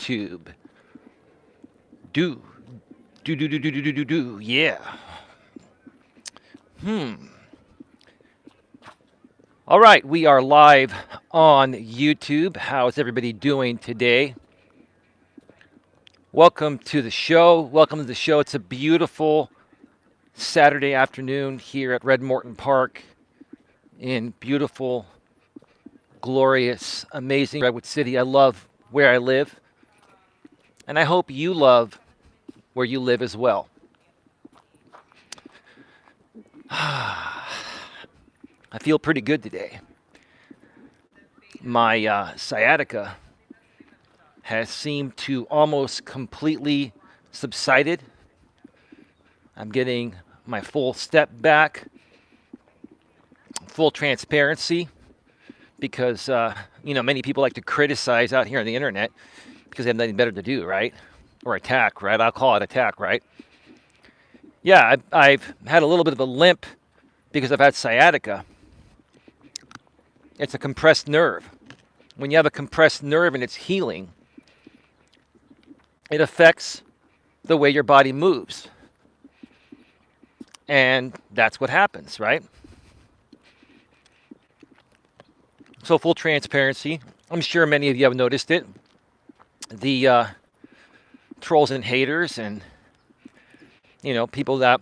YouTube. Yeah. All right, we are live on YouTube. How's everybody doing today? Welcome to the show. Welcome to the show. It's a beautiful Saturday afternoon here at Red Morton Park in beautiful, glorious, amazing Redwood City. I love where I live, and I hope you love where you live as well. I feel pretty good today. My sciatica has seemed to almost completely subsided. I'm getting my full step back, full transparency, because many people like to criticize out here on the internet because they have nothing better to do, right? Or attack, right? I'll call it attack, right? Yeah, I've had a little bit of a limp because I've had sciatica. It's a compressed nerve. When you have a compressed nerve and it's healing, it affects the way your body moves. And that's what happens, right? So full transparency, I'm sure many of you have noticed it. The trolls and haters and, people that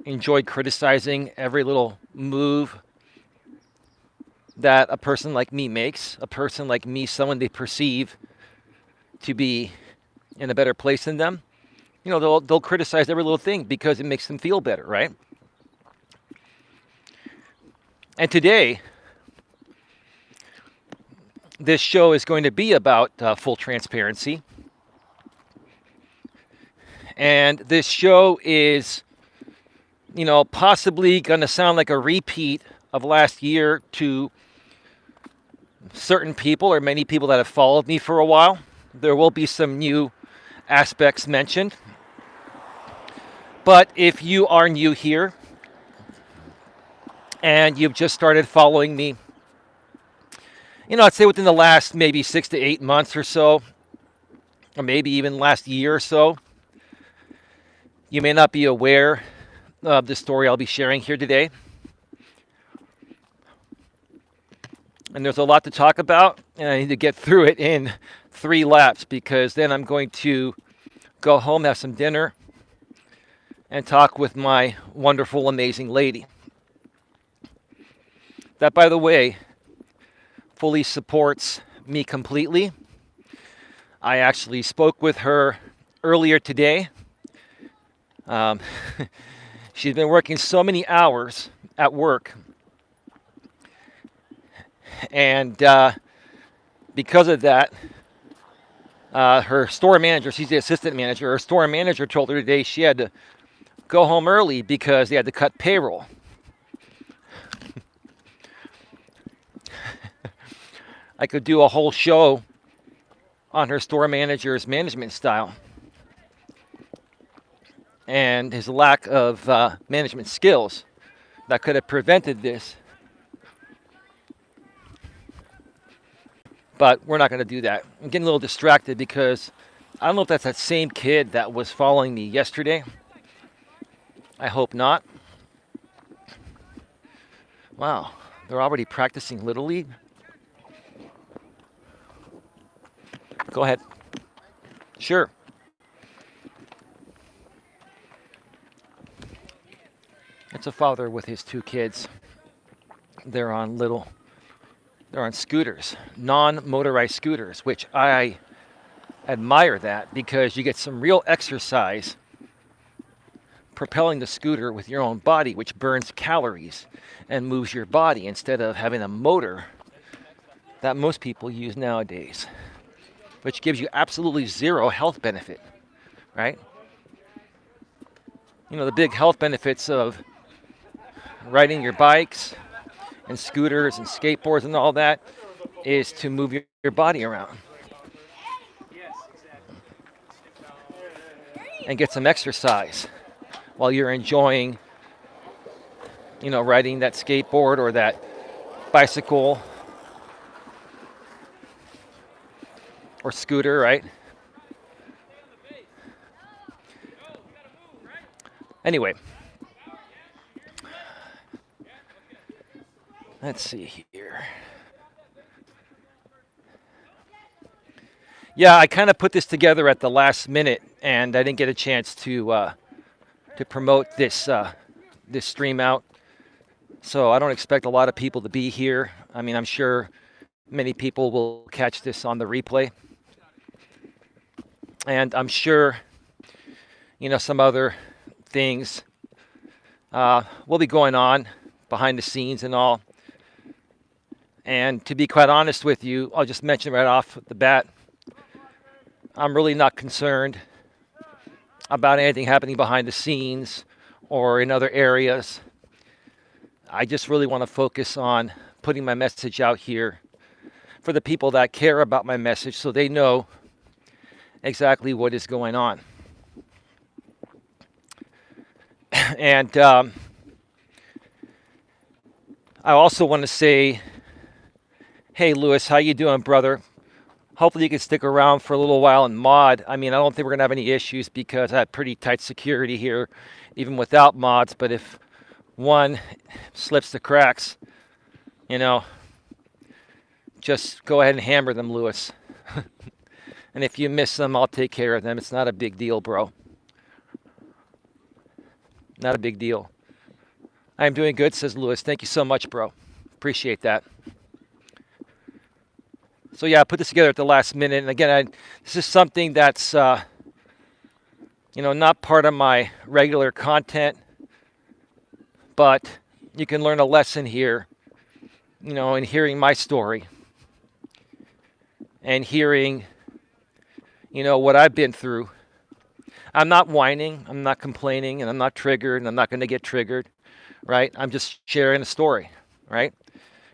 enjoy criticizing every little move that a person like me makes, a person like me, someone they perceive to be in a better place than them, they'll criticize every little thing because it makes them feel better, right? And today, this show is going to be about full transparency. And this show is, possibly going to sound like a repeat of last year to certain people or many people that have followed me for a while. There will be some new aspects mentioned. But if you are new here and you've just started following me, I'd say within the last maybe 6 to 8 months or so, or maybe even last year or so, you may not be aware of the story I'll be sharing here today. And there's a lot to talk about, and I need to get through it in 3 laps because then I'm going to go home, have some dinner, and talk with my wonderful, amazing lady. That, by the way, fully supports me completely. I actually spoke with her earlier today. She's been working so many hours at work. And because of that, her store manager, she's the assistant manager, her store manager told her today she had to go home early because they had to cut payroll. I could do a whole show on her store manager's management style and his lack of management skills that could have prevented this. But we're not going to do that. I'm getting a little distracted because I don't know if that's that same kid that was following me yesterday. I hope not. Wow, they're already practicing Little League? Go ahead. Sure. It's a father with his 2 kids. They're on scooters, non-motorized scooters, which I admire that because you get some real exercise propelling the scooter with your own body, which burns calories and moves your body instead of having a motor that most people use nowadays, which gives you absolutely zero health benefit, right? The big health benefits of riding your bikes and scooters and skateboards and all that is to move your body around and get some exercise while you're enjoying, riding that skateboard or that bicycle or or scooter, right? Anyway, let's see here. Yeah, I kind of put this together at the last minute, and I didn't get a chance to promote this stream out. So I don't expect a lot of people to be here. I mean, I'm sure many people will catch this on the replay, and I'm sure some other things will be going on behind the scenes and all. And to be quite honest with you, I'll just mention right off the bat, I'm really not concerned about anything happening behind the scenes or in other areas. I just really want to focus on putting my message out here for the people that care about my message so they know exactly what is going on. And I also want to say, hey, Lewis, how you doing, brother? Hopefully you can stick around for a little while and mod. I mean, I don't think we're going to have any issues because I have pretty tight security here, even without mods. But if one slips the cracks, just go ahead and hammer them, Lewis. And if you miss them, I'll take care of them. It's not a big deal, bro. Not a big deal. I'm doing good, says Lewis. Thank you so much, bro. Appreciate that. So yeah, I put this together at the last minute. And again, this is something that's, not part of my regular content. But you can learn a lesson here, in hearing my story. And hearing, what I've been through. I'm not whining, I'm not complaining, and I'm not triggered, and I'm not going to get triggered, right? I'm just sharing a story, right?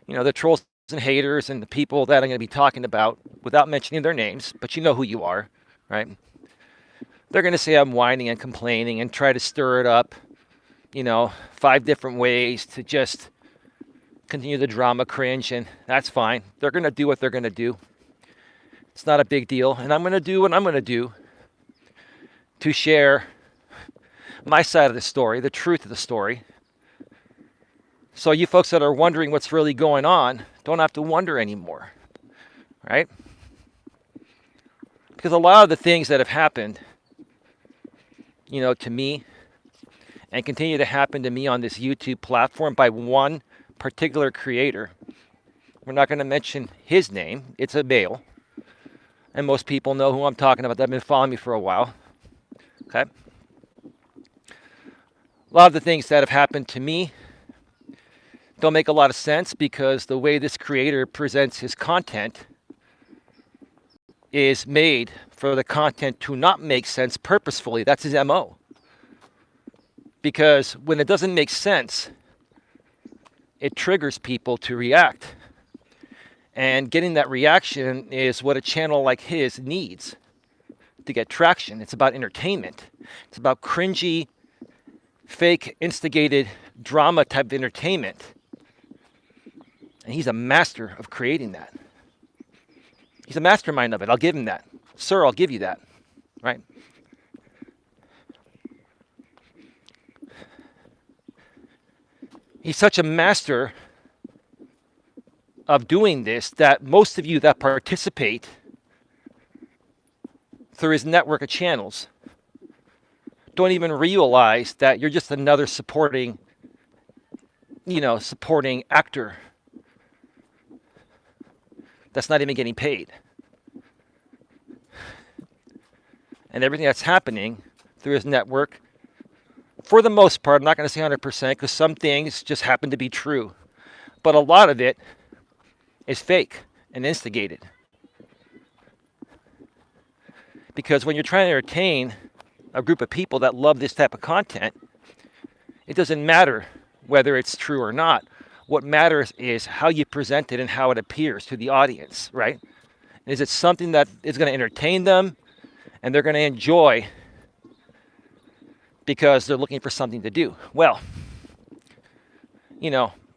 The trolls and haters and the people that I'm going to be talking about, without mentioning their names, but you know who you are, right? They're going to say I'm whining and complaining and try to stir it up, 5 different ways to just continue the drama, cringe, and that's fine. They're going to do what they're going to do. It's not a big deal, and I'm going to do what I'm going to do to share my side of the story, the truth of the story. So you folks that are wondering what's really going on don't have to wonder anymore, right? Because a lot of the things that have happened, to me and continue to happen to me on this YouTube platform by one particular creator, we're not going to mention his name. It's a male. And most people know who I'm talking about. They've been following me for a while. Okay? A lot of the things that have happened to me don't make a lot of sense because the way this creator presents his content is made for the content to not make sense purposefully. That's his MO. Because when it doesn't make sense, it triggers people to react. And getting that reaction is what a channel like his needs to get traction. It's about entertainment. It's about cringy, fake, instigated drama type of entertainment. And he's a master of creating that. He's a mastermind of it. I'll give him that. Sir, I'll give you that. Right? He's such a master of doing this that most of you that participate through his network of channels don't even realize that you're just another supporting actor that's not even getting paid. And everything that's happening through his network, for the most part, I'm not going to say 100% because some things just happen to be true, but a lot of it is fake and instigated. Because when you're trying to entertain a group of people that love this type of content, it doesn't matter whether it's true or not. What matters is how you present it and how it appears to the audience, right? Is it something that is going to entertain them and they're going to enjoy because they're looking for something to do? Well,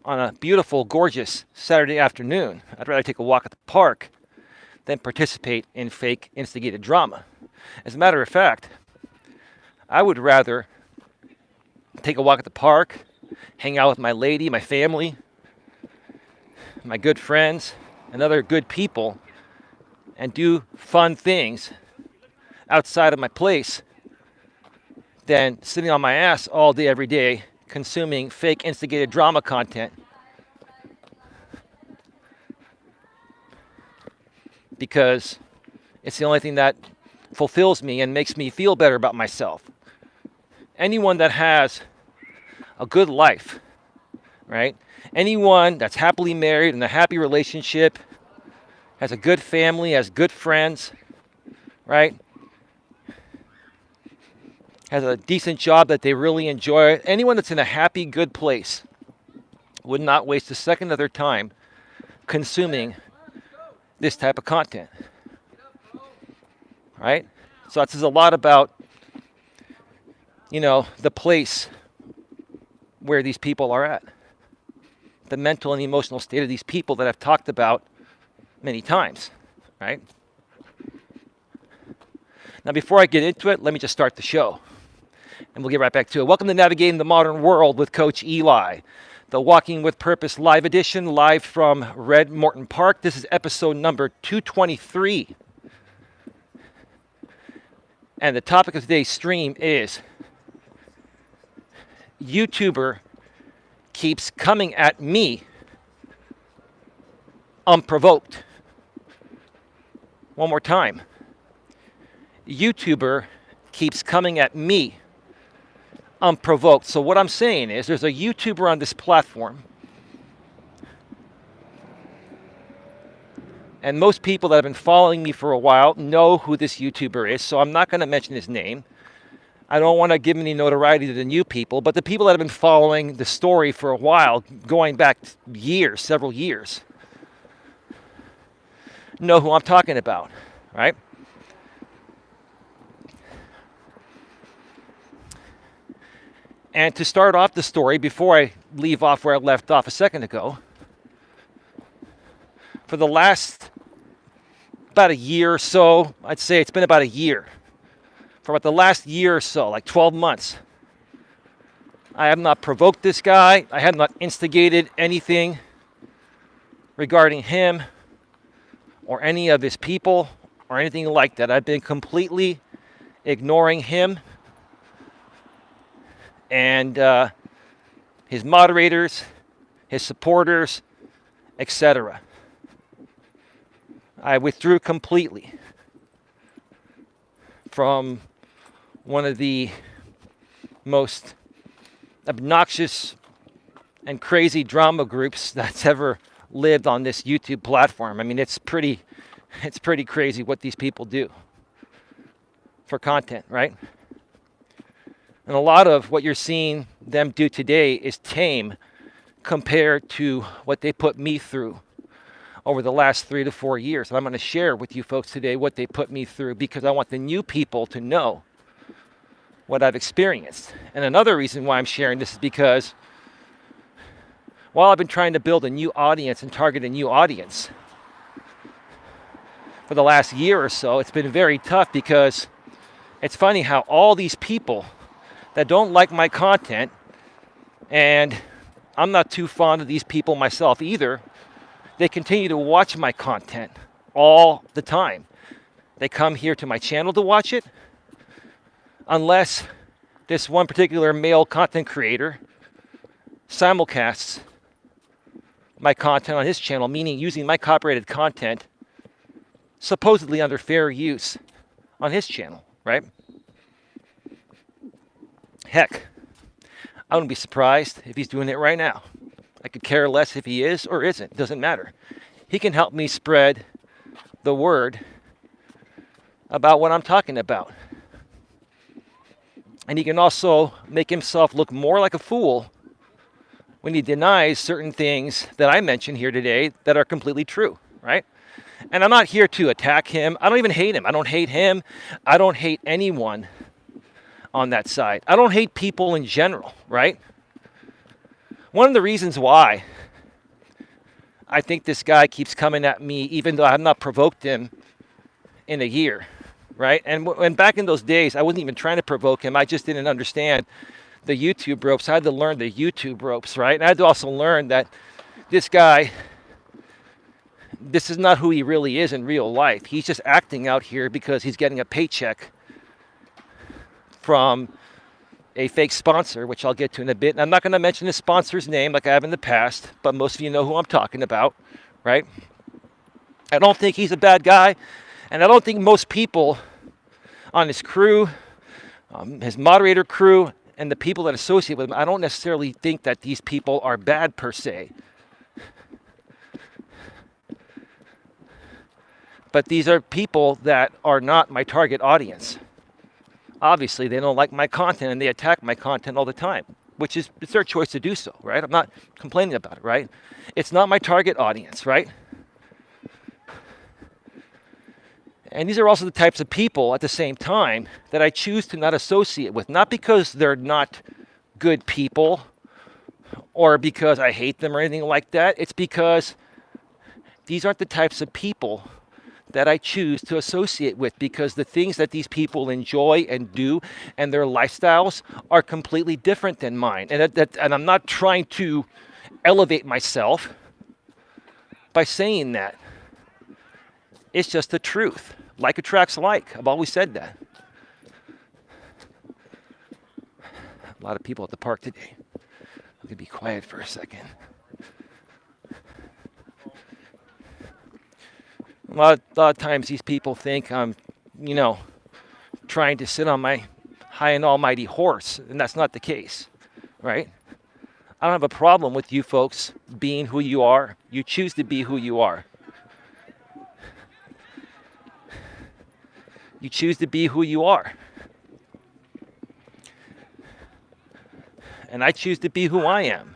on a beautiful, gorgeous Saturday afternoon, I'd rather take a walk at the park than participate in fake instigated drama. As a matter of fact, I would rather take a walk at the park, hang out with my lady, my family, my good friends, and other good people, and do fun things outside of my place than sitting on my ass all day, every day, consuming fake instigated drama content. Because it's the only thing that fulfills me and makes me feel better about myself. Anyone that has a good life, right? Anyone that's happily married in a happy relationship, has a good family, has good friends, right? Has a decent job that they really enjoy. Anyone that's in a happy, good place would not waste a second of their time consuming this type of content, right? So that says a lot about, the place where these people are at, the mental and emotional state of these people that I've talked about many times, right? Now, before I get into it, let me just start the show, and we'll get right back to it. Welcome to Navigating the Modern World with Coach Eli, the Walking with Purpose live edition, live from Red Morton Park. This is episode number 223. And the topic of today's stream is YouTuber keeps coming at me unprovoked. One more time. YouTuber keeps coming at me unprovoked. So what I'm saying is there's a YouTuber on this platform, and most people that have been following me for a while know who this YouTuber is, so I'm not going to mention his name. I don't want to give any notoriety to the new people, but the people that have been following the story for a while, going back years, several years, know who I'm talking about, right? And to start off the story, before I leave off where I left off a second ago, for the last about a year or so, I'd say it's been about a year, for about the last year or so, like 12 months, I have not provoked this guy. I have not instigated anything regarding him or any of his people or anything like that. I've been completely ignoring him and his moderators, his supporters, etc. I withdrew completely from one of the most obnoxious and crazy drama groups that's ever lived on this YouTube platform. I mean, it's pretty crazy what these people do for content, right? And a lot of what you're seeing them do today is tame compared to what they put me through over the last 3 to 4 years. And I'm going to share with you folks today what they put me through, because I want the new people to know what I've experienced. And another reason why I'm sharing this is because while I've been trying to build a new audience and target a new audience for the last year or so, it's been very tough, because it's funny how all these people that don't like my content, and I'm not too fond of these people myself either, they continue to watch my content all the time. They come here to my channel to watch it, unless this one particular male content creator simulcasts my content on his channel, meaning using my copyrighted content supposedly under fair use on his channel, right? Heck, I wouldn't be surprised if he's doing it right now. I could care less if he is or isn't. It doesn't matter. He can help me spread the word about what I'm talking about. And he can also make himself look more like a fool when he denies certain things that I mentioned here today that are completely true, right? And I'm not here to attack him. I don't even hate him. I don't hate him. I don't hate anyone on that side. I don't hate people in general, right? One of the reasons why I think this guy keeps coming at me, even though I have not provoked him in a year, right? And back in those days, I wasn't even trying to provoke him. I just didn't understand the YouTube ropes. I had to learn the YouTube ropes, right? And I had to also learn that this guy, this is not who he really is in real life. He's just acting out here because he's getting a paycheck from a fake sponsor, which I'll get to in a bit. And I'm not going to mention the sponsor's name like I have in the past, but most of you know who I'm talking about, right? I don't think he's a bad guy, and I don't think most people on his crew, his moderator crew, and the people that associate with him, I don't necessarily think that these people are bad per se. But these are people that are not my target audience. Obviously, they don't like my content and they attack my content all the time, which is, it's their choice to do so, right? I'm not complaining about it, right? It's not my target audience, right? And these are also the types of people at the same time that I choose to not associate with, not because they're not good people or because I hate them or anything like that. It's because these aren't the types of people that I choose to associate with, because the things that these people enjoy and do and their lifestyles are completely different than mine. And I'm not trying to elevate myself by saying that. It's just the truth. Like attracts like. I've always said that. A lot of people at the park today. I'm going to be quiet for a second. A lot of times these people think I'm, trying to sit on my high and almighty horse, and that's not the case, right? I don't have a problem with you folks being who you are. You choose to be who you are. You choose to be who you are. And I choose to be who I am.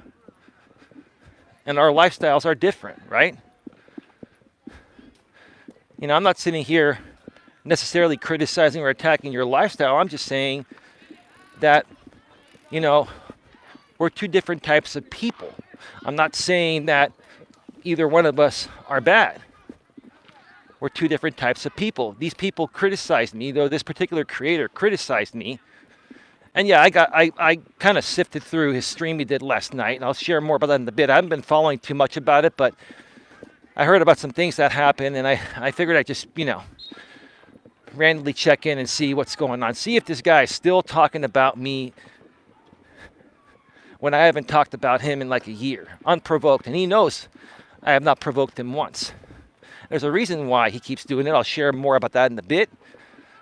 And our lifestyles are different, right? I'm not sitting here necessarily criticizing or attacking your lifestyle. I'm just saying that, we're two different types of people. I'm not saying that either one of us are bad. We're two different types of people. These people criticized me, though this particular creator criticized me. And yeah, I kind of sifted through his stream he did last night, and I'll share more about that in a bit. I haven't been following too much about it, but I heard about some things that happened, and I figured I'd just, randomly check in and see what's going on. See if this guy is still talking about me when I haven't talked about him in like a year. Unprovoked. And he knows I have not provoked him once. There's a reason why he keeps doing it. I'll share more about that in a bit.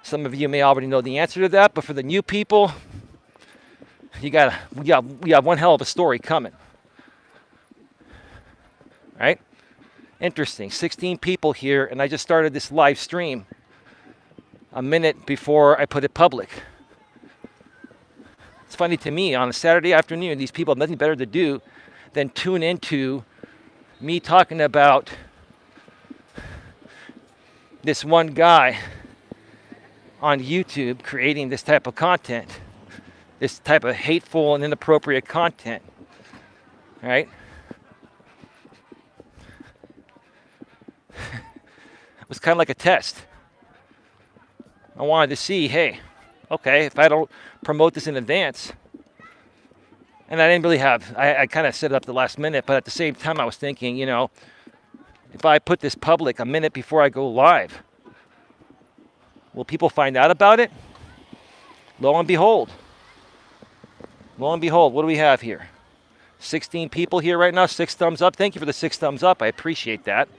Some of you may already know the answer to that, but for the new people, we got one hell of a story coming. Right? Interesting. 16 people here, and I just started this live stream a minute before I put it public. It's funny to me, on a Saturday afternoon, these people have nothing better to do than tune into me talking about this one guy on YouTube creating this type of content, this type of hateful and inappropriate content, right? It was kind of like a test. I wanted to see, hey, okay, if I don't promote this in advance, and I didn't really have, I kind of set it up the last minute, but at the same time I was thinking, if I put this public a minute before I go live, will people find out about it? Lo and behold, what do we have here? 16 people here right now, 6 thumbs up. Thank you for the 6 thumbs up. I appreciate that.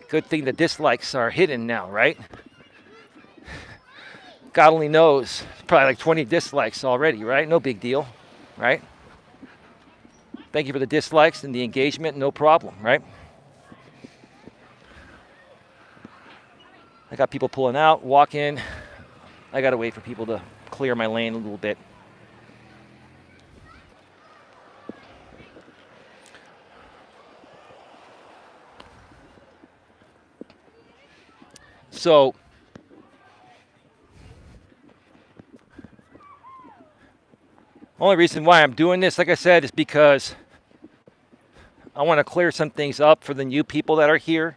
Good thing the dislikes are hidden now, right? God only knows. Probably like 20 dislikes already, right? No big deal, right? Thank you for the dislikes and the engagement. No problem, right? I got people pulling out, walk in. I got to wait for people to clear my lane a little bit. So, only reason why I'm doing this, like I said, is because I want to clear some things up for the new people that are here.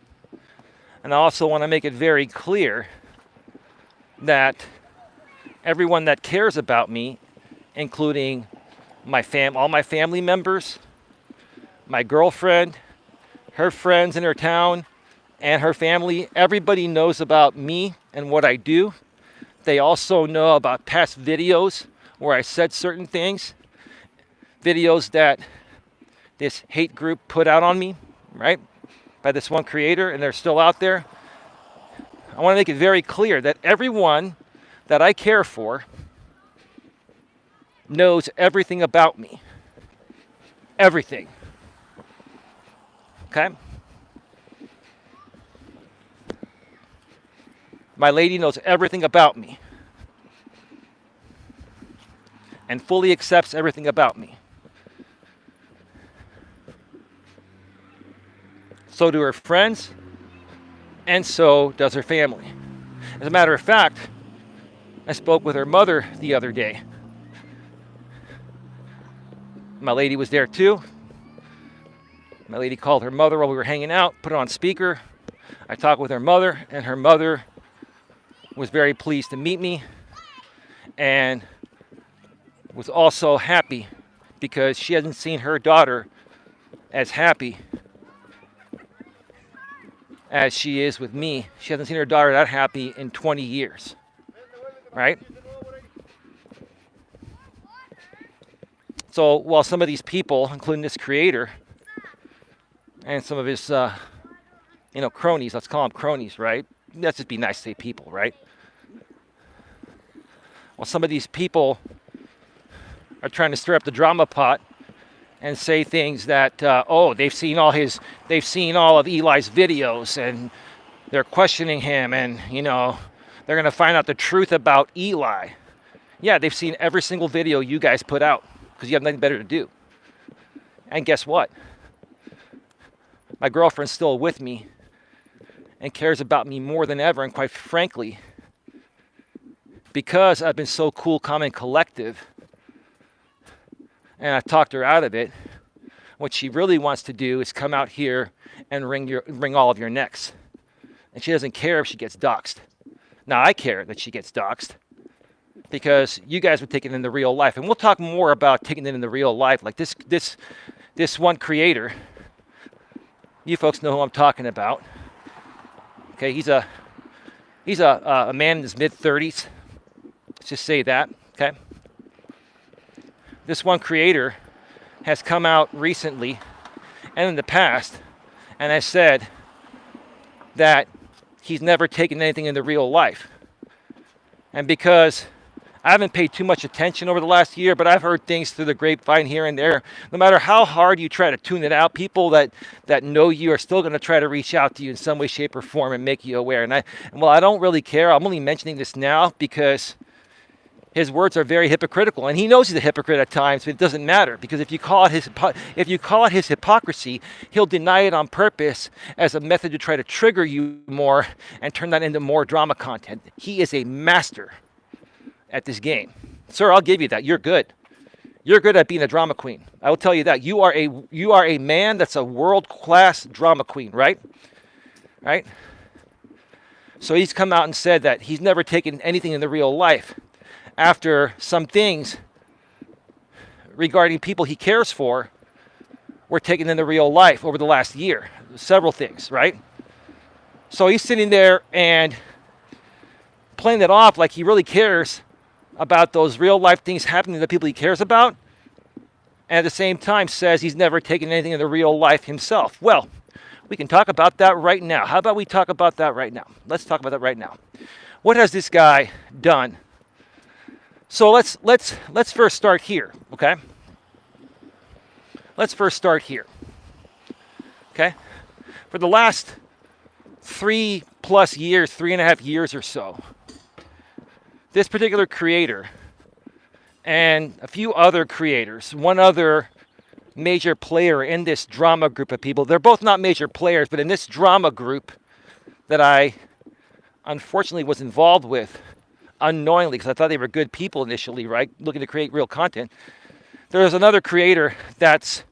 And I also want to make it very clear that everyone that cares about me, including all my family members, my girlfriend, her friends in her town, and her family, everybody knows about me and what I do. They also know about past videos where I said certain things, videos that this hate group put out on me, right, by this one creator, and they're still out there. I want to make it very clear that everyone that I care for knows everything about me. Everything. Okay? My lady knows everything about me and fully accepts everything about me. So do her friends, and so does her family. As a matter of fact, I spoke with her mother the other day. My lady was there too. My lady called her mother while we were hanging out, put it on speaker. I talked with her mother, and her mother was very pleased to meet me and was also happy because she hasn't seen her daughter as happy as she is with me. She hasn't seen her daughter that happy in 20 years, right? So while some of these people, including this creator and some of his, cronies, let's call them cronies, right? Let's just be nice to say people, right? Well, some of these people are trying to stir up the drama pot and say things that, they've seen all of Eli's videos and they're questioning him and, they're going to find out the truth about Eli. Yeah, they've seen every single video you guys put out because you have nothing better to do. And guess what? My girlfriend's still with me and cares about me more than ever. And quite frankly, because I've been so cool, calm, and collective, and I've talked her out of it, what she really wants to do is come out here and wring all of your necks. And she doesn't care if she gets doxxed. Now, I care that she gets doxxed because you guys would take it into real life. And we'll talk more about taking it into real life. Like this one creator, you folks know who I'm talking about. Okay, he's a man in his mid-30s. Let's just say that, okay? This one creator has come out recently and in the past and has said that he's never taken anything into real life. And because I haven't paid too much attention over the last year, but I've heard things through the grapevine here and there. No matter how hard you try to tune it out, people that know you are still going to try to reach out to you in some way, shape, or form and make you aware. And I don't really care. I'm only mentioning this now because his words are very hypocritical, and he knows he's a hypocrite at times, but it doesn't matter because if you call it his hypocrisy, he'll deny it on purpose as a method to try to trigger you more and turn that into more drama content. He is a master at this game. Sir, I'll give you that. You're good. You're good at being a drama queen. I will tell you that. You are a man that's a world-class drama queen, right? Right? So he's come out and said that he's never taken anything in the real life after some things regarding people he cares for were taken in the real life over the last year. Several things, right? So he's sitting there and playing it off like he really cares about those real life things happening to the people he cares about, and at the same time says he's never taken anything in the real life himself. Well, we can talk about that right now. How about we talk about that right now? Let's talk about that right now. What has this guy done? So let's first start here, okay? Let's first start here, okay? For the last 3+ years, 3.5 years or so, this particular creator and a few other creators, one other major player in this drama group of people, they're both not major players, but in this drama group that I unfortunately was involved with, unknowingly, because I thought they were good people initially, right? Looking to create real content. There's another creator that's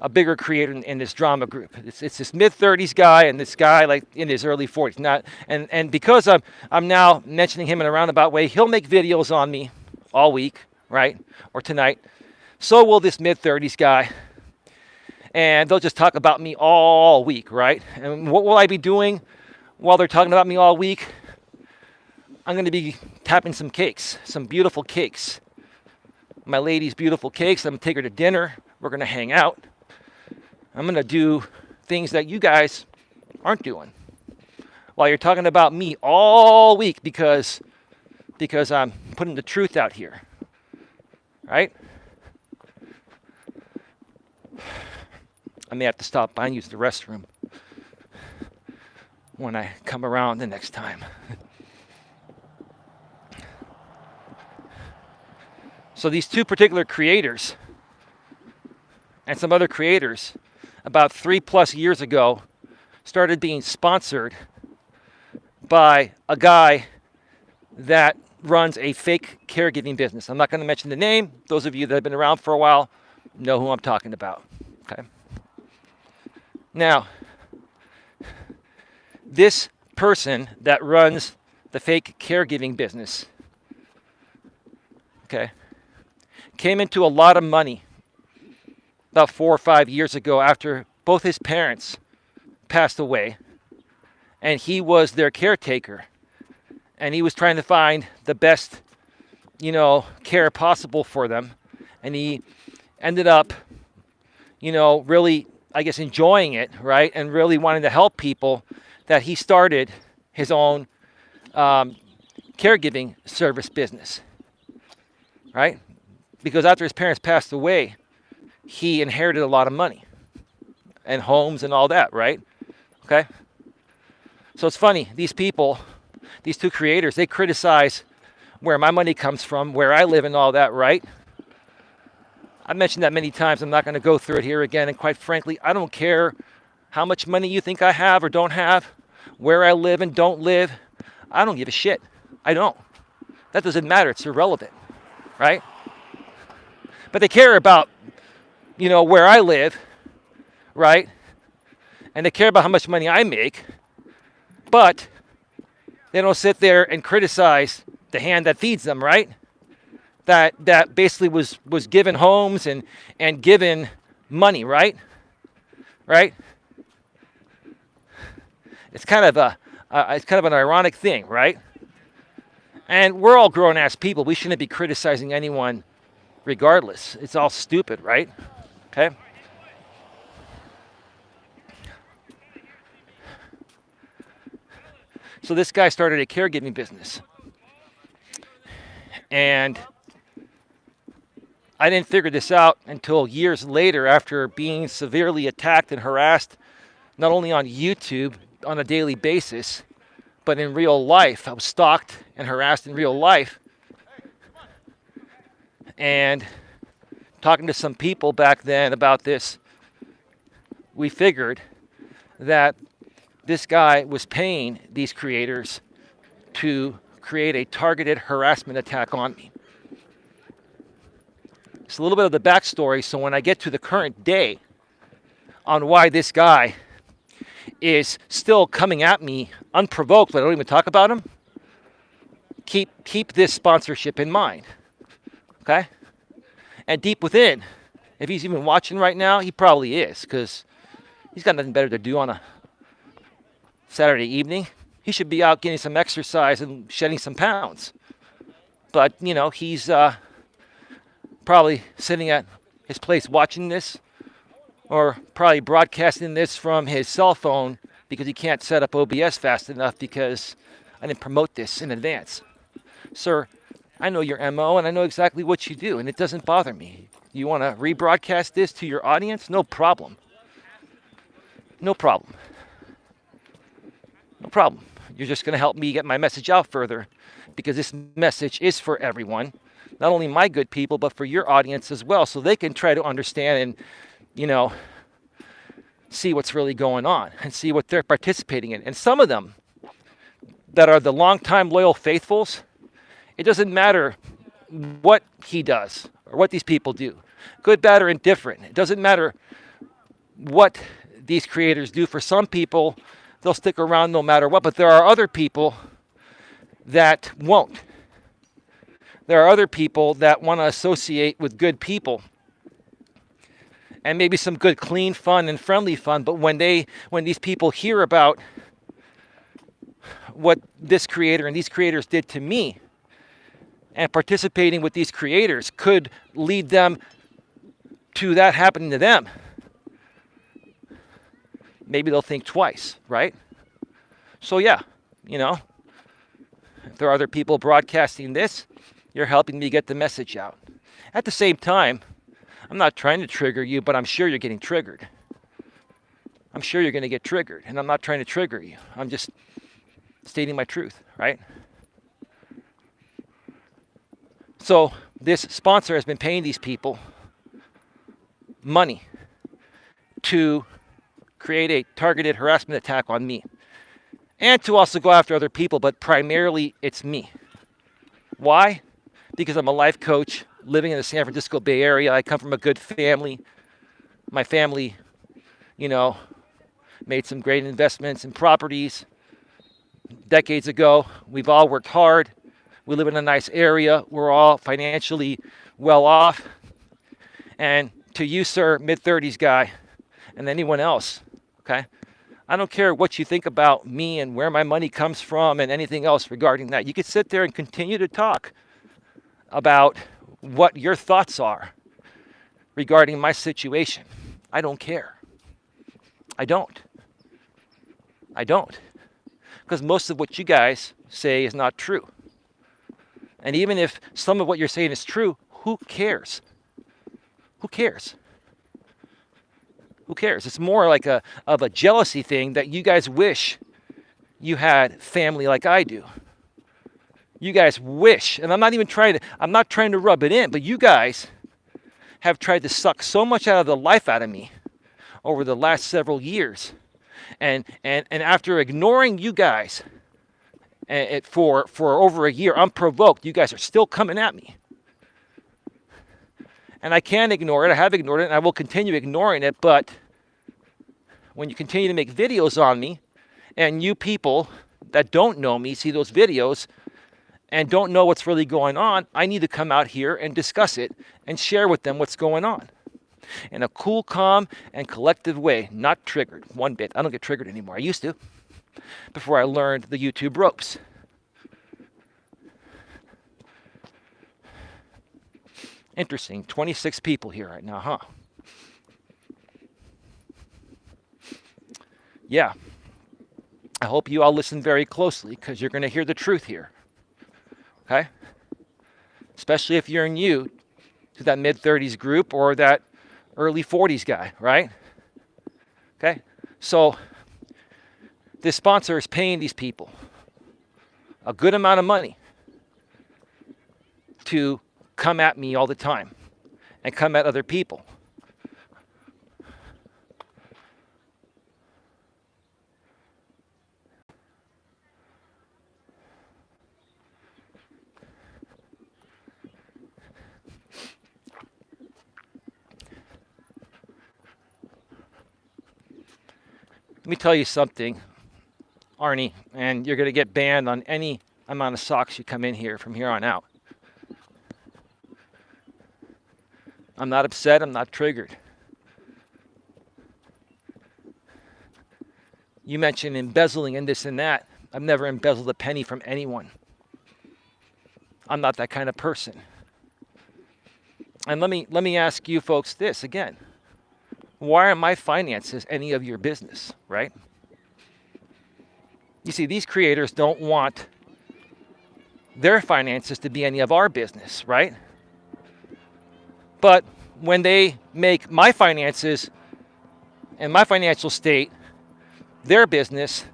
a bigger creator in this drama group. It's this mid-30s guy and this guy like in his early 40s. And because I'm now mentioning him in a roundabout way, he'll make videos on me all week, right? Or tonight. So will this mid-30s guy. And they'll just talk about me all week, right? And what will I be doing while they're talking about me all week? I'm going to be tapping some cakes, some beautiful cakes. My lady's beautiful cakes. I'm going to take her to dinner. We're going to hang out. I'm going to do things that you guys aren't doing while you're talking about me all week because I'm putting the truth out here, right? I may have to stop by and use the restroom when I come around the next time. So these two particular creators and some other creators about 3+ years ago started being sponsored by a guy that runs a fake caregiving business. I'm not going to mention the name. Those of you that have been around for a while know who I'm talking about. Okay. Now, this person that runs the fake caregiving business, okay, came into a lot of money about 4 or 5 years ago after both his parents passed away, and he was their caretaker, and he was trying to find the best, care possible for them, and he ended up, really, I guess, enjoying it, right, and really wanting to help people, that he started his own caregiving service business, right? Because after his parents passed away, he inherited a lot of money and homes and all that, right? Okay? So it's funny, these people, these two creators, they criticize where my money comes from, where I live and all that, right? I've mentioned that many times. I'm not going to go through it here again. And quite frankly, I don't care how much money you think I have or don't have, where I live and don't live. I don't give a shit. I don't. That doesn't matter. It's irrelevant, right? But they care about, where I live, right? And they care about how much money I make. But they don't sit there and criticize the hand that feeds them, right? That basically was given homes and given money, right? Right? It's kind of an ironic thing, right? And we're all grown-ass people. We shouldn't be criticizing anyone regardless. It's all stupid, right? Okay? So this guy started a caregiving business. And I didn't figure this out until years later, after being severely attacked and harassed, not only on YouTube on a daily basis, but in real life. I was stalked and harassed in real life. And talking to some people back then about this, we figured that this guy was paying these creators to create a targeted harassment attack on me. It's a little bit of the backstory, so when I get to the current day on why this guy is still coming at me unprovoked, but I don't even talk about him, keep this sponsorship in mind, okay? And deep within, if he's even watching right now, he probably is, because he's got nothing better to do on a Saturday evening. He should be out getting some exercise and shedding some pounds. But, he's probably sitting at his place watching this, or probably broadcasting this from his cell phone because he can't set up OBS fast enough because I didn't promote this in advance. Sir, I know your MO and I know exactly what you do, and it doesn't bother me. You want to rebroadcast this to your audience? No problem. No problem. No problem. You're just going to help me get my message out further, because this message is for everyone, not only my good people, but for your audience as well, so they can try to understand and, see what's really going on and see what they're participating in. And some of them that are the longtime loyal faithfuls, it doesn't matter what he does or what these people do, good, bad, or indifferent. It doesn't matter what these creators do. For some people, they'll stick around no matter what, but there are other people that won't. There are other people that want to associate with good people and maybe some good, clean fun and friendly fun. But when these people hear about what this creator and these creators did to me, and participating with these creators could lead them to that happening to them, maybe they'll think twice, right? So yeah, if there are other people broadcasting this, you're helping me get the message out. At the same time, I'm not trying to trigger you, but I'm sure you're getting triggered. I'm sure you're going to get triggered, and I'm not trying to trigger you. I'm just stating my truth, right? So this sponsor has been paying these people money to create a targeted harassment attack on me and to also go after other people, but primarily it's me. Why? Because I'm a life coach living in the San Francisco Bay Area. I come from a good family. My family, made some great investments in properties decades ago. We've all worked hard. We live in a nice area. We're all financially well off. And to you, sir, mid-30s guy, and anyone else, okay? I don't care what you think about me and where my money comes from and anything else regarding that. You could sit there and continue to talk about what your thoughts are regarding my situation. I don't care. I don't. Because most of what you guys say is not true. And even if some of what you're saying is true, who cares? Who cares? Who cares? It's more like of a jealousy thing that you guys wish you had family like I do. You guys wish, and I'm not trying to rub it in, but you guys have tried to suck so much out of the life out of me over the last several years. And after ignoring you guys for over a year, unprovoked, you guys are still coming at me. And I can't ignore it. I have ignored it, and I will continue ignoring it. But when you continue to make videos on me, and you people that don't know me see those videos and don't know what's really going on, I need to come out here and discuss it and share with them what's going on in a cool, calm, and collective way, not triggered one bit. I don't get triggered anymore. I used to, before I learned the YouTube ropes. Interesting. 26 people here right now, huh? Yeah. I hope you all listen very closely because you're going to hear the truth here. Okay? Especially if you're new to that mid-30s group or that early 40s guy, right? Okay? So this sponsor is paying these people a good amount of money to come at me all the time and come at other people. Let me tell you something, Arnie, and you're going to get banned on any amount of socks you come in here from here on out. I'm not upset. I'm not triggered. You mentioned embezzling and this and that. I've never embezzled a penny from anyone. I'm not that kind of person. And let me ask you folks this again. Why aren't my finances any of your business, right? You see, these creators don't want their finances to be any of our business, right? But when they make my finances and my financial state their business,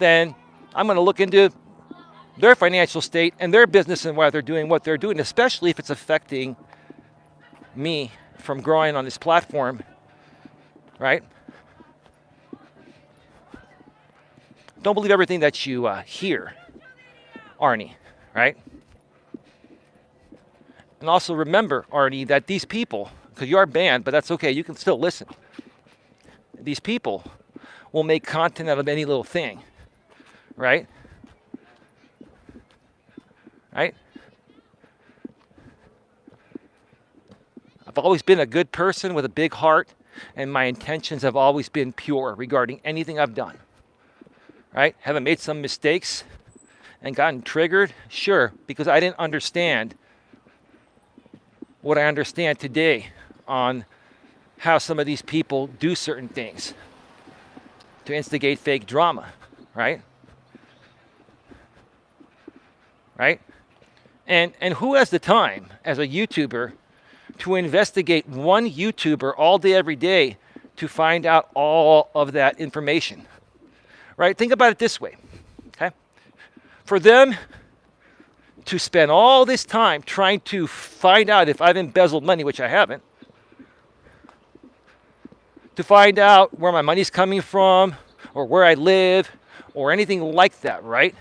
then I'm going to look into their financial state and their business and why they're doing what they're doing, especially if it's affecting me from growing on this platform, right? Don't believe everything that you hear, Arnie, right? And also remember, Arnie, that these people, because you are banned, but that's okay, you can still listen, these people will make content out of any little thing, right? Right? I've always been a good person with a big heart, and my intentions have always been pure regarding anything I've done, right? Have I made some mistakes and gotten triggered? Sure, because I didn't understand what I understand today on how some of these people do certain things to instigate fake drama, right? Right? And who has the time as a YouTuber to investigate one YouTuber all day, every day to find out all of that information, right? Think about it this way, okay? For them to spend all this time trying to find out if I've embezzled money, which I haven't, to find out where my money's coming from or where I live or anything like that, right?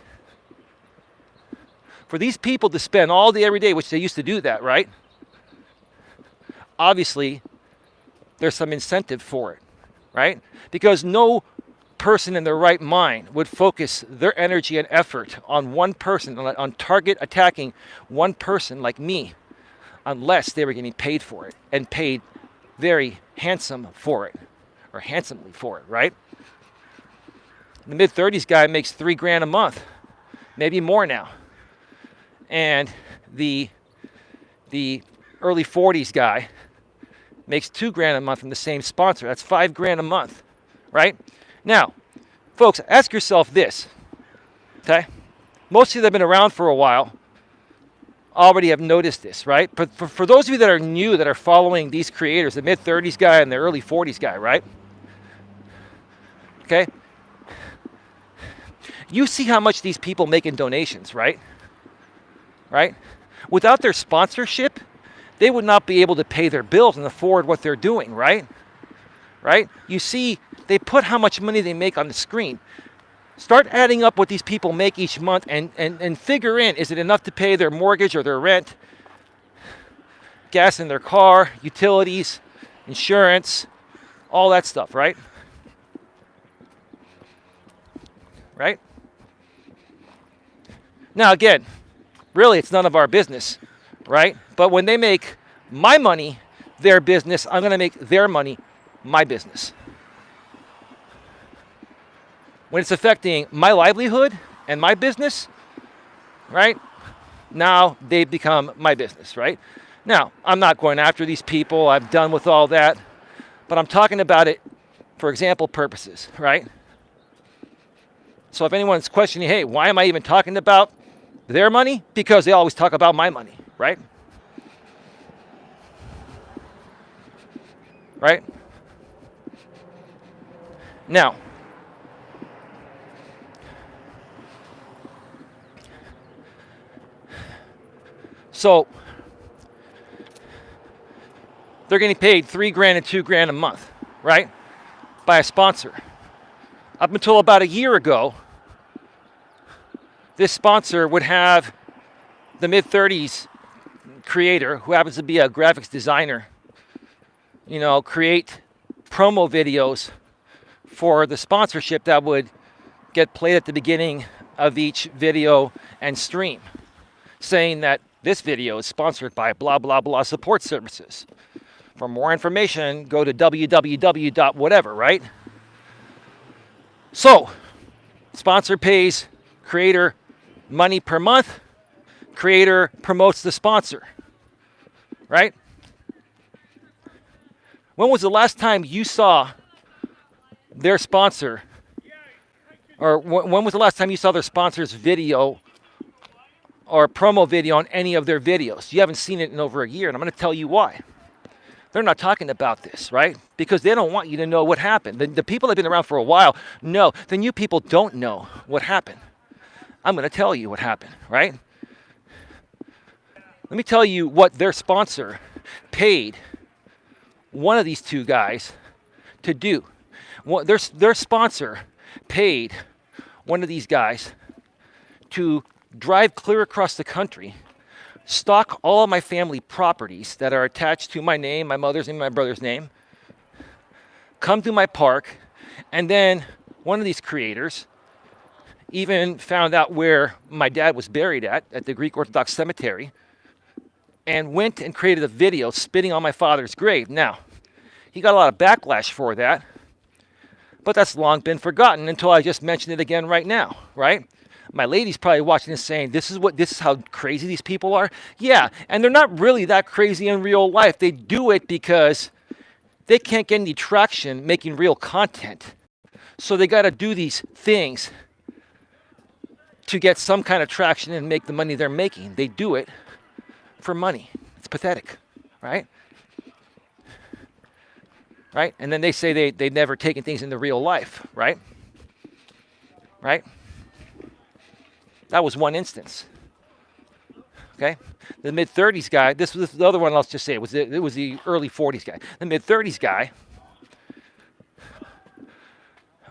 For these people to spend all day, every day, which they used to do that, right? Obviously, there's some incentive for it, right? Because no person in their right mind would focus their energy and effort on one person, on target attacking one person like me, unless they were getting paid for it and paid very handsome for it, or handsomely for it, right? The mid-30s guy makes $3,000 a month, maybe more now. And the early 40s guy makes $2,000 a month from the same sponsor. That's $5,000 a month, right? Now, folks, ask yourself this, okay? Most of you that have been around for a while already have noticed this, right? But for those of you that are new, that are following these creators, the mid-30s guy and the early 40s guy, right? Okay? You see how much these people make in donations, right? Right? Without their sponsorship, they would not be able to pay their bills and afford what they're doing, right? Right? You see, they put how much money they make on the screen. Start adding up what these people make each month and figure in, is it enough to pay their mortgage or their rent, gas in their car, utilities, insurance, all that stuff, right? Right? Now again, really it's none of our business, right? But when they make my money their business, I'm going to make their money my business. When it's affecting my livelihood and my business, right? Now they've become my business, right? Now, I'm not going after these people. I'm done with all that. But I'm talking about it for example purposes, right? So if anyone's questioning, hey, why am I even talking about their money? Because they always talk about my money, right? Right? Now, so they're getting paid $3,000 and $2,000 a month, right? By a sponsor. Up until about a year ago, this sponsor would have the mid-30s creator, who happens to be a graphics designer, you know, create promo videos for the sponsorship that would get played at the beginning of each video and stream, saying that this video is sponsored by blah, blah, blah support services. For more information, go to www.whatever, right? So, sponsor pays creator money per month, creator promotes the sponsor, right? When was the last time you saw their sponsor, or when was the last time you saw their sponsor's video or promo video on any of their videos? You haven't seen it in over a year, and I'm going to tell you why. They're not talking about this, right? Because they don't want you to know what happened. The people that have been around for a while know. The new people don't know what happened. I'm going to tell you what happened, right? Let me tell you what their sponsor paid one of these two guys to do. Their sponsor paid one of these guys to drive clear across the country, stock all of my family properties that are attached to my name, my mother's name, my brother's name, come to my park, and then one of these creators even found out where my dad was buried at the Greek Orthodox cemetery, and went and created a video spitting on my father's grave. Now, he got a lot of backlash for that, but that's long been forgotten until I just mentioned it again right now, right? My lady's probably watching this saying, this is how crazy these people are. Yeah, and they're not really that crazy in real life. They do it because they can't get any traction making real content. So they got to do these things to get some kind of traction and make the money they're making. They do it for money. It's pathetic, right? Right? And then they say they've never taken things into real life, right? Right? That was one instance. Okay? The mid-30s guy, this was the other one, I'll just say, it was the early 40s guy. The mid-30s guy,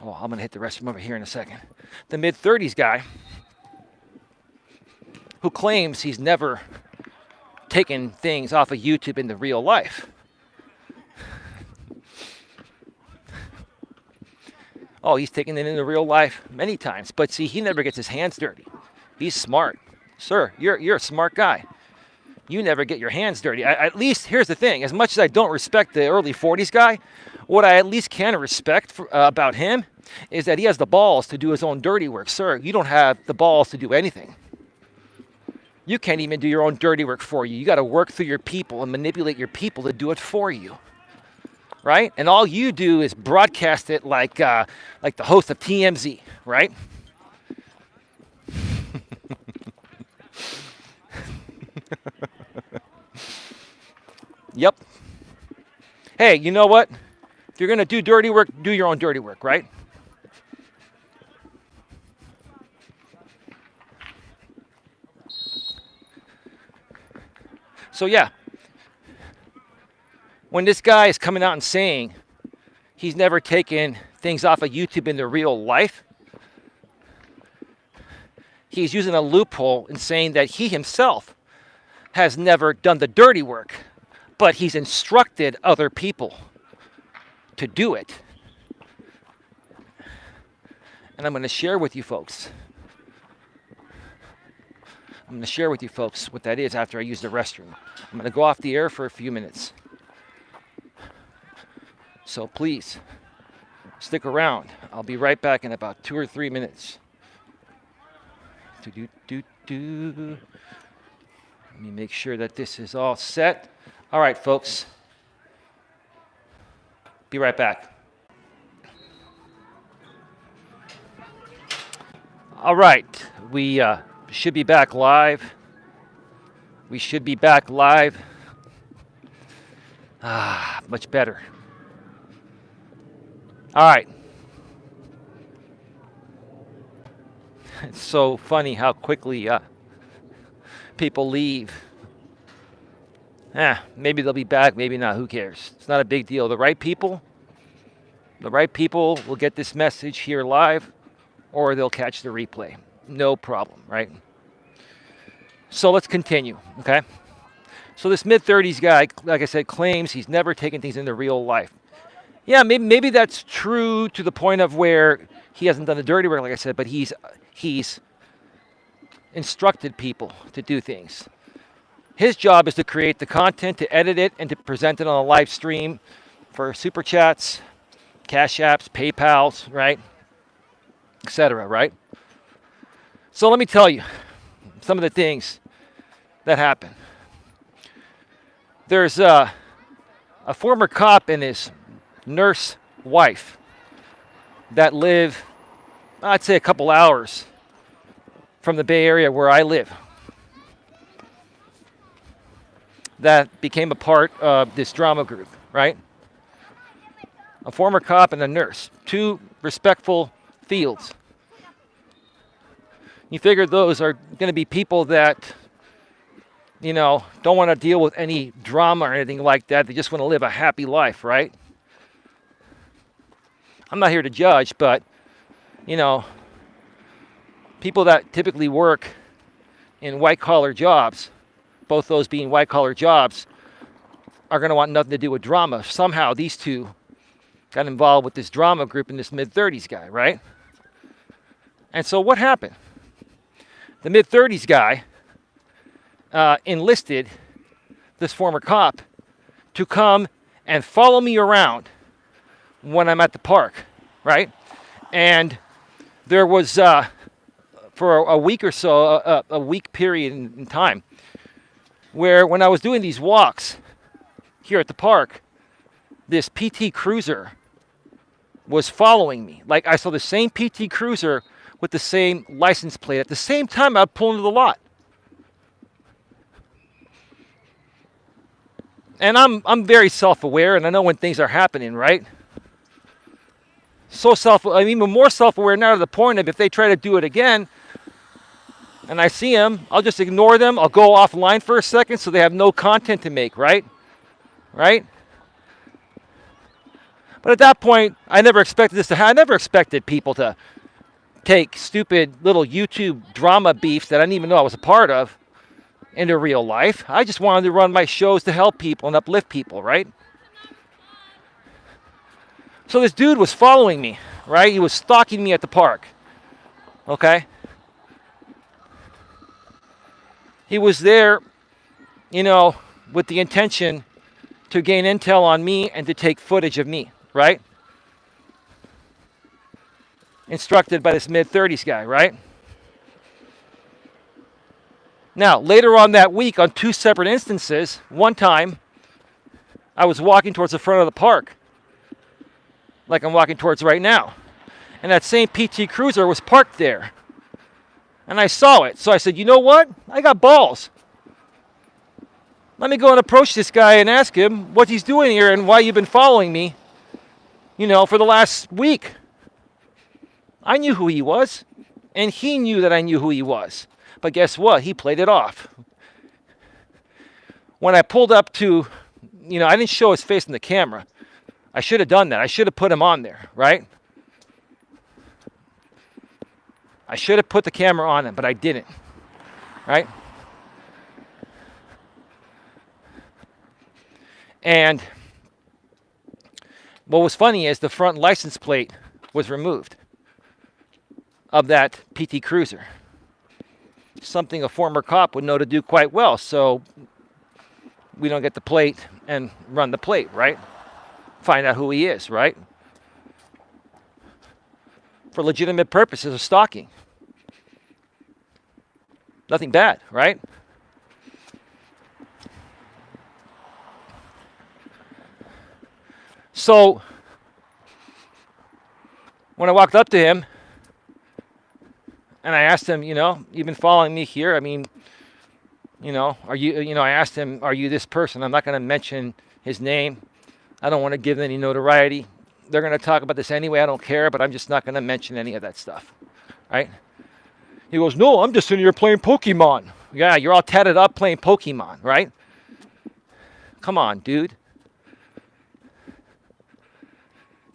oh, I'm going to hit the restroom over here in a second. The mid-30s guy who claims he's never taken things off of YouTube into real life. Oh, he's taken it into real life many times. But see, he never gets his hands dirty. He's smart. Sir, you're a smart guy. You never get your hands dirty. At least, here's the thing. As much as I don't respect the early 40s guy, what I at least can respect about him is that he has the balls to do his own dirty work. Sir, you don't have the balls to do anything. You can't even do your own dirty work for you. You got to work through your people and manipulate your people to do it for you. Right? And all you do is broadcast it like the host of TMZ, right? Yep. Hey, you know what? If you're going to do dirty work, do your own dirty work, right? So yeah, when this guy is coming out and saying he's never taken things off of YouTube into real life, he's using a loophole in saying that he himself has never done the dirty work, but he's instructed other people to do it. And I'm going to share with you folks. I'm going to share with you folks what that is after I use the restroom. I'm going to go off the air for a few minutes. So please, stick around. I'll be right back in about 2 or 3 minutes. Let me make sure that this is all set. All right, folks. Be right back. All right, we should be back live. We should be back live. Much better. All right. It's so funny how quickly people leave. Maybe they'll be back, maybe not. Who cares? It's not a big deal. The right people will get this message here live, or they'll catch the replay. No problem, right? So let's continue, okay? So this mid-30s guy, like I said, claims he's never taken things into real life. Yeah, maybe that's true to the point of where he hasn't done the dirty work, like I said, but he's instructed people to do things. His job is to create the content, to edit it, and to present it on a live stream for super chats, Cash Apps, PayPals, right? Etc., right? So let me tell you some of the things that happen. There's a former cop and his nurse wife that live, I'd say, a couple hours from the Bay Area where I live, that became a part of this drama group, right? A former cop and a nurse, two respectful fields. You figure those are going to be people that, don't want to deal with any drama or anything like that. They just want to live a happy life, right? I'm not here to judge, but, people that typically work in white-collar jobs, both those being white-collar jobs, are going to want nothing to do with drama. Somehow these two got involved with this drama group and this mid-30s guy, right? And so what happened? The mid-30s guy enlisted this former cop to come and follow me around when I'm at the park, right? And there was, for a week or so, a week period in time, where when I was doing these walks here at the park, this PT Cruiser was following me. Like, I saw the same PT Cruiser with the same license plate. At the same time, I'd pull into the lot. And I'm very self-aware, and I know when things are happening, right? I'm even more self-aware now to the point of if they try to do it again, and I see them, I'll just ignore them. I'll go offline for a second so they have no content to make, right? Right? But at that point, I never expected this to happen. I never expected people to take stupid little YouTube drama beefs that I didn't even know I was a part of into real life. I just wanted to run my shows to help people and uplift people, right? So this dude was following me, right? He was stalking me at the park, okay? He was there, with the intention to gain intel on me and to take footage of me, right? Instructed by this mid-30s guy, right? Now, later on that week, on 2 separate instances, one time, I was walking towards the front of the park, like I'm walking towards right now. And that same PT Cruiser was parked there. And I saw it. So I said, you know what? I got balls. Let me go and approach this guy and ask him what he's doing here and why you've been following me, for the last week. I knew who he was, and he knew that I knew who he was. But guess what? He played it off. When I pulled up to, I didn't show his face in the camera. I should have done that. I should have put him on there, right? I should have put the camera on him, but I didn't, right? And what was funny is the front license plate was removed of that PT Cruiser. Something a former cop would know to do quite well, so we don't get the plate and run the plate, right? Find out who he is, right? For legitimate purposes of stalking. Nothing bad, right? So, when I walked up to him, and I asked him, you've been following me here. I mean, are you, I asked him, are you this person? I'm not going to mention his name. I don't want to give any notoriety. They're going to talk about this anyway. I don't care, but I'm just not going to mention any of that stuff, right? He goes, no, I'm just sitting here playing Pokemon. Yeah, you're all tatted up playing Pokemon, right? Come on, dude.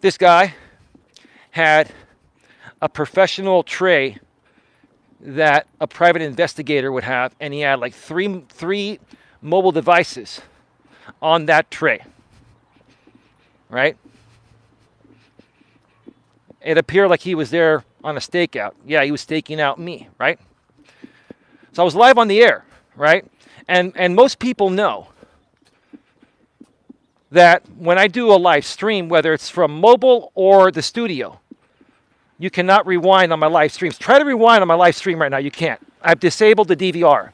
This guy had a professional tray that a private investigator would have, and he had like three mobile devices on that tray, right? It appeared like he was there on a stakeout. Yeah, he was staking out me, right? So I was live on the air, right? And most people know that when I do a live stream, whether it's from mobile or the studio, you cannot rewind on my live streams. Try to rewind on my live stream right now. You can't. I've disabled the DVR.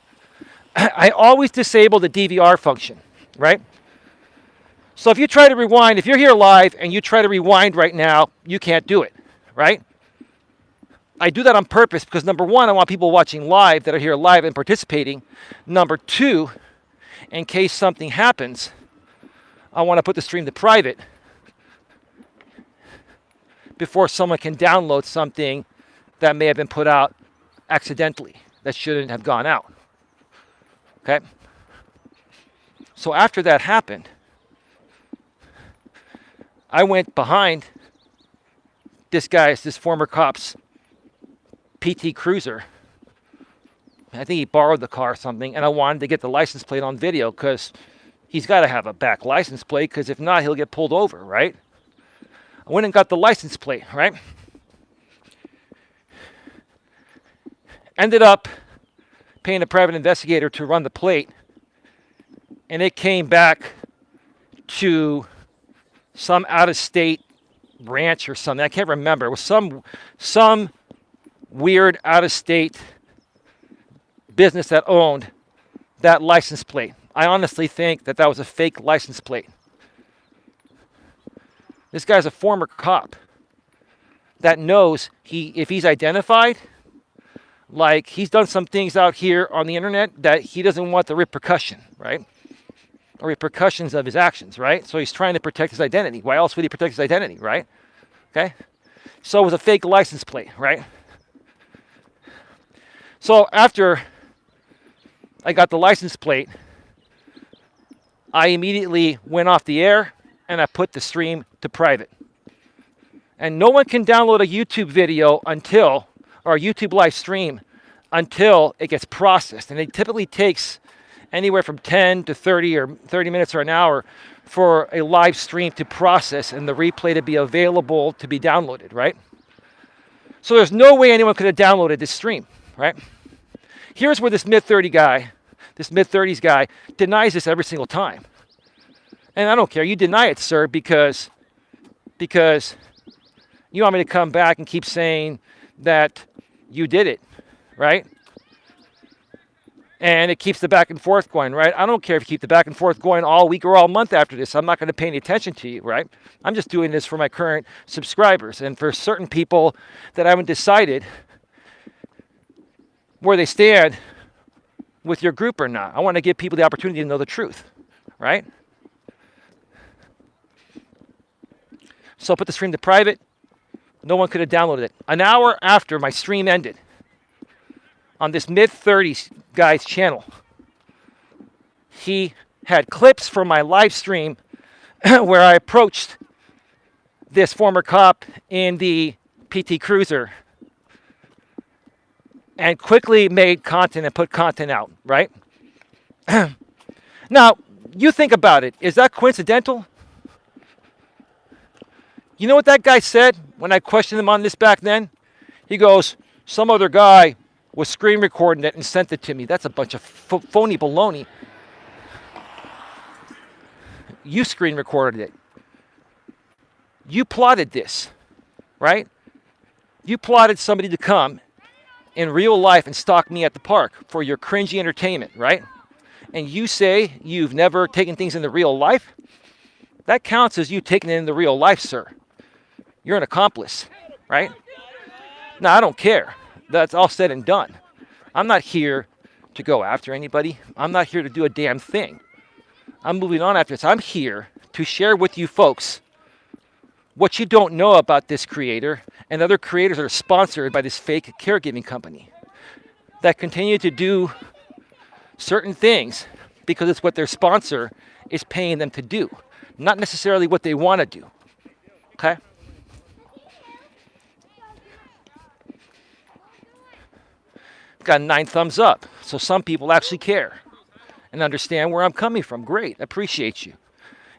I always disable the DVR function, right? So if you try to rewind, if you're here live and you try to rewind right now, you can't do it, right? I do that on purpose because, number one, I want people watching live that are here live and participating. Number two, in case something happens, I want to put the stream to private before someone can download something that may have been put out accidentally that shouldn't have gone out. Okay? So after that happened, I went behind this former cop's PT Cruiser. I think he borrowed the car or something, and I wanted to get the license plate on video because he's got to have a back license plate, because if not, he'll get pulled over, right? I went and got the license plate, right? Ended up paying a private investigator to run the plate, and it came back to some out-of-state ranch or something. I can't remember. It was some weird out-of-state business that owned that license plate. I honestly think that was a fake license plate. This guy's a former cop that knows if he's identified, like he's done some things out here on the internet that he doesn't want the repercussion, right? Or repercussions of his actions, right? So he's trying to protect his identity. Why else would he protect his identity, right? Okay? So it was a fake license plate, right? So after I got the license plate, I immediately went off the air and I put the stream to private. And no one can download a YouTube video or a YouTube live stream until it gets processed. And it typically takes anywhere from 10 to 30 or 30 minutes or an hour for a live stream to process and the replay to be available to be downloaded, right? So there's no way anyone could have downloaded this stream, right? Here's where this mid-30s guy denies this every single time. And I don't care. You deny it, sir, because you want me to come back and keep saying that you did it, right? And it keeps the back and forth going, right? I don't care if you keep the back and forth going all week or all month after this. I'm not going to pay any attention to you, right? I'm just doing this for my current subscribers and for certain people that haven't decided where they stand with your group or not. I want to give people the opportunity to know the truth, right? So I put the stream to private. No one could have downloaded it. An hour after my stream ended on this mid-30s guy's channel, he had clips from my live stream where I approached this former cop in the PT Cruiser and quickly made content and put content out, right? Now, you think about it. Is that coincidental? You know what that guy said when I questioned him on this back then? He goes, some other guy was screen recording it and sent it to me. That's a bunch of phony baloney. You screen recorded it. You plotted this, right? You plotted somebody to come in real life and stalk me at the park for your cringy entertainment, right? And you say you've never taken things into real life? That counts as you taking it into real life, sir. You're an accomplice, right? No, I don't care. That's all said and done. I'm not here to go after anybody. I'm not here to do a damn thing. I'm moving on after this. I'm here to share with you folks what you don't know about this creator and other creators that are sponsored by this fake caregiving company that continue to do certain things because it's what their sponsor is paying them to do, not necessarily what they want to do. Okay? Got 9 thumbs up, so some people actually care and understand where I'm coming from. Great, appreciate you.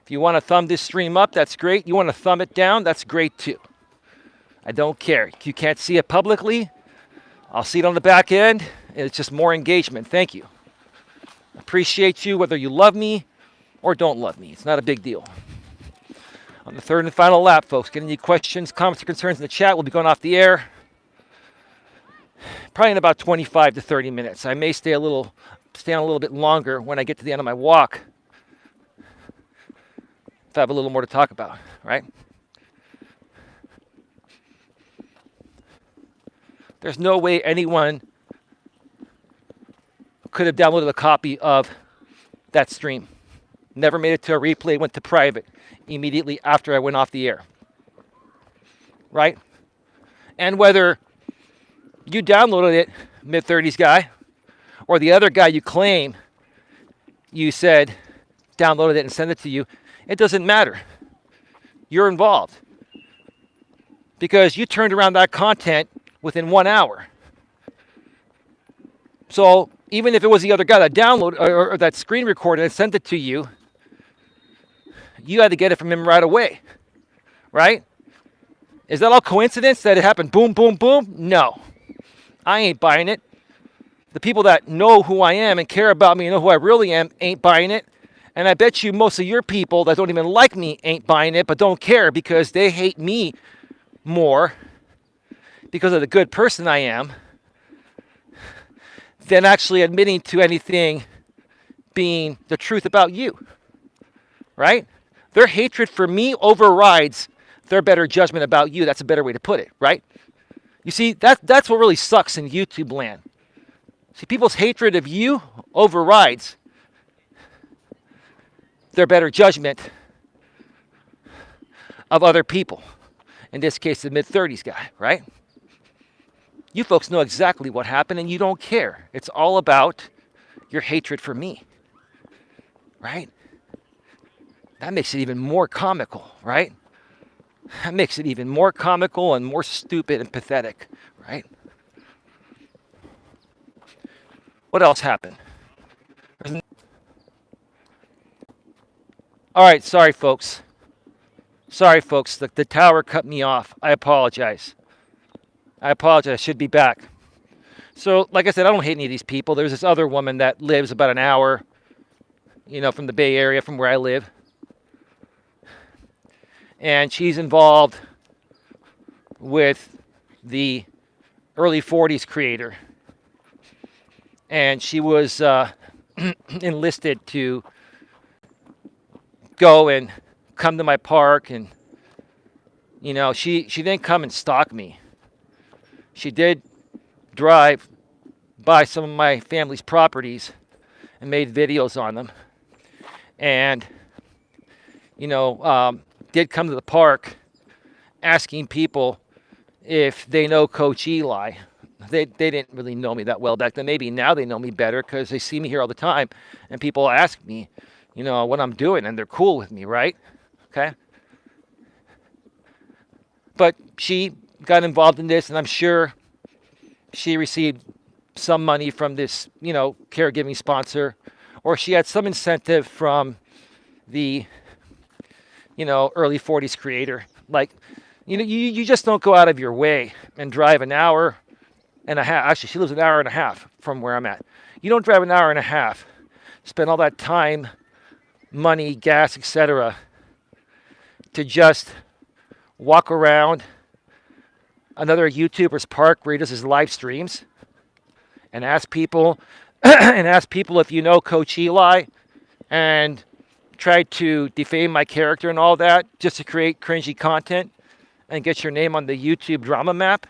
If you want to thumb this stream up, that's great. You want to thumb it down, that's great too. I don't care. You can't see it publicly. I'll see it on the back end. It's just more engagement. Thank you. Appreciate you whether you love me or don't love me. It's not a big deal. On the third and final lap, folks, get any questions, comments, or concerns in the chat. We'll be going off the air probably in about 25 to 30 minutes. I may stay on a little bit longer when I get to the end of my walk if I have a little more to talk about, right? There's no way anyone could have downloaded a copy of that stream. Never made it to a replay, went to private immediately after I went off the air, right? And whether you downloaded it, mid-30s guy, or the other guy you claim you said downloaded it and sent it to you, it doesn't matter. You're involved. Because you turned around that content within 1 hour. So even if it was the other guy that downloaded or that screen recorded and sent it to you, you had to get it from him right away, right? Is that all coincidence that it happened boom, boom, boom? No. I ain't buying it. The people that know who I am and care about me and know who I really am ain't buying it. And I bet you most of your people that don't even like me ain't buying it, but don't care because they hate me more because of the good person I am than actually admitting to anything being the truth about you, right? Their hatred for me overrides their better judgment about you. That's a better way to put it, right? You see, that's what really sucks in YouTube land. See, people's hatred of you overrides their better judgment of other people. In this case, the mid-30s guy, right? You folks know exactly what happened and you don't care. It's all about your hatred for me, right? That makes it even more comical, right? That makes it even more comical and more stupid and pathetic, right? What else happened? All right, sorry, folks. Sorry, folks. The tower cut me off. I apologize. I should be back. So, like I said, I don't hate any of these people. There's this other woman that lives about an hour, from the Bay Area, from where I live. And she's involved with the early 40s creator. And she was enlisted to go and come to my park. And, she didn't come and stalk me. She did drive by some of my family's properties and made videos on them. And, did come to the park asking people if they know Coach Eli. They didn't really know me that well back then. Maybe now they know me better because they see me here all the time. And people ask me, what I'm doing. And they're cool with me, right? Okay? But she got involved in this, and I'm sure she received some money from this, caregiving sponsor. Or she had some incentive from the early 40s creator. Like, you just don't go out of your way and drive an hour and a half. Actually, she lives an hour and a half from where I'm at. You don't drive an hour and a half, spend all that time, money, gas, etc., to just walk around another YouTuber's park where he does his live streams and ask people if you know Coach Eli and try to defame my character and all that just to create cringy content and get your name on the YouTube drama map.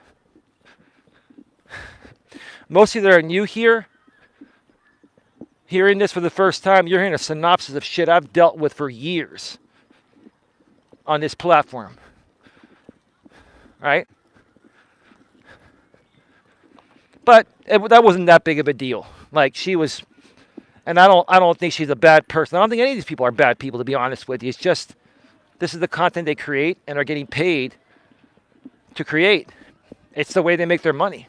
Most of you that are new here, hearing this for the first time, you're hearing a synopsis of shit I've dealt with for years on this platform. Right? But that wasn't that big of a deal. Like, she was, and I don't think she's a bad person. I don't think any of these people are bad people, to be honest with you. It's just, this is the content they create and are getting paid to create. It's the way they make their money.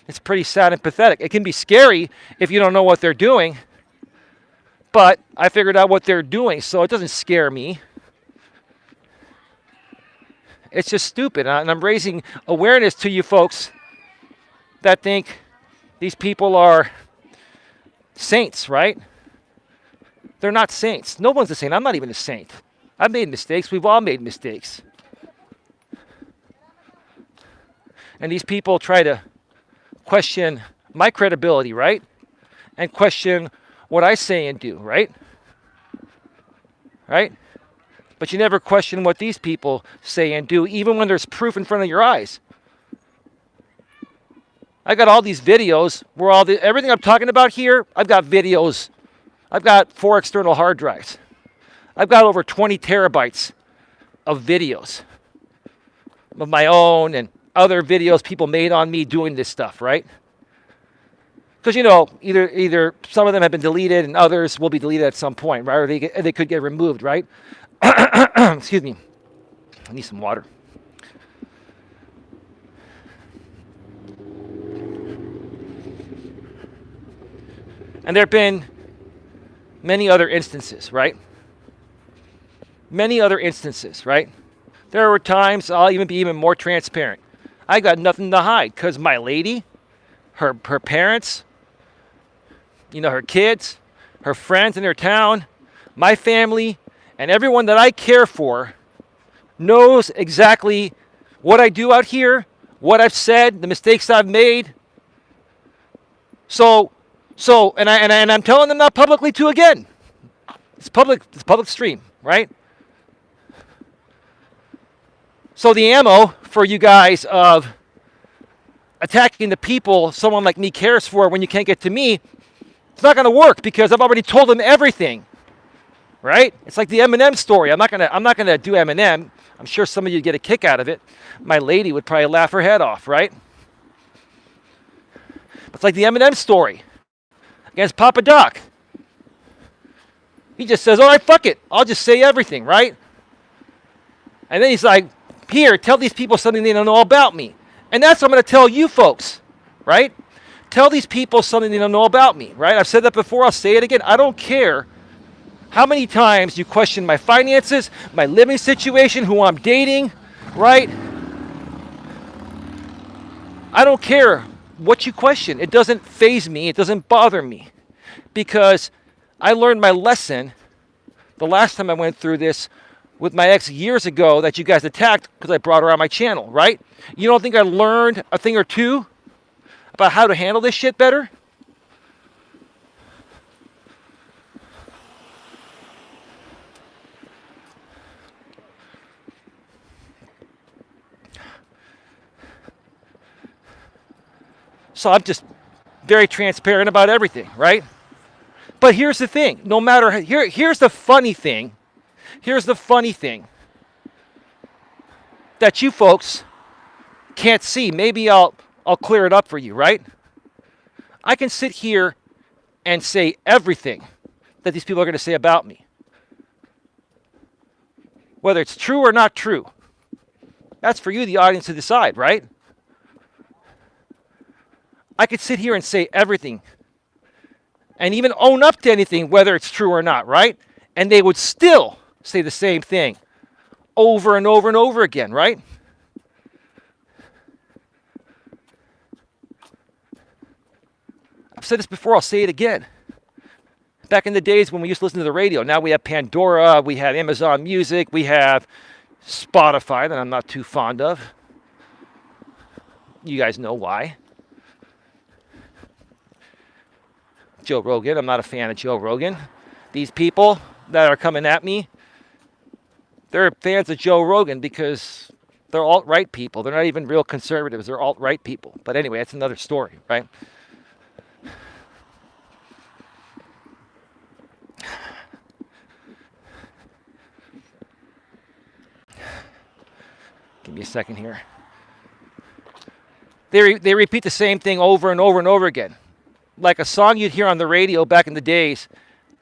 It's pretty sad and pathetic. It can be scary if you don't know what they're doing, but I figured out what they're doing, so it doesn't scare me. It's just stupid, and I'm raising awareness to you folks that think these people are saints, right? They're not saints. No one's a saint. I'm not even a saint. I've made mistakes. We've all made mistakes. And these people try to question my credibility, right? And question what I say and do, right? Right? But you never question what these people say and do, even when there's proof in front of your eyes. I got all these videos where everything I'm talking about here, I've got videos. I've got 4 external hard drives. I've got over 20 terabytes of videos of my own and other videos people made on me doing this stuff, right? Because, either some of them have been deleted and others will be deleted at some point, right? Or they could get removed, right? Excuse me. I need some water. And there have been many other instances, right? Many other instances, right? There were times I'll even be even more transparent. I got nothing to hide because my lady, her parents, her kids, her friends in her town, my family, and everyone that I care for knows exactly what I do out here, what I've said, the mistakes I've made. So, and I'm telling them that publicly too again. It's public stream, right? So the ammo for you guys of attacking the people someone like me cares for when you can't get to me, it's not going to work because I've already told them everything, right? It's like the Eminem story. I'm not gonna do Eminem. I'm sure some of you get a kick out of it. My lady would probably laugh her head off, right? It's like the Eminem story against Papa Doc. He just says, all right, fuck it. I'll just say everything, right? And then he's like, here, tell these people something they don't know about me. And that's what I'm going to tell you folks, right? Tell these people something they don't know about me, right? I've said that before. I'll say it again. I don't care how many times you question my finances, my living situation, who I'm dating, right? I don't care what you question. It doesn't faze me. It doesn't bother me because I learned my lesson the last time I went through this with my ex years ago that you guys attacked because I brought her on my channel, right? You don't think I learned a thing or two about how to handle this shit better? So I'm just very transparent about everything, right? But here's the thing. No matter here's the funny thing. Here's the funny thing that you folks can't see. Maybe I'll clear it up for you, right? I can sit here and say everything that these people are going to say about me. Whether it's true or not true. That's for you, the audience, to decide, right? I could sit here and say everything and even own up to anything, whether it's true or not, right? And they would still say the same thing over and over and over again, right? I've said this before, I'll say it again. Back in the days when we used to listen to the radio, now we have Pandora, we have Amazon Music, we have Spotify that I'm not too fond of. You guys know why. Joe Rogan, I'm not a fan of Joe Rogan. These people that are coming at me, they're fans of Joe Rogan because they're alt-right people. They're not even real conservatives. They're alt-right people. But anyway, that's another story, right? Give me a second here. They repeat the same thing over and over and over again. Like a song you'd hear on the radio back in the days,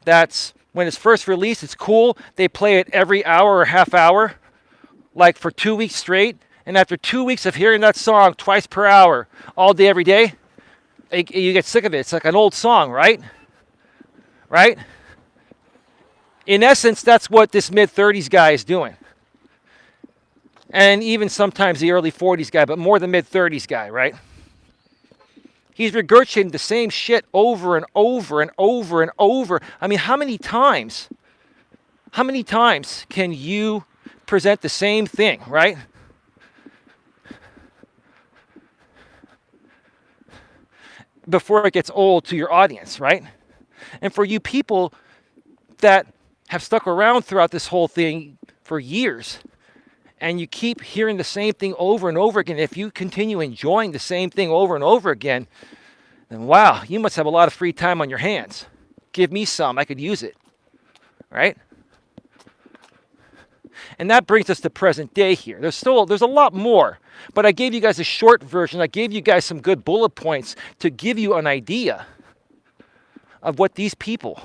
that's when it's first released, it's cool. They play it every hour or half hour, like for 2 weeks straight. And after 2 weeks of hearing that song twice per hour, all day, every day, you get sick of it. It's like an old song, right? Right? In essence, that's what this mid-30s guy is doing. And even sometimes the early 40s guy, but more the mid-30s guy, right? He's regurgitating the same shit over and over and over and over. I mean, how many times can you present the same thing, right? Before it gets old to your audience, right? And for you people that have stuck around throughout this whole thing for years, and you keep hearing the same thing over and over again, if you continue enjoying the same thing over and over again, then wow, you must have a lot of free time on your hands. Give me some, I could use it, right? And that brings us to present day here. There's a lot more, but I gave you guys a short version. I gave you guys some good bullet points to give you an idea of what these people,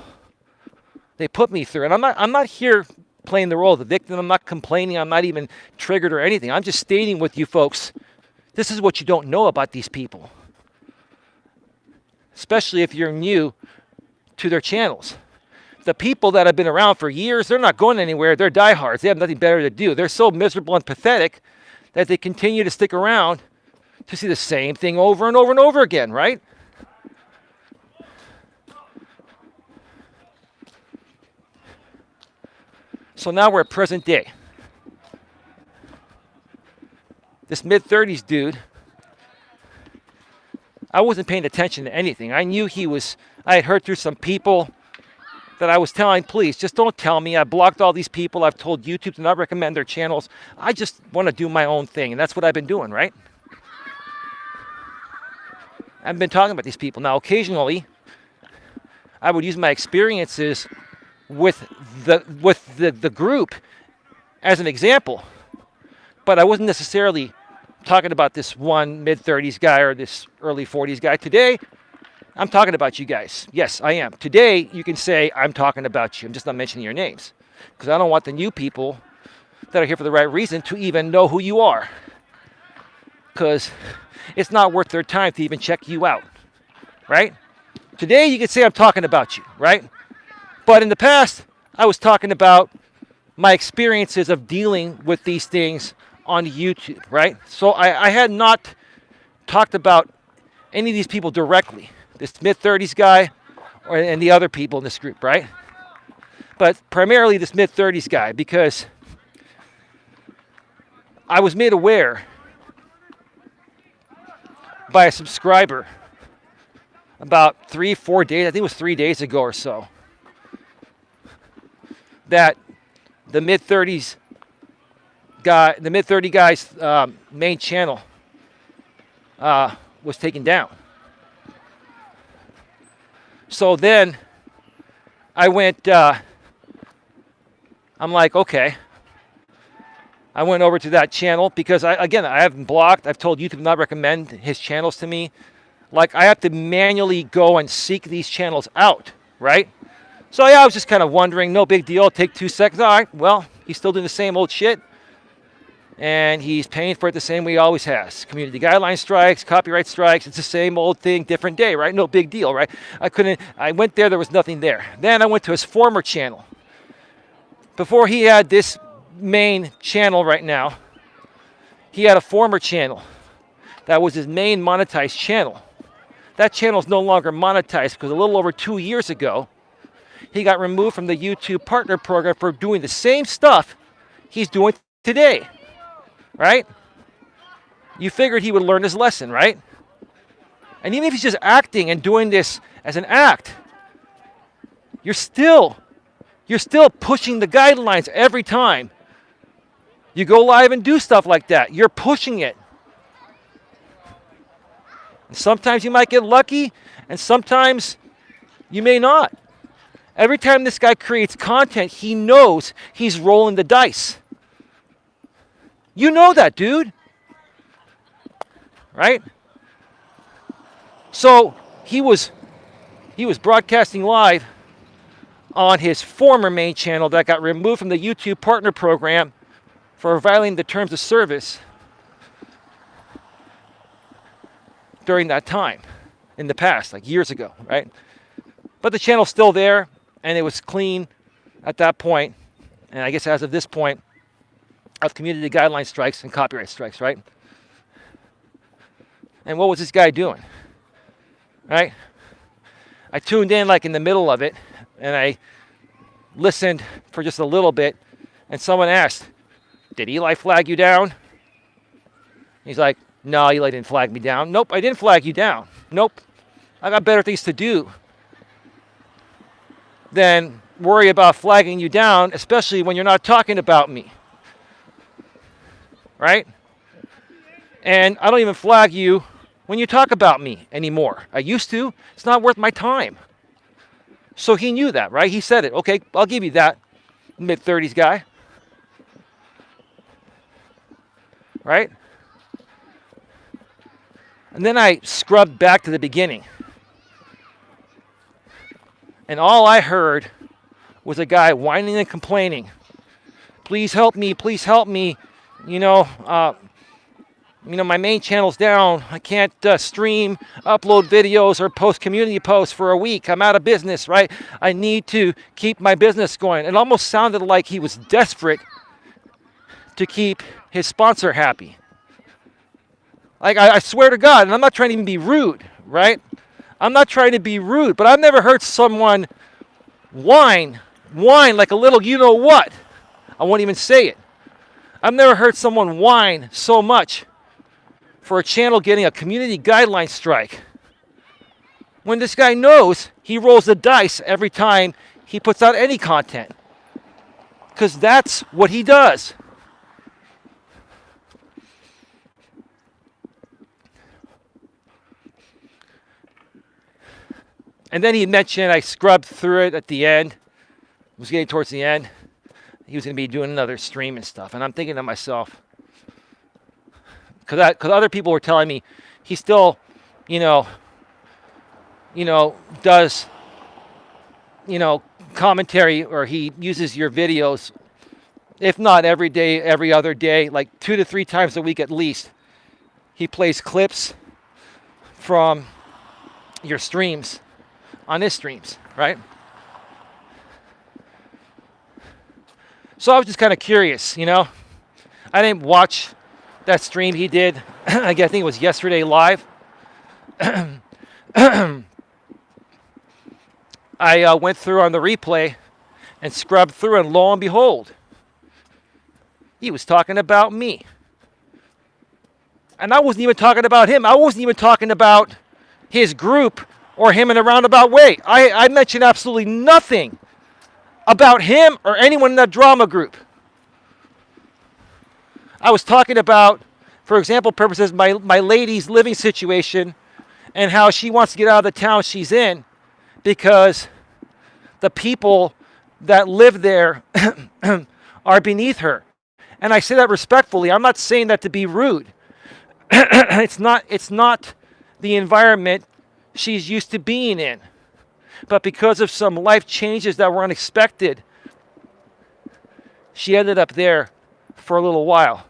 they put me through. And I'm not here playing the role of the victim. I'm not complaining. I'm not even triggered or anything. I'm just stating with you folks, this is what you don't know about these people. Especially if you're new to their channels. The people that have been around for years, they're not going anywhere. They're diehards. They have nothing better to do. They're so miserable and pathetic that they continue to stick around to see the same thing over and over and over again, right? So now we're at present day. This mid-30s dude, I wasn't paying attention to anything. I knew I had heard through some people that I was telling, please, just don't tell me. I blocked all these people. I've told YouTube to not recommend their channels. I just want to do my own thing, and that's what I've been doing, right? I've been talking about these people. Now, occasionally, I would use my experiences with the group as an example, but I wasn't necessarily talking about this one mid-30s guy or this early 40s guy. Today, I'm talking about you guys. Yes, I am. Today, you can say I'm talking about you. I'm just not mentioning your names because I don't want the new people that are here for the right reason to even know who you are, because it's not worth their time to even check you out, right? Today, you can say I'm talking about you, right? But in the past, I was talking about my experiences of dealing with these things on YouTube, right? So I had not talked about any of these people directly, this mid-30s guy and the other people in this group, right? But primarily this mid-30s guy, because I was made aware by a subscriber about 3-4 days, I think it was 3 days ago or so, that the mid-30s guy, the mid-30 guy's main channel was taken down. So then I went, I'm like, okay. I went over to that channel because, I haven't blocked. I've told YouTube not recommend his channels to me. Like, I have to manually go and seek these channels out, right? So, yeah, I was just kind of wondering, no big deal. Take 2 seconds. All right, well, he's still doing the same old shit. And he's paying for it the same way he always has. Community guideline strikes, copyright strikes. It's the same old thing, different day, right? No big deal, right? I went there was nothing there. Then I went to his former channel. Before he had this main channel right now, he had a former channel that was his main monetized channel. That channel is no longer monetized because a little over 2 years ago, he got removed from the YouTube partner program for doing the same stuff he's doing today, right? You figured he would learn his lesson, right? And even if he's just acting and doing this as an act, you're still pushing the guidelines every time you go live and do stuff like that. You're pushing it. And sometimes you might get lucky, and sometimes you may not. Every time this guy creates content, he knows he's rolling the dice. You know that, dude. Right? So he was broadcasting live on his former main channel that got removed from the YouTube partner program for violating the terms of service during that time in the past, like years ago, right? But the channel's still there, and it was clean at that point, and I guess as of this point, of community guideline strikes and copyright strikes, right? And what was this guy doing, right? I tuned in like in the middle of it, and I listened for just a little bit, and someone asked, did Eli flag you down? He's like, no, Eli didn't flag me down. Nope, I didn't flag you down. Nope, I got better things to do than worry about flagging you down, especially when you're not talking about me, right? And I don't even flag you when you talk about me anymore. I used to. It's not worth my time. So he knew that, right? He said it. Okay, I'll give you that, mid-30s guy. Right? And then I scrubbed back to the beginning. And all I heard was a guy whining and complaining. Please help me, please help me. You know, My main channel's down. I can't stream, upload videos, or post community posts for a week. I'm out of business, right? I need to keep my business going. It almost sounded like he was desperate to keep his sponsor happy. Like, I swear to God, and I'm not trying to even be rude, right? I'm not trying to be rude, but I've never heard someone whine like a little you-know-what. I won't even say it. I've never heard someone whine so much for a channel getting a community guideline strike, when this guy knows he rolls the dice every time he puts out any content, because that's what he does. And then he mentioned I scrubbed through it at the end. It was getting towards the end. He was going to be doing another stream and stuff, and I'm thinking to myself, because other people were telling me he still, does, commentary, or he uses your videos, if not every day, every other day, like 2 to 3 times a week at least. He plays clips from your streams on his streams, right? So I was just kind of curious, I didn't watch that stream he did. I think it was yesterday live. I went through on the replay and scrubbed through, and lo and behold, he was talking about me. And I wasn't even talking about him. I wasn't even talking about his group or him in a roundabout way. I mentioned absolutely nothing about him or anyone in that drama group. I was talking about, for example purposes, my lady's living situation and how she wants to get out of the town she's in because the people that live there are beneath her. And I say that respectfully. I'm not saying that to be rude. It's not the environment she's used to being in. But because of some life changes that were unexpected, she ended up there for a little while.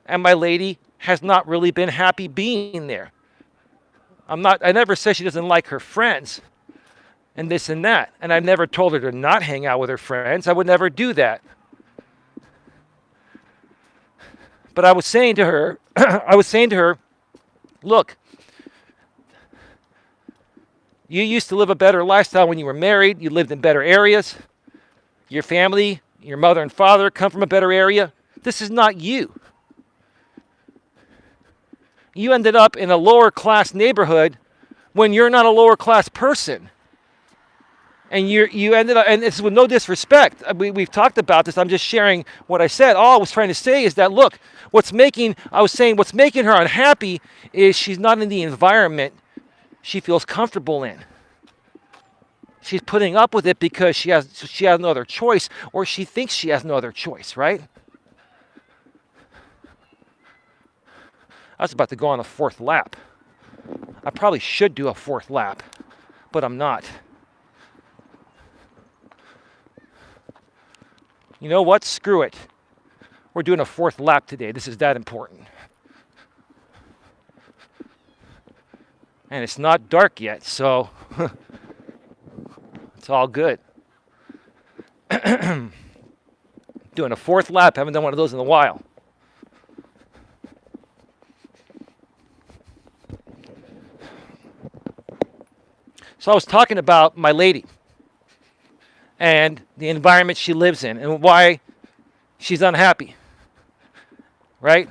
And my lady has not really been happy being there. I never said she doesn't like her friends and this and that. And I've never told her to not hang out with her friends. I would never do that. But I was saying to her, look, you used to live a better lifestyle when you were married. You lived in better areas. Your family, your mother and father come from a better area. This is not you. You ended up in a lower class neighborhood when you're not a lower class person. And you ended up, and it's with no disrespect. We've talked about this. I'm just sharing what I said. All I was trying to say is that, look, what's making her unhappy is she's not in the environment she feels comfortable in. She's putting up with it because she has no other choice, or she thinks she has no other choice, right? I was about to go on a 4th lap. I probably should do a 4th lap, but I'm not. You know what? Screw it. We're doing a 4th lap today. This is that important. And it's not dark yet, so it's all good. Doing a 4th lap. Haven't done one of those in a while. So I was talking about my lady and the environment she lives in and why she's unhappy, right?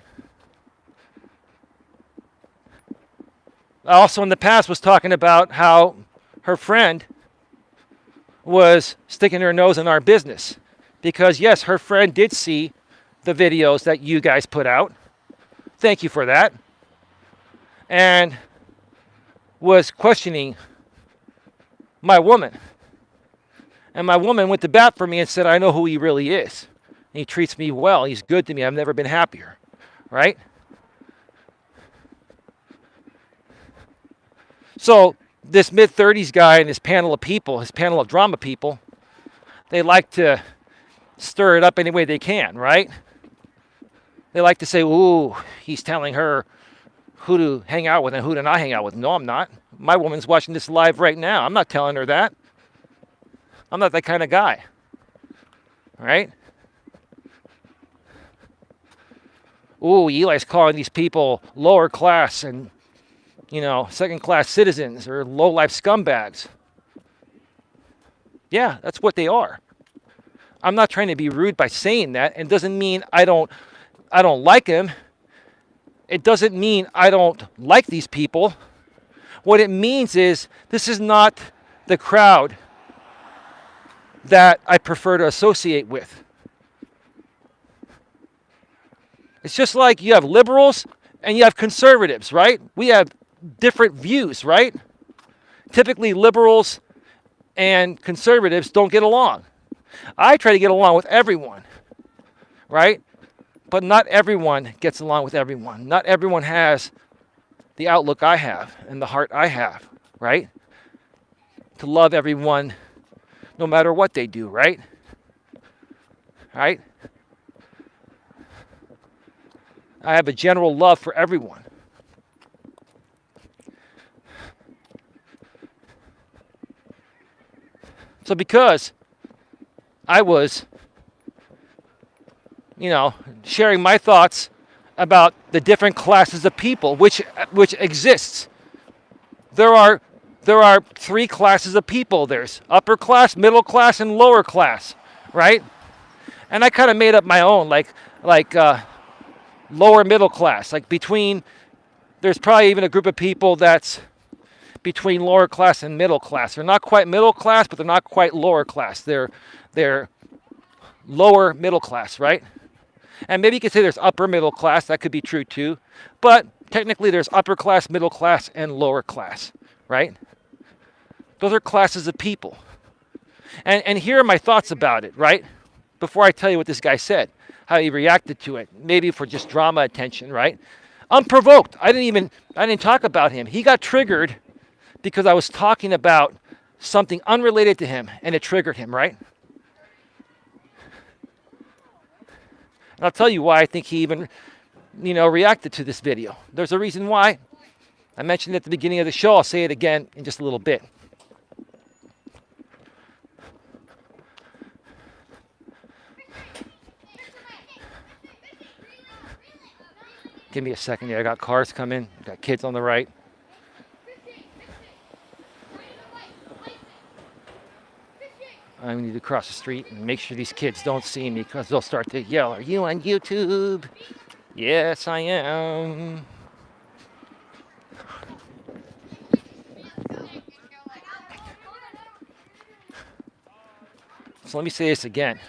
I also in the past was talking about how her friend was sticking her nose in our business because, yes, her friend did see the videos that you guys put out. Thank you for that. And was questioning my woman. And my woman went to bat for me and said, I know who he really is. And he treats me well. He's good to me. I've never been happier. Right? So this mid-30s guy and his panel of people, his panel of drama people, they like to stir it up any way they can, right? They like to say, ooh, he's telling her who to hang out with and who to not hang out with. No, I'm not. My woman's watching this live right now. I'm not telling her that. I'm not that kind of guy. All right? Ooh, Eli's calling these people lower class and, second-class citizens or low-life scumbags. Yeah, that's what they are. I'm not trying to be rude by saying that. It doesn't mean I don't like him. It doesn't mean I don't like these people. What it means is this is not the crowd that I prefer to associate with. It's just like you have liberals and you have conservatives, right? We have different views, right? Typically, liberals and conservatives don't get along. I try to get along with everyone, right? But not everyone gets along with everyone. Not everyone has the outlook I have and the heart I have, right? To love everyone no matter what they do, right? Right? I have a general love for everyone. So because I was, sharing my thoughts about the different classes of people, which exists. There are three classes of people. There's upper class, middle class, and lower class, right? And I kind of made up my own, like lower middle class, like there's probably even a group of people that's between lower class and middle class. They're not quite middle class, but they're not quite lower class. They're lower middle class, right? And maybe you could say there's upper middle class. That could be true too. But technically there's upper class, middle class, and lower class, right? Those are classes of people. And here are my thoughts about it, right? Before I tell you what this guy said, how he reacted to it, maybe for just drama attention, right? Unprovoked. I didn't talk about him. He got triggered because I was talking about something unrelated to him, and it triggered him, right? And I'll tell you why I think he even, reacted to this video. There's a reason why. I mentioned it at the beginning of the show. I'll say it again in just a little bit. Give me a second here. I got cars coming. Got kids on the right. I need to cross the street and make sure these kids don't see me because they'll start to yell, "Are you on YouTube?" Yes, I am. So let me say this again.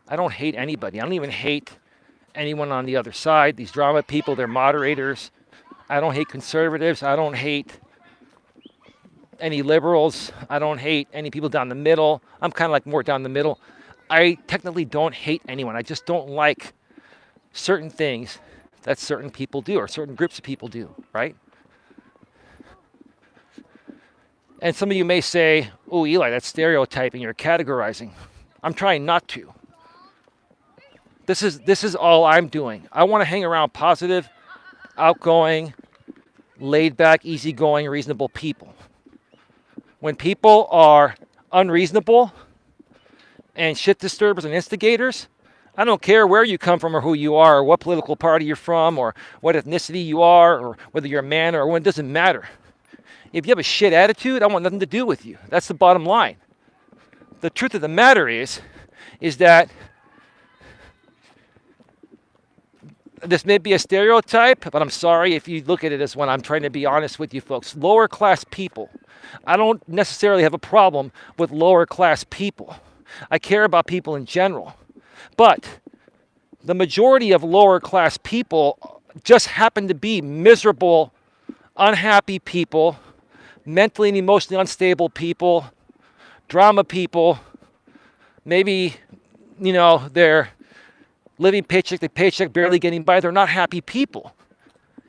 I don't hate anybody. I don't even hate anyone on the other side. These drama people, they're moderators. I don't hate conservatives. I don't hate any liberals. I don't hate any people down the middle. I'm kind of like more down the middle. I technically don't hate anyone. I just don't like certain things that certain people do or certain groups of people do, right? And some of you may say, "Oh, Eli, that's stereotyping. You're categorizing." I'm trying not to. This is all I'm doing. I want to hang around positive, outgoing, laid back, easygoing, reasonable people. When people are unreasonable and shit disturbers and instigators, I don't care where you come from or who you are or what political party you're from or what ethnicity you are or whether you're a man or a woman, it doesn't matter. If you have a shit attitude, I want nothing to do with you. That's the bottom line. The truth of the matter is that this may be a stereotype, but I'm sorry if you look at it as one. I'm trying to be honest with you folks. Lower class people. I don't necessarily have a problem with lower class people. I care about people in general. But the majority of lower class people just happen to be miserable, unhappy people, mentally and emotionally unstable people, drama people. Maybe, they're living paycheck to paycheck, barely getting by. They're not happy people.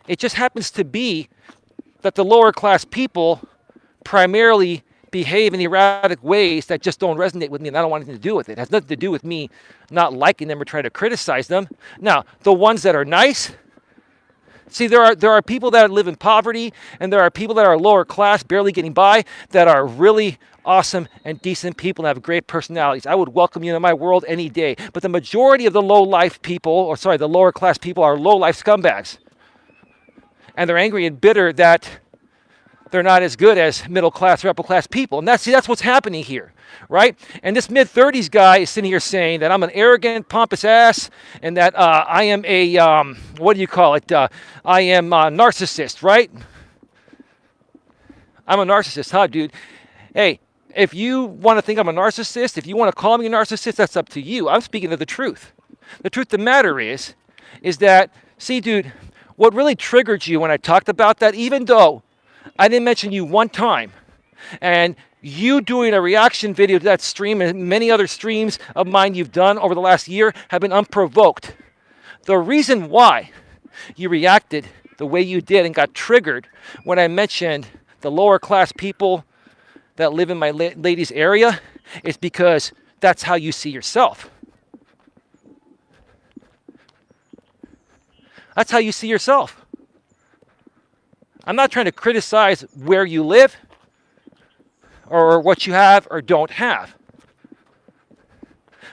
It just happens to be that the lower class people primarily behave in erratic ways that just don't resonate with me, and I don't want anything to do with it. It has nothing to do with me not liking them or trying to criticize them. Now, the ones that are nice, see, there are people that live in poverty, and there are people that are lower class, barely getting by, that are really awesome and decent people and have great personalities. I would welcome you into my world any day. But the majority of the the lower class people are low life scumbags. And they're angry and bitter that they're not as good as middle class or upper class people. And that's what's happening here, right? And this mid-30s guy is sitting here saying that I'm an arrogant, pompous ass, and that I am a, I am a narcissist, right? I'm a narcissist, huh, dude? Hey, if you want to think I'm a narcissist, if you want to call me a narcissist, that's up to you. I'm speaking of the truth. The truth of the matter is that, see, dude, what really triggered you when I talked about that, even though I didn't mention you one time, and you doing a reaction video to that stream and many other streams of mine you've done over the last year have been unprovoked. The reason why you reacted the way you did and got triggered when I mentioned the lower class people that live in my ladies area is because that's how you see yourself. That's how you see yourself. I'm not trying to criticize where you live or what you have or don't have.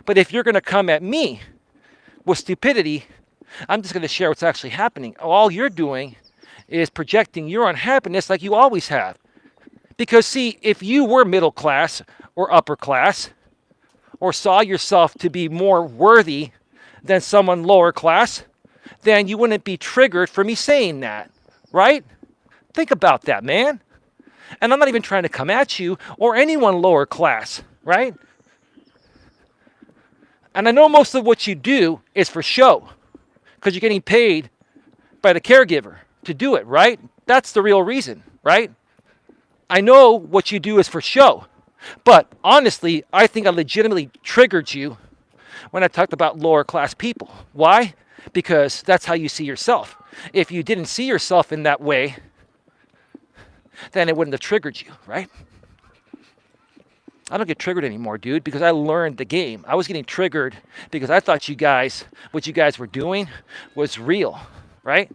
But if you're going to come at me with stupidity, I'm just going to share what's actually happening. All you're doing is projecting your unhappiness like you always have. Because, see, if you were middle class or upper class, or saw yourself to be more worthy than someone lower class, then you wouldn't be triggered for me saying that, right? Think about that, man. And I'm not even trying to come at you or anyone lower class, right? And I know most of what you do is for show, because you're getting paid by the caregiver to do it, right? That's the real reason, right? I know what you do is for show, but honestly, I think I legitimately triggered you when I talked about lower class people. Why? Because that's how you see yourself. If you didn't see yourself in that way, then it wouldn't have triggered you, right? I don't get triggered anymore, dude, because I learned the game. I was getting triggered because I thought what you guys were doing was real, right?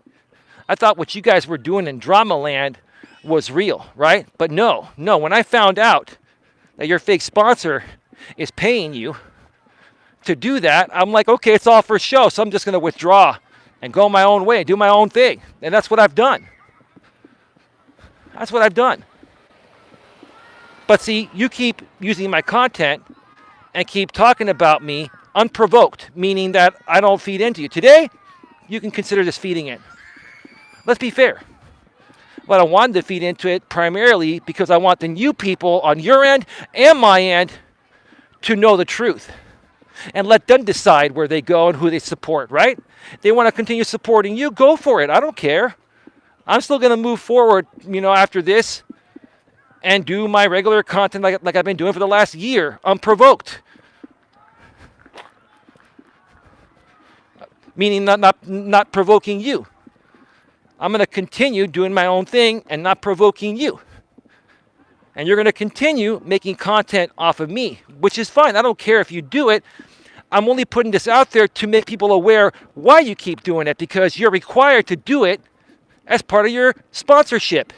I thought what you guys were doing in Drama Land was real, right? But no, when I found out that your fake sponsor is paying you to do that, I'm like, okay, it's all for show, so I'm just going to withdraw and go my own way, do my own thing. And that's what I've done. That's what I've done. But see, you keep using my content and keep talking about me unprovoked, meaning that I don't feed into you. Today, you can consider this feeding in. Let's be fair. But I wanted to feed into it primarily because I want the new people on your end and my end to know the truth and let them decide where they go and who they support, right? They want to continue supporting you, go for it. I don't care. I'm still going to move forward, after this and do my regular content like I've been doing for the last year, unprovoked. Meaning not provoking you. I'm going to continue doing my own thing and not provoking you. And you're going to continue making content off of me, which is fine. I don't care if you do it. I'm only putting this out there to make people aware why you keep doing it, because you're required to do it as part of your sponsorship.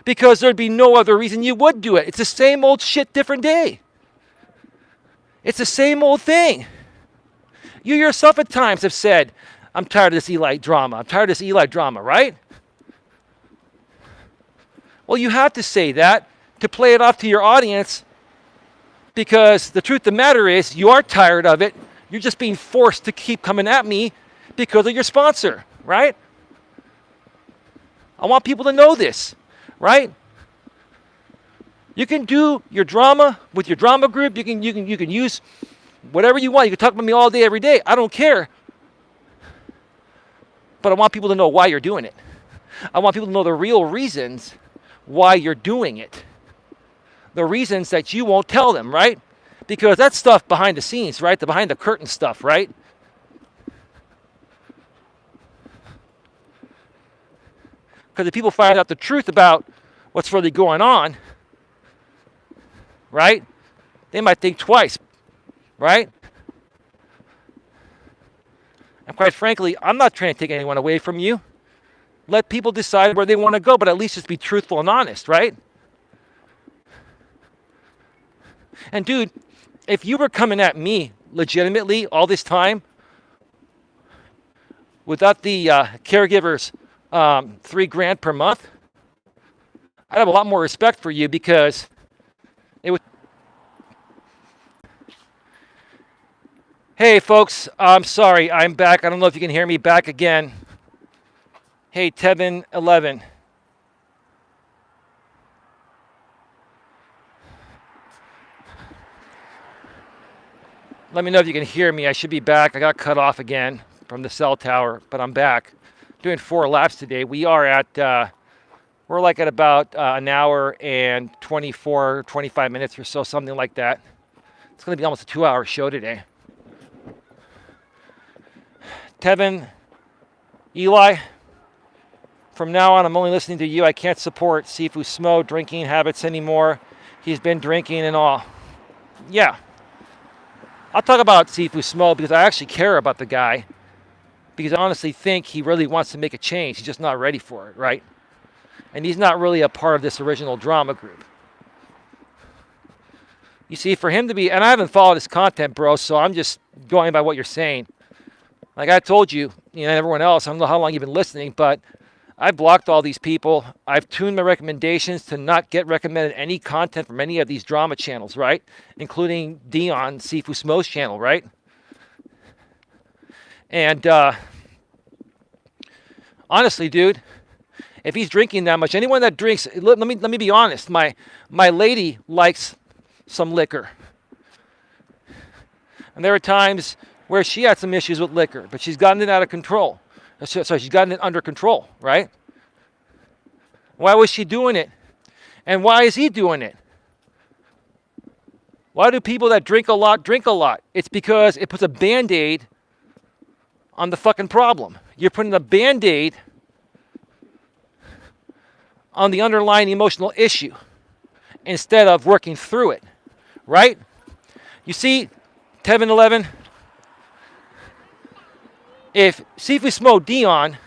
Because there'd be no other reason you would do it. It's the same old shit, different day. It's the same old thing. You yourself at times have said, I'm tired of this Eli drama. I'm tired of this Eli drama, right? Well, you have to say that to play it off to your audience, because the truth of the matter is you are tired of it. You're just being forced to keep coming at me because of your sponsor, right? I want people to know this, right? You can do your drama with your drama group. You can use whatever you want. You can talk about me all day, every day. I don't care. But I want people to know why you're doing it. I want people to know the real reasons why you're doing it. The reasons that you won't tell them, right? Because that's stuff behind the scenes, right? The behind the curtain stuff, right? Because if people find out the truth about what's really going on, right? They might think twice, right? And quite frankly, I'm not trying to take anyone away from you. Let people decide where they want to go, but at least just be truthful and honest, right? And dude, if you were coming at me legitimately all this time without the caregivers $3,000 per month, I'd have a lot more respect for you because it would. Hey folks, I'm sorry, I'm back. I don't know if you can hear me back again. Hey, Tevin11. Let me know if you can hear me. I should be back. I got cut off again from the cell tower, but I'm back. Doing 4 laps today. We are at, we're like at about an hour and 24, 25 minutes or so, something like that. It's going to be almost a 2-hour show today. Tevin, Eli, from now on, I'm only listening to you. I can't support Sifu Smo drinking habits anymore. He's been drinking and all. Yeah. I'll talk about Sifu Smo because I actually care about the guy. Because I honestly think he really wants to make a change. He's just not ready for it, right? And he's not really a part of this original drama group. You see, for him to be, and I haven't followed his content, bro, so I'm just going by what you're saying. Like I told you, and everyone else, I don't know how long you've been listening, but I've blocked all these people. I've tuned my recommendations to not get recommended any content from any of these drama channels, right? Including Dion, Sifu Smo's channel, right? And honestly, dude, if he's drinking that much, anyone that drinks, let me be honest. My lady likes some liquor, and there are times where she had some issues with liquor, but she's gotten it out of control. So she's gotten it under control, right? Why was she doing it? And why is he doing it? Why do people that drink a lot drink a lot? It's because it puts a Band-Aid on the fucking problem. You're putting a Band-Aid on the underlying emotional issue instead of working through it, right? You see, Tevin11, if Sifu Smo Dion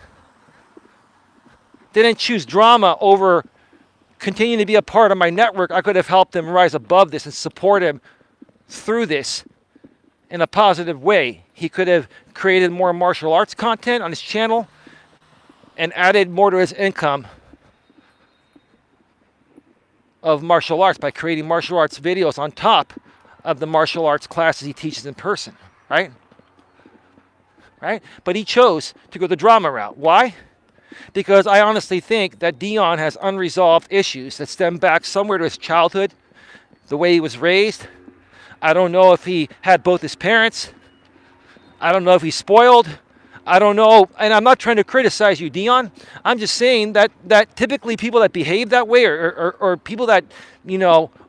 didn't choose drama over continuing to be a part of my network, I could have helped him rise above this and support him through this in a positive way. He could have created more martial arts content on his channel and added more to his income of martial arts by creating martial arts videos on top of the martial arts classes he teaches in person, right? Right? But he chose to go the drama route. Why? Because I honestly think that Dion has unresolved issues that stem back somewhere to his childhood, the way he was raised. I don't know if he had both his parents. I don't know if he's spoiled. I don't know. And I'm not trying to criticize you, Dion. I'm just saying that typically people that behave that way or people that,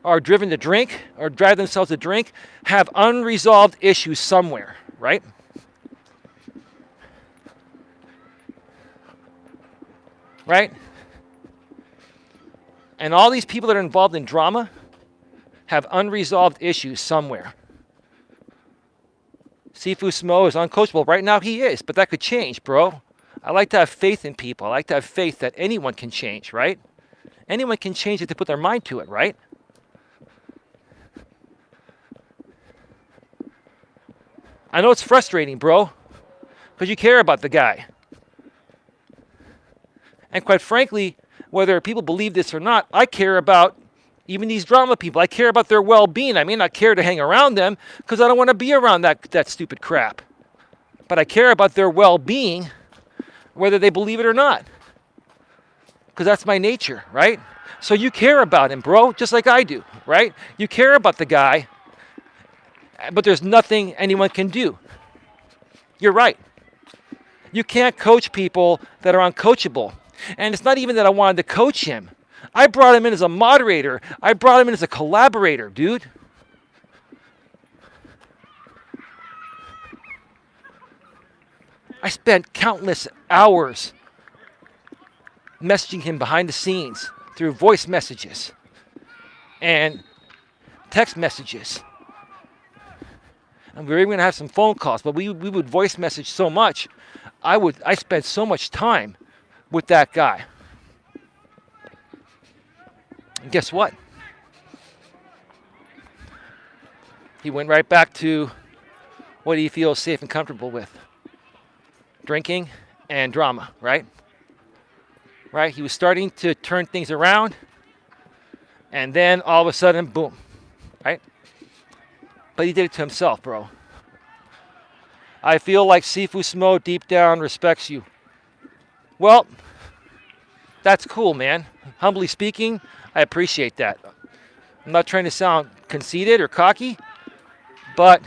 are driven to drink or drive themselves to drink have unresolved issues somewhere, right? Right? And all these people that are involved in drama have unresolved issues somewhere. Sifu Smo is uncoachable. Right now he is, but that could change, bro. I like to have faith in people. I like to have faith that anyone can change, right? Anyone can change if they put their mind to it, right? I know it's frustrating, bro, because you care about the guy. And quite frankly, whether people believe this or not, I care about even these drama people. I care about their well-being. I may not care to hang around them because I don't want to be around that stupid crap. But I care about their well-being, whether they believe it or not. Because that's my nature, right? So you care about him, bro, just like I do, right? You care about the guy, but there's nothing anyone can do. You're right. You can't coach people that are uncoachable. And it's not even that I wanted to coach him. I brought him in as a moderator. I brought him in as a collaborator, dude. I spent countless hours messaging him behind the scenes through voice messages and text messages. And we were even going to have some phone calls, but we would voice message so much. I spent so much time with that guy. And guess what? He went right back to what he feels safe and comfortable with. Drinking and drama, right? Right? He was starting to turn things around. And then all of a sudden, boom. Right? But he did it to himself, bro. I feel like Sifu Smo deep down respects you. Well, that's cool, man. Humbly speaking, I appreciate that. I'm not trying to sound conceited or cocky, but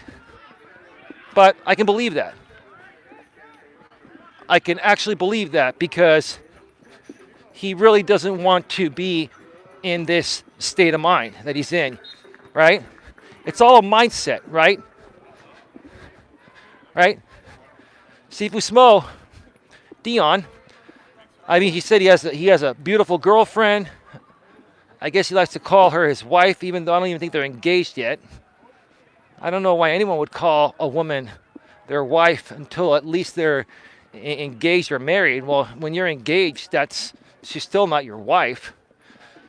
I can believe that. I can actually believe that because he really doesn't want to be in this state of mind that he's in, right? It's all a mindset, right? Right? Sifu Smo, Dion, I mean, he said he has a beautiful girlfriend. I guess he likes to call her his wife, even though I don't even think they're engaged yet. I don't know why anyone would call a woman their wife until at least they're engaged or married. Well, when you're engaged, she's still not your wife.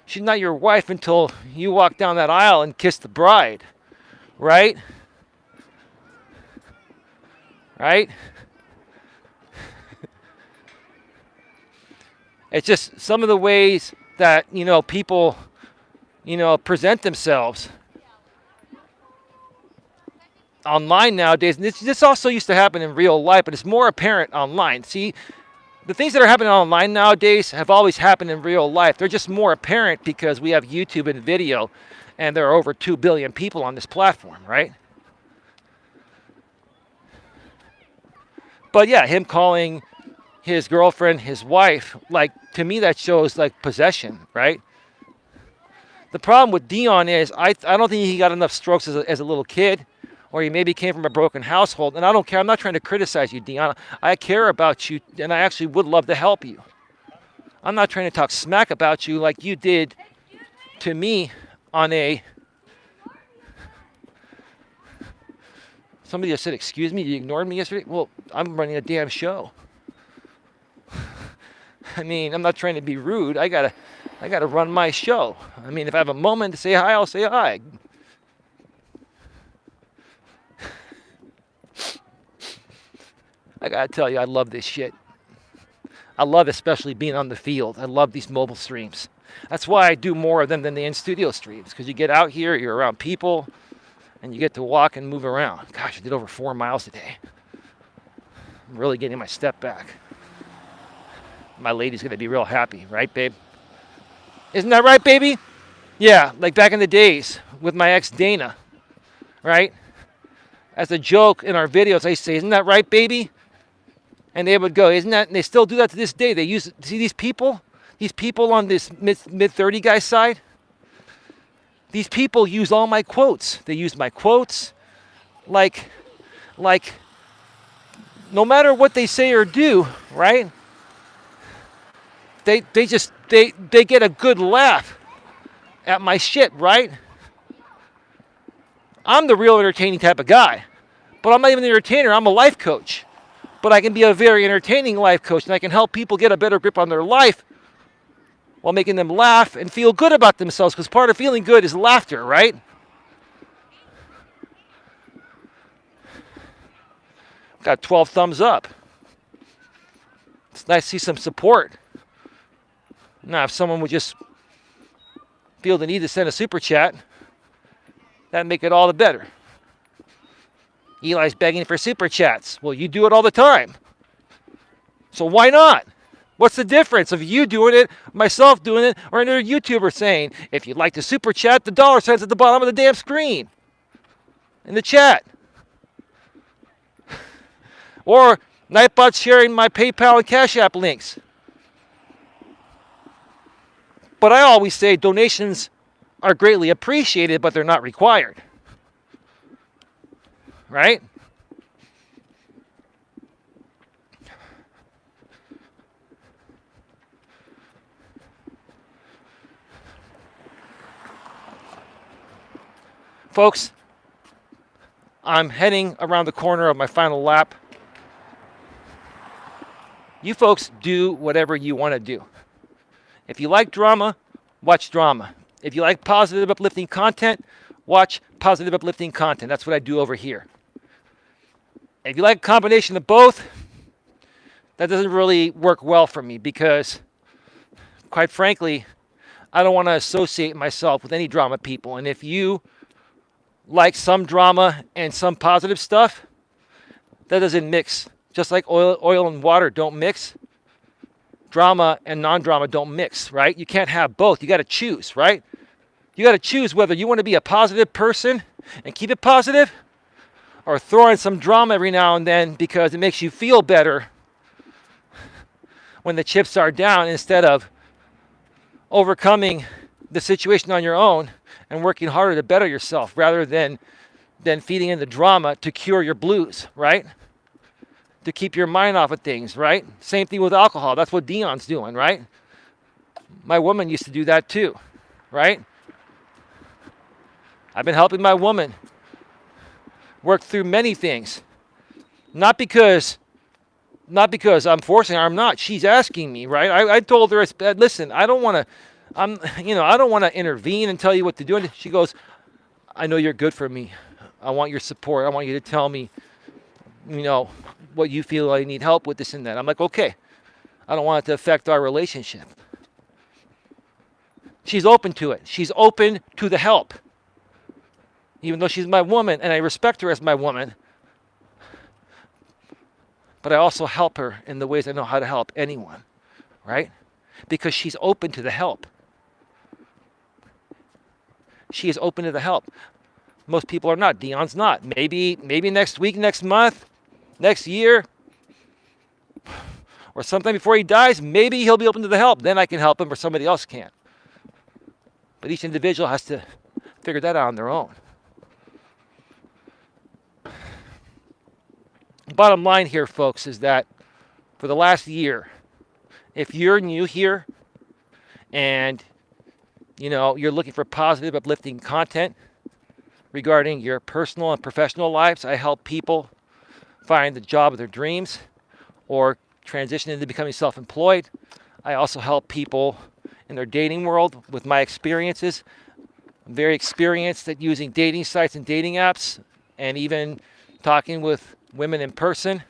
She's not your wife until you walk down that aisle and kiss the bride, right? Right? It's just some of the ways that, people, present themselves online nowadays. And this also used to happen in real life, but it's more apparent online. See, the things that are happening online nowadays have always happened in real life. They're just more apparent because we have YouTube and video, and there are over 2 billion people on this platform, right? But yeah, him calling his girlfriend his wife, like, to me that shows like possession, right? The problem with Dion is I don't think he got enough strokes as a little kid, or he maybe came from a broken household. And I don't care. I'm not trying to criticize you, Dion. I care about you, and I actually would love to help you. I'm not trying to talk smack about you like you did to me on a... Somebody just said, excuse me, you ignored me yesterday? Well, I'm running a damn show. I mean, I'm not trying to be rude. I gotta run my show. I mean, if I have a moment to say hi, I'll say hi. I gotta tell you, I love this shit. I love especially being on the field. I love these mobile streams. That's why I do more of them than the in-studio streams, because you get out here, you're around people, and you get to walk and move around. Gosh, I did over 4 miles today. I'm really getting my step back. My lady's gonna be real happy, right, babe? Isn't that right, baby? Yeah, like back in the days with my ex Dana, right? As a joke in our videos, I used to say, isn't that right, baby? And they would go, isn't that? And they still do that to this day. They see these people on this mid-30 guy side. These people use all my quotes. They use my quotes, like, no matter what they say or do, right? They get a good laugh at my shit, right? I'm the real entertaining type of guy, but I'm not even an entertainer. I'm a life coach, but I can be a very entertaining life coach, and I can help people get a better grip on their life while making them laugh and feel good about themselves, because part of feeling good is laughter, right? Got 12 thumbs up. It's nice to see some support. Now, if someone would just feel the need to send a super chat, that'd make it all the better. Eli's begging for super chats. Well, you do it all the time. So why not? What's the difference of you doing it, myself doing it, or another YouTuber saying, if you'd like to super chat, the $ signs at the bottom of the damn screen in the chat. Or Nightbot sharing my PayPal and Cash App links. But I always say donations are greatly appreciated, but they're not required. Right? folks, I'm heading around the corner of my final lap. You folks do whatever you want to do. If you like drama, watch drama. If you like positive, uplifting content, watch positive, uplifting content. That's what I do over here. If you like a combination of both, that doesn't really work well for me because, quite frankly, I don't want to associate myself with any drama people. And if you like some drama and some positive stuff, that doesn't mix. Just like oil and water don't mix, drama and non-drama don't mix, right? You can't have both. You got to choose, right? You got to choose whether you want to be a positive person and keep it positive, or throw in some drama every now and then because it makes you feel better when the chips are down, instead of overcoming the situation on your own and working harder to better yourself rather than feeding in the drama to cure your blues, right? To keep your mind off of things, right? Same thing with alcohol. That's what Dion's doing, right? My woman used to do that too, right? I've been helping my woman work through many things. Not because I'm forcing her. I'm not. She's asking me, right? I told her, listen, I don't want to intervene and tell you what to do. And she goes, I know you're good for me. I want your support. I want you to tell me, what you feel I need help with, this and that. I'm like, okay. I don't want it to affect our relationship. She's open to it. She's open to the help. Even though she's my woman and I respect her as my woman, but I also help her in the ways I know how to help anyone, right? Because she's open to the help. She is open to the help. Most people are not. Dion's not. Maybe next week, next month, next year, or sometime before he dies, maybe he'll be open to the help. Then I can help him or somebody else can. But each individual has to figure that out on their own. Bottom line here, folks, is that for the last year, if you're new here and you're looking for positive, uplifting content regarding your personal and professional lives, I help people find the job of their dreams or transition into becoming self-employed. I also help people in their dating world with my experiences. I'm very experienced at using dating sites and dating apps, and even talking with women in person.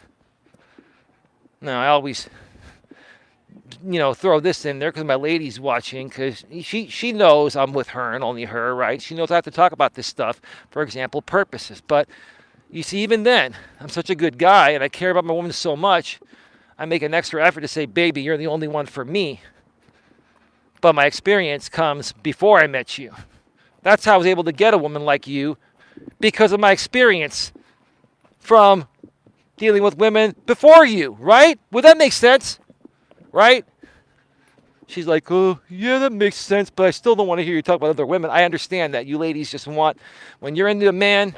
Now, I always, throw this in there because my lady's watching, because she knows I'm with her and only her, right? She knows I have to talk about this stuff for example purposes. But you see, even then, I'm such a good guy and I care about my woman so much, I make an extra effort to say, baby, you're the only one for me. But my experience comes before I met you. That's how I was able to get a woman like you, because of my experience from dealing with women before you, right? Would that make sense? Right? She's like, oh, yeah, that makes sense, but I still don't want to hear you talk about other women. I understand that. You ladies just want, when you're into a man,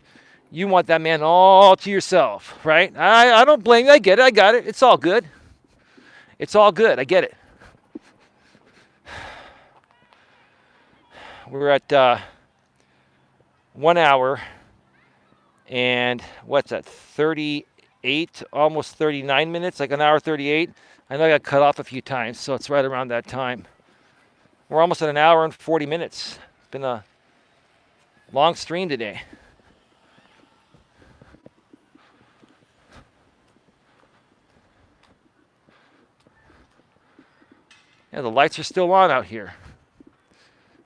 you want that man all to yourself, right? I don't blame you. I get it. I got it. It's all good. It's all good. I get it. We're at 1 hour and what's that, 38, almost 39 minutes, like an hour 38. I know I got cut off a few times, so it's right around that time. We're almost at an hour and 40 minutes. It's been a long stream today. Yeah, the lights are still on out here.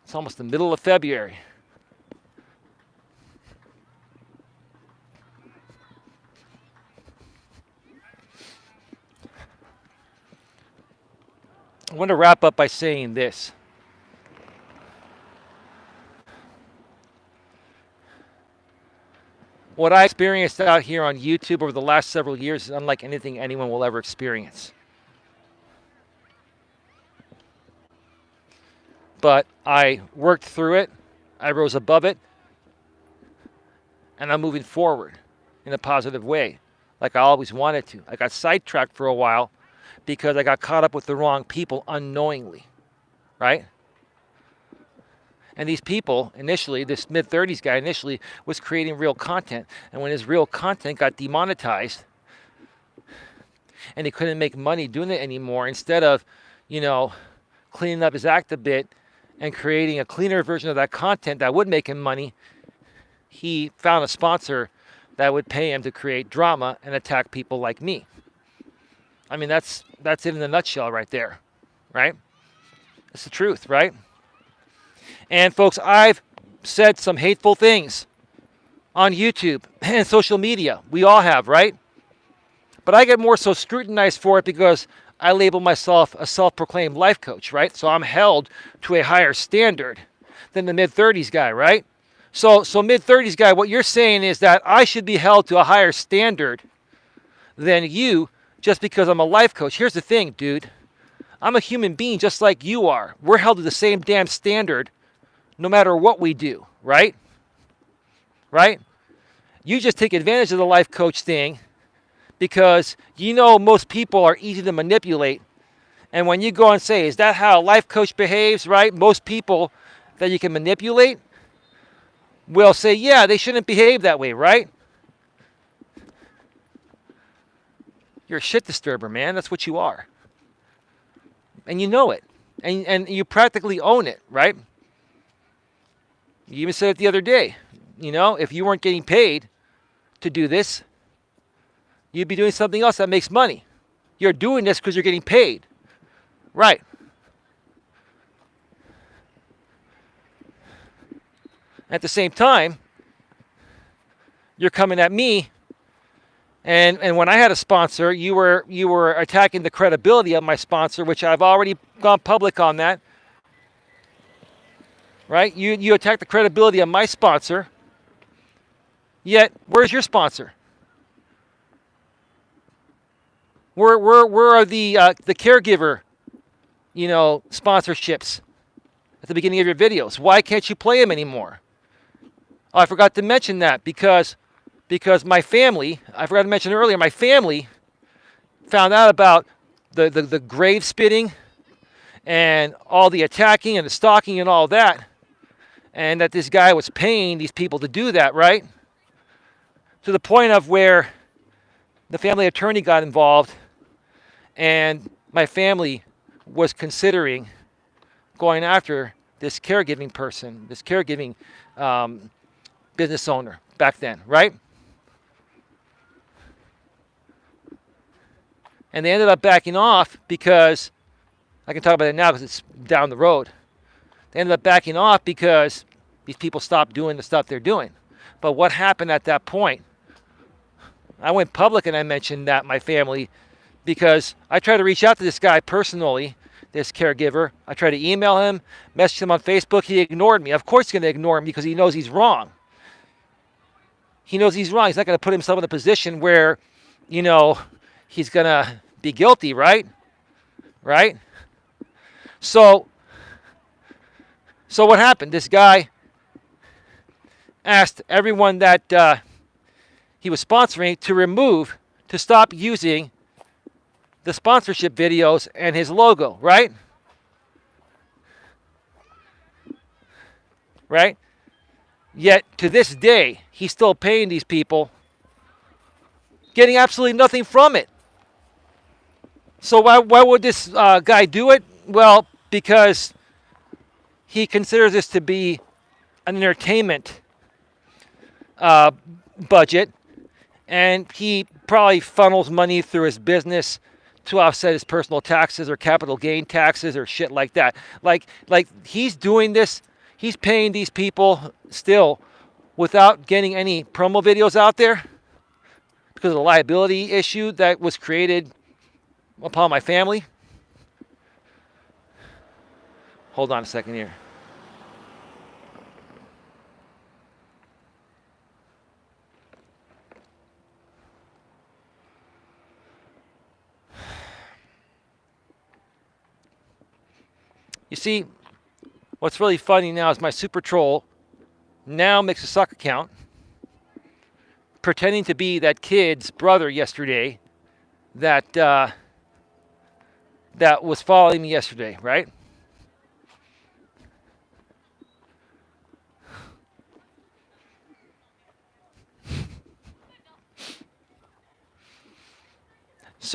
It's almost the middle of February. I want to wrap up by saying this. What I experienced out here on YouTube over the last several years is unlike anything anyone will ever experience. But I worked through it, I rose above it, and I'm moving forward in a positive way, like I always wanted to. I got sidetracked for a while because I got caught up with the wrong people unknowingly, right? And these people initially, this mid-30s guy initially was creating real content. And when his real content got demonetized and he couldn't make money doing it anymore, instead of, you know, cleaning up his act a bit and creating a cleaner version of that content that would make him money, he found a sponsor that would pay him to create drama and attack people like me. I mean, that's it in a nutshell right there, right? It's the truth, right? And folks, I've said some hateful things on YouTube and social media. We all have, right? But I get more so scrutinized for it because I label myself a self-proclaimed life coach, right? So I'm held to a higher standard than the mid-30s guy, right? So mid-30s guy, what you're saying is that I should be held to a higher standard than you just because I'm a life coach. Here's the thing, dude. I'm a human being just like you are. We're held to the same damn standard no matter what we do, right? Right? You just take advantage of the life coach thing because you know most people are easy to manipulate. And when you go and say, is that how a life coach behaves, right? Most people that you can manipulate will say, yeah, they shouldn't behave that way, right? You're a shit disturber, man. That's what you are. And you know it. And you practically own it, right? You even said it the other day. You know, if you weren't getting paid to do this, you'd be doing something else that makes money. You're doing this because you're getting paid. Right. At the same time, you're coming at me, and when I had a sponsor, you were attacking the credibility of my sponsor, which I've already gone public on that. Right? You attack the credibility of my sponsor. Yet, where's your sponsor? Where are the caregiver, you know, sponsorships at the beginning of your videos? Why can't you play them anymore? Oh, I forgot to mention that because my family, I forgot to mention earlier, my family found out about the grave spitting and all the attacking and the stalking and all that, and that this guy was paying these people to do that, right? To the point of where the family attorney got involved and my family was considering going after this caregiving person, this caregiving business owner back then, right? And they ended up backing off because, I can talk about it now because it's down the road. They ended up backing off because these people stopped doing the stuff they're doing. But what happened at that point? I went public and I mentioned that my family, because I tried to reach out to this guy personally, this caregiver. I tried to email him, message him on Facebook. He ignored me. Of course he's going to ignore me because he knows he's wrong. He knows he's wrong. He's not going to put himself in a position where, you know, he's going to be guilty, right? Right? So what happened? This guy asked everyone that he was sponsoring to stop using the sponsorship videos and his logo, right? Right? Yet, to this day, he's still paying these people, getting absolutely nothing from it. So why would this guy do it? Well, because he considers this to be an entertainment budget, and he probably funnels money through his business to offset his personal taxes or capital gain taxes or shit like that. Like he's doing this, he's paying these people still without getting any promo videos out there because of the liability issue that was created upon my family. Hold on a second here. You see, what's really funny now is my super troll now makes a suck account pretending to be that kid's brother yesterday that that was following me yesterday, right?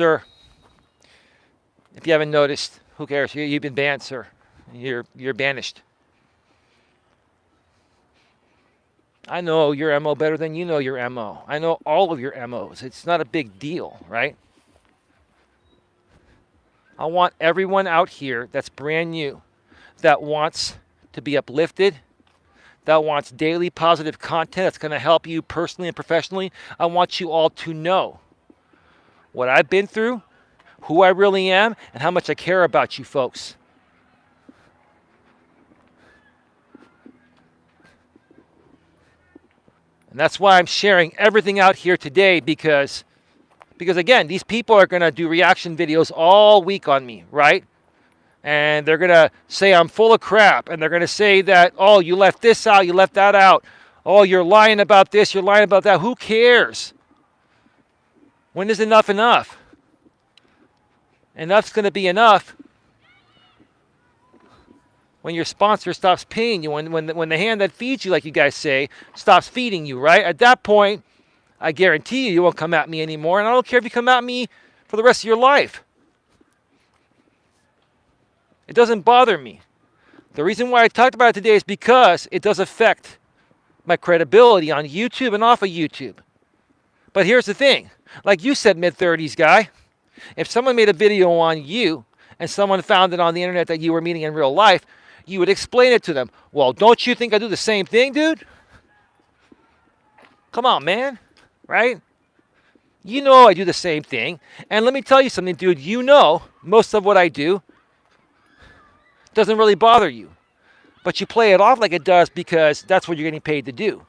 sir. If you haven't noticed, who cares? You've been banned, sir. You're banished. I know your MO better than you know your MO. I know all of your MOs. It's not a big deal, right? I want everyone out here that's brand new, that wants to be uplifted, that wants daily positive content that's going to help you personally and professionally. I want you all to know what I've been through, who I really am, and how much I care about you folks. And that's why I'm sharing everything out here today, because again, these people are going to do reaction videos all week on me, right? And they're going to say I'm full of crap, and they're going to say that, oh, you left this out, you left that out. Oh, you're lying about this, you're lying about that. Who cares? When is enough enough? Enough's going to be enough when your sponsor stops paying you, when the hand that feeds you, like you guys say, stops feeding you, right? At that point, I guarantee you won't come at me anymore, and I don't care if you come at me for the rest of your life. It doesn't bother me. The reason why I talked about it today is because it does affect my credibility on YouTube and off of YouTube. But here's the thing. Like you said, mid-30s guy, if someone made a video on you and someone found it on the internet that you were meeting in real life, you would explain it to them. Well, don't you think I do the same thing, dude? Come on, man. Right? You know I do the same thing. And let me tell you something, dude. You know most of what I do doesn't really bother you. But you play it off like it does because that's what you're getting paid to do.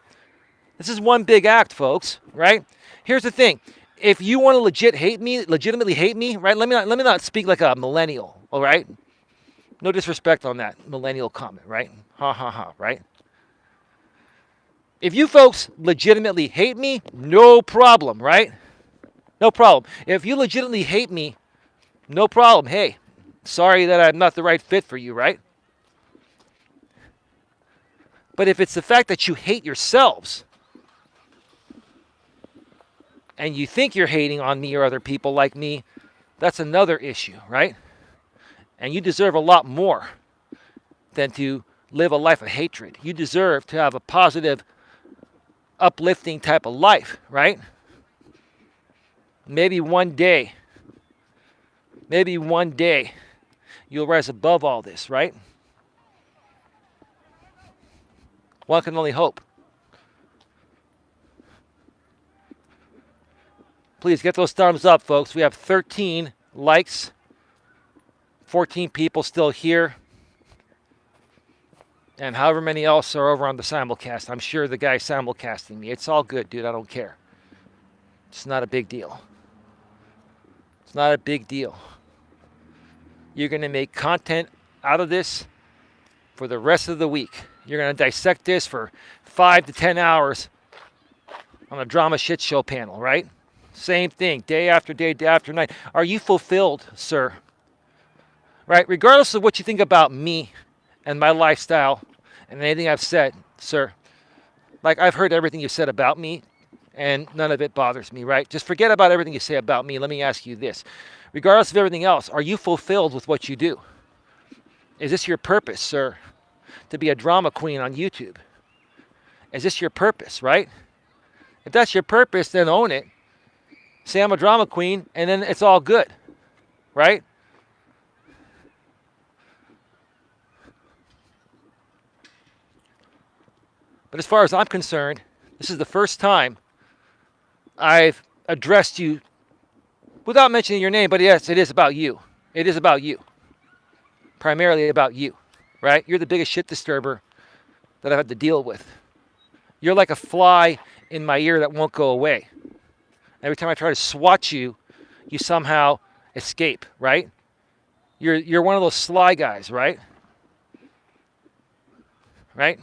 This is one big act, folks, right? Here's the thing. If you want to legitimately hate me, right? Let me not speak like a millennial, all right? No disrespect on that millennial comment, right? Ha ha ha, right? If you folks legitimately hate me, no problem, right? No problem. If you legitimately hate me, no problem. Hey, sorry that I'm not the right fit for you, right? But if it's the fact that you hate yourselves and you think you're hating on me or other people like me, that's another issue, right? And you deserve a lot more than to live a life of hatred. You deserve to have a positive, uplifting type of life, right? Maybe one day you'll rise above all this, right? One can only hope. Please get those thumbs up, folks. We have 13 likes, 14 people still here, and however many else are over on the simulcast. I'm sure the guy's simulcasting me. It's all good, dude. I don't care. It's not a big deal. It's not a big deal. You're going to make content out of this for the rest of the week. You're going to dissect this for 5 to 10 hours on a drama shit show panel, right? Same thing, day after day, day after night. Are you fulfilled, sir? Right? Regardless of what you think about me and my lifestyle and anything I've said, sir. Like, I've heard everything you said about me, and none of it bothers me, right? Just forget about everything you say about me. Let me ask you this. Regardless of everything else, are you fulfilled with what you do? Is this your purpose, sir? To be a drama queen on YouTube? Is this your purpose, right? If that's your purpose, then own it. Say I'm a drama queen, and then it's all good, right? But as far as I'm concerned, this is the first time I've addressed you without mentioning your name, but yes, it is about you. It is about you. Primarily about you, right? You're the biggest shit disturber that I've had to deal with. You're like a fly in my ear that won't go away. Every time I try to swat you, you somehow escape, right? You're one of those sly guys, right? Right?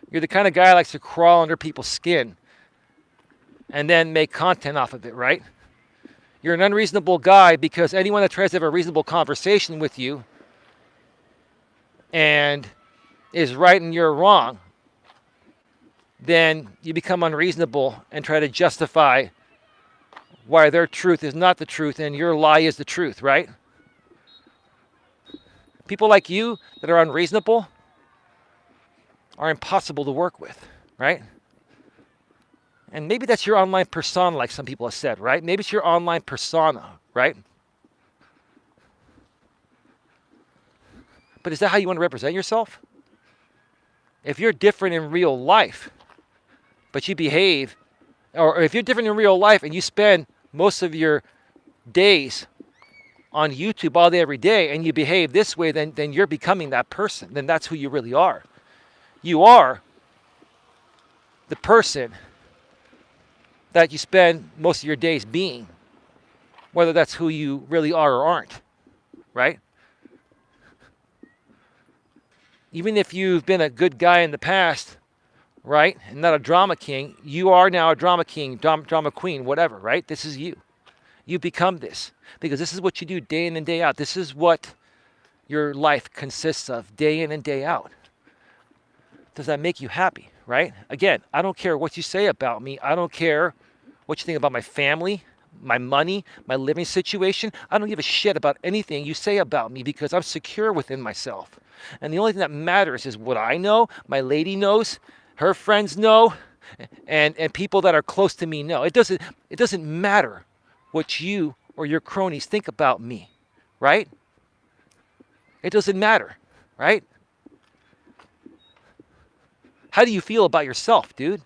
You're the kind of guy that likes to crawl under people's skin and then make content off of it, right? You're an unreasonable guy because anyone that tries to have a reasonable conversation with you and is right and you're wrong, then you become unreasonable and try to justify why their truth is not the truth and your lie is the truth, right? People like you that are unreasonable are impossible to work with, right? And maybe that's your online persona, like some people have said, right? Maybe it's your online persona, right? But is that how you want to represent yourself? If you're different in real life, but you behave, or if you're different in real life and you spend most of your days on YouTube all day, every day, and you behave this way, then you're becoming that person. Then that's who you really are. You are the person that you spend most of your days being, whether that's who you really are or aren't, right? Even if you've been a good guy in the past, right, and not a drama king, you are now a drama king, drama queen, whatever, right? This is you. You become this because this is what you do day in and day out. This is what your life consists of day in and day out. Does that make you happy, right? Again, I don't care what you say about me. I don't care what you think about my family, my money, my living situation. I don't give a shit about anything you say about me because I'm secure within myself. And the only thing that matters is what I know, my lady knows, her friends know, and people that are close to me know. It doesn't matter what you or your cronies think about me, right? It doesn't matter, right? How do you feel about yourself, dude?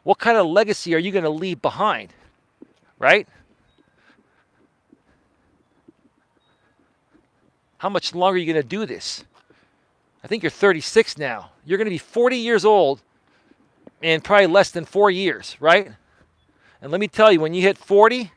What kind of legacy are you going to leave behind, right? How much longer are you going to do this? I think you're 36 now. You're going to be 40 years old in probably less than 4 years, right? And let me tell you, when you hit 40,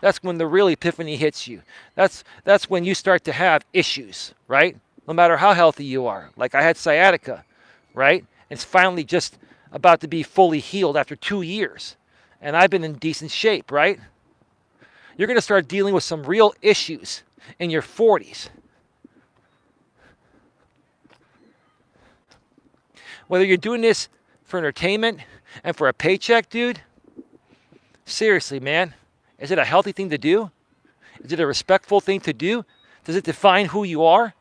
that's when the real epiphany hits you. That's when you start to have issues, right? No matter how healthy you are. Like I had sciatica, right? It's finally just about to be fully healed after 2 years. And I've been in decent shape, right? You're going to start dealing with some real issues in your 40s. Whether you're doing this for entertainment and for a paycheck, dude, seriously, man, is it a healthy thing to do? Is it a respectful thing to do? Does it define who you are?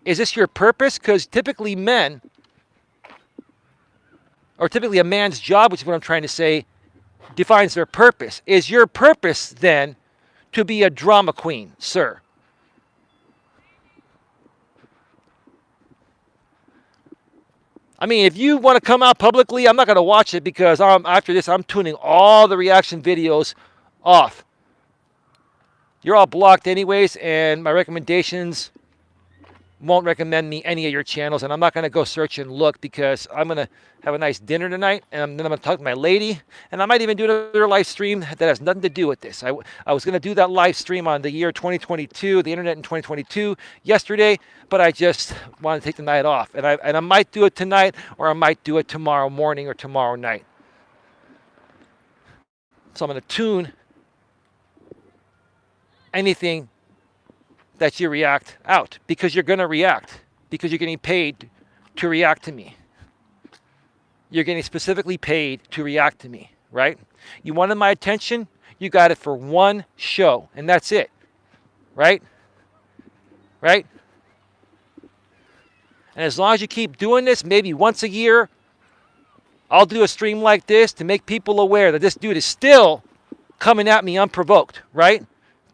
Is this your purpose? Because typically men, or typically a man's job, which is what I'm trying to say, defines their purpose. Is your purpose then to be a drama queen, sir? I mean, if you want to come out publicly, I'm not going to watch it because after this, I'm tuning all the reaction videos off. You're all blocked anyways, and my recommendations won't recommend me any of your channels, and I'm not going to go search and look because I'm going to have a nice dinner tonight, and then I'm going to talk to my lady, and I might even do another live stream that has nothing to do with this. I was going to do that live stream on the year 2022, the internet in 2022, yesterday, but I just wanted to take the night off, and I might do it tonight, or I might do it tomorrow morning or tomorrow night. So I'm going to tune anything that you react out because you're going to react because you're getting paid to react to me. You're getting specifically paid to react to me, right? You wanted my attention, you got it for one show, and that's it, right? Right? And as long as you keep doing this, maybe once a year, I'll do a stream like this to make people aware that this dude is still coming at me unprovoked, right?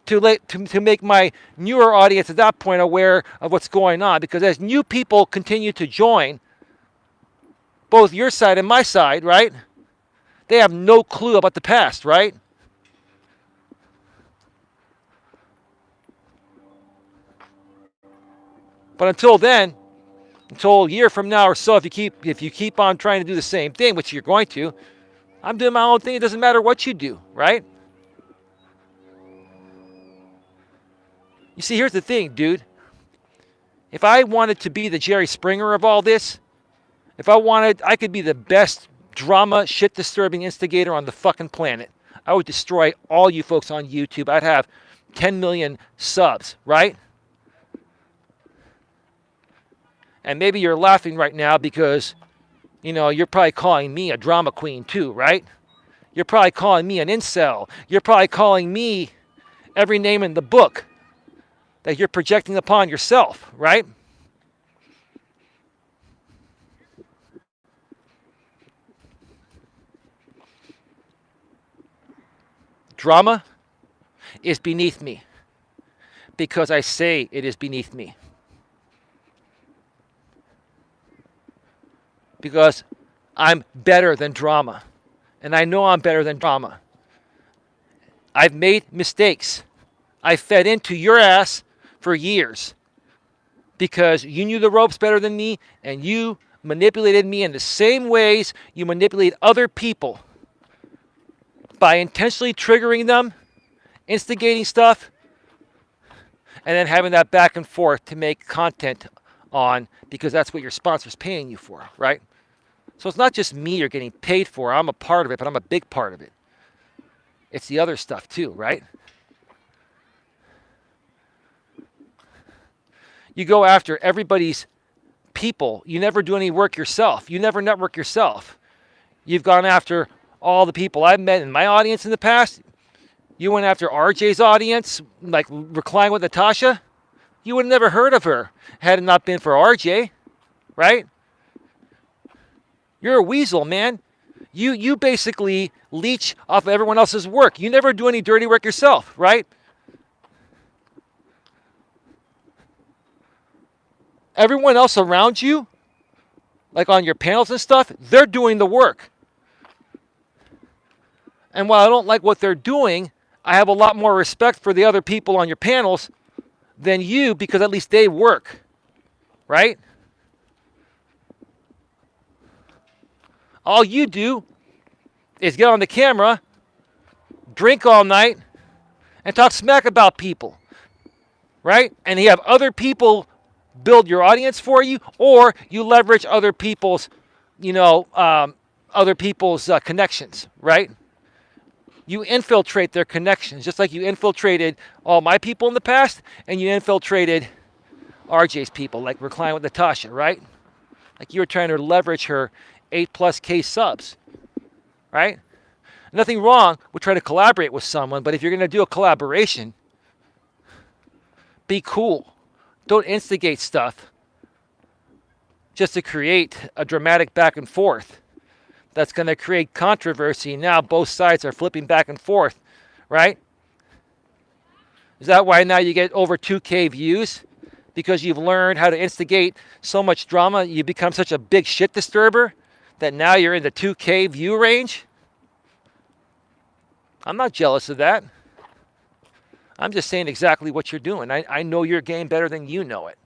To make my newer audience at that point aware of what's going on. Because as new people continue to join, both your side and my side, right? They have no clue about the past, right? But until then, until a year from now or so, if you keep on trying to do the same thing, which you're going to, I'm doing my own thing. It doesn't matter what you do, right? You see, here's the thing, dude. If I wanted to be the Jerry Springer of all this, if I wanted, I could be the best drama, shit-disturbing instigator on the fucking planet. I would destroy all you folks on YouTube. I'd have 10 million subs, right? And maybe you're laughing right now because, you know, you're probably calling me a drama queen too, right? You're probably calling me an incel. You're probably calling me every name in the book that you're projecting upon yourself, right? Drama is beneath me because I say it is beneath me. Because I'm better than drama. And I know I'm better than drama. I've made mistakes. I fed into your ass for years because you knew the ropes better than me and you manipulated me in the same ways you manipulate other people by intentionally triggering them, instigating stuff, and then having that back and forth to make content on because that's what your sponsor's paying you for, right? So it's not just me you're getting paid for. I'm a part of it, but I'm a big part of it. It's the other stuff too, right? You go after everybody's people. You never do any work yourself. You never network yourself. You've gone after all the people I've met in my audience in the past. You went after RJ's audience, like Recline with Natasha. You would have never heard of her had it not been for RJ, right? You're a weasel, man. You basically leech off of everyone else's work. You never do any dirty work yourself, right? Everyone else around you, like on your panels and stuff, they're doing the work. And while I don't like what they're doing, I have a lot more respect for the other people on your panels than you because at least they work, right? All you do is get on the camera, drink all night, and talk smack about people, right? And you have other people build your audience for you, or you leverage other people's, connections, right? You infiltrate their connections, just like you infiltrated all my people in the past, and you infiltrated RJ's people, like Recline with Natasha, right? Like you were trying to leverage her 8+K subs, right? Nothing wrong with trying to collaborate with someone, but if you're going to do a collaboration, be cool. Don't instigate stuff just to create a dramatic back and forth that's going to create controversy. Now both sides are flipping back and forth, right? Is that why now you get over 2K views? Because you've learned how to instigate so much drama, you become such a big shit disturber that now you're in the 2K view range? I'm not jealous of that. I'm just saying exactly what you're doing. I know your game better than you know it.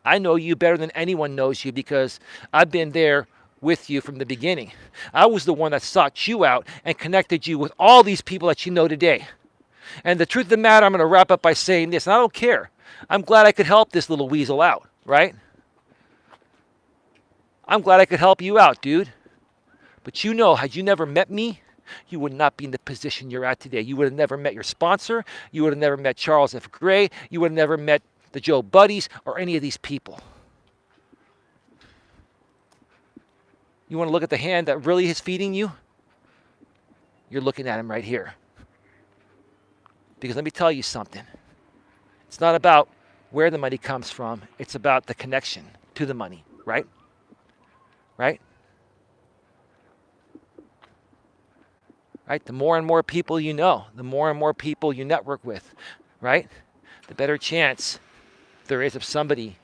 I know you better than anyone knows you because I've been there with you from the beginning. I was the one that sought you out and connected you with all these people that you know today. And the truth of the matter, I'm going to wrap up by saying this, and I don't care. I'm glad I could help this little weasel out, right? I'm glad I could help you out, dude. But you know, had you never met me, you would not be in the position you're at today. You would have never met your sponsor. You would have never met Charles F. Gray. You would have never met the Joe Buddies or any of these people. You want to look at the hand that really is feeding you? You're looking at him right here. Because let me tell you something. It's not about where the money comes from. It's about the connection to the money, right? Right? Right? The more and more people you know, the more and more people you network with, right? The better chance there is of somebody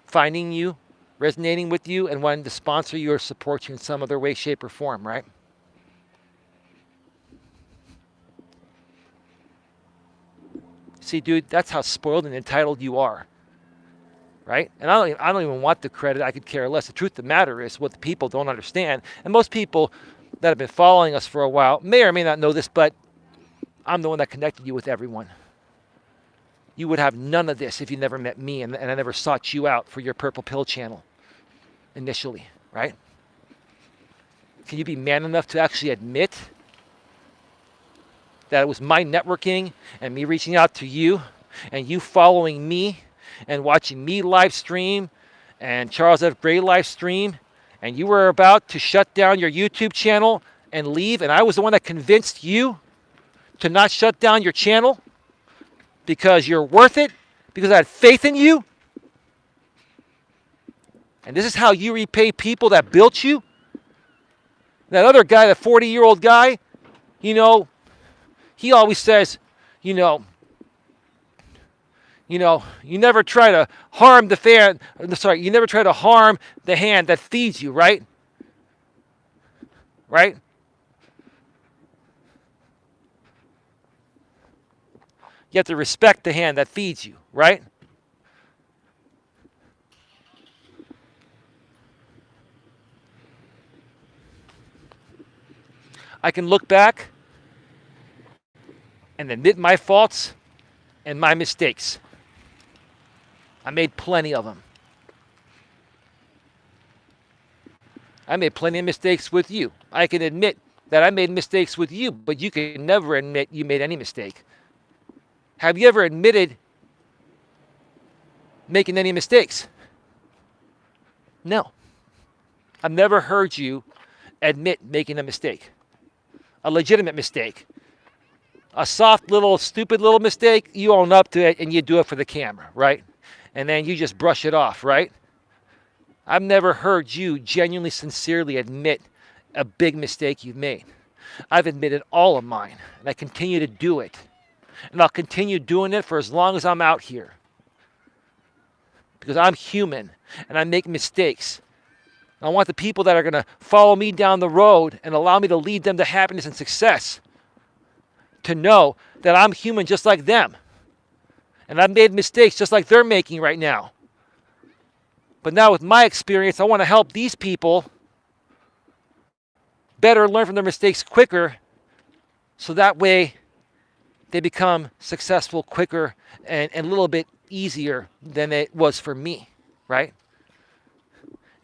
finding you, resonating with you, and wanting to sponsor you or support you in some other way, shape, or form, right? See, dude, that's how spoiled and entitled you are, right? And I don't even want the credit. I could care less. The truth of the matter is what the people don't understand, and most people that have been following us for a while may or may not know this, but I'm the one that connected you with everyone. You would have none of this if you never met me and I never sought you out for your Purple Pill channel initially, right? Can you be man enough to actually admit that it was my networking and me reaching out to you and you following me and watching me live stream and Charles F. Gray live stream, and you were about to shut down your YouTube channel and leave, and I was the one that convinced you to not shut down your channel because you're worth it, because I had faith in you, and this is how you repay people that built you. That other guy, that 40-year-old guy, he always says, you never try to harm you never try to harm the hand that feeds you, right? Right? You have to respect the hand that feeds you, right? I can look back and admit my faults and my mistakes. I made plenty of them. I made plenty of mistakes with you. I can admit that I made mistakes with you, but you can never admit you made any mistake. Have you ever admitted making any mistakes? No. I've never heard you admit making a mistake. A legitimate mistake. A soft little, stupid little mistake, you own up to it and you do it for the camera, right? And then you just brush it off, right? I've never heard you genuinely, sincerely admit a big mistake you've made. I've admitted all of mine, and I continue to do it. And I'll continue doing it for as long as I'm out here. Because I'm human, and I make mistakes. I want the people that are going to follow me down the road and allow me to lead them to happiness and success to know that I'm human just like them. And I've made mistakes just like they're making right now. But now with my experience, I want to help these people better learn from their mistakes quicker so that way they become successful quicker and a little bit easier than it was for me, right?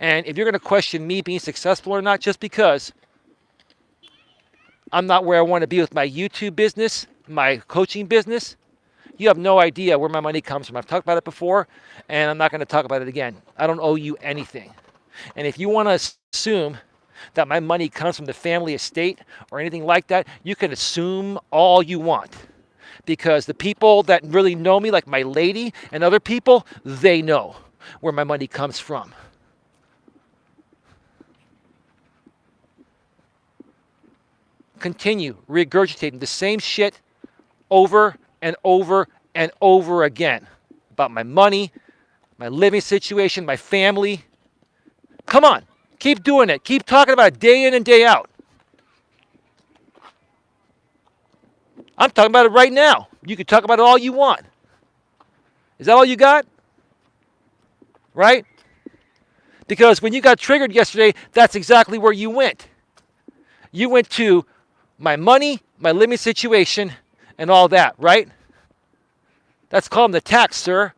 And if you're going to question me being successful or not just because I'm not where I want to be with my YouTube business, my coaching business, you have no idea where my money comes from. I've talked about it before, and I'm not going to talk about it again. I don't owe you anything. And if you want to assume that my money comes from the family estate or anything like that, you can assume all you want. Because the people that really know me, like my lady and other people, they know where my money comes from. Continue regurgitating the same shit over and over and over again about my money, my living situation, my family. Come on, keep doing it. Keep talking about it day in and day out. I'm talking about it right now. You can talk about it all you want. Is that all you got? Right? Because when you got triggered yesterday, that's exactly where you went. You went to my money, my living situation, and all that, right? That's called an attack, sir.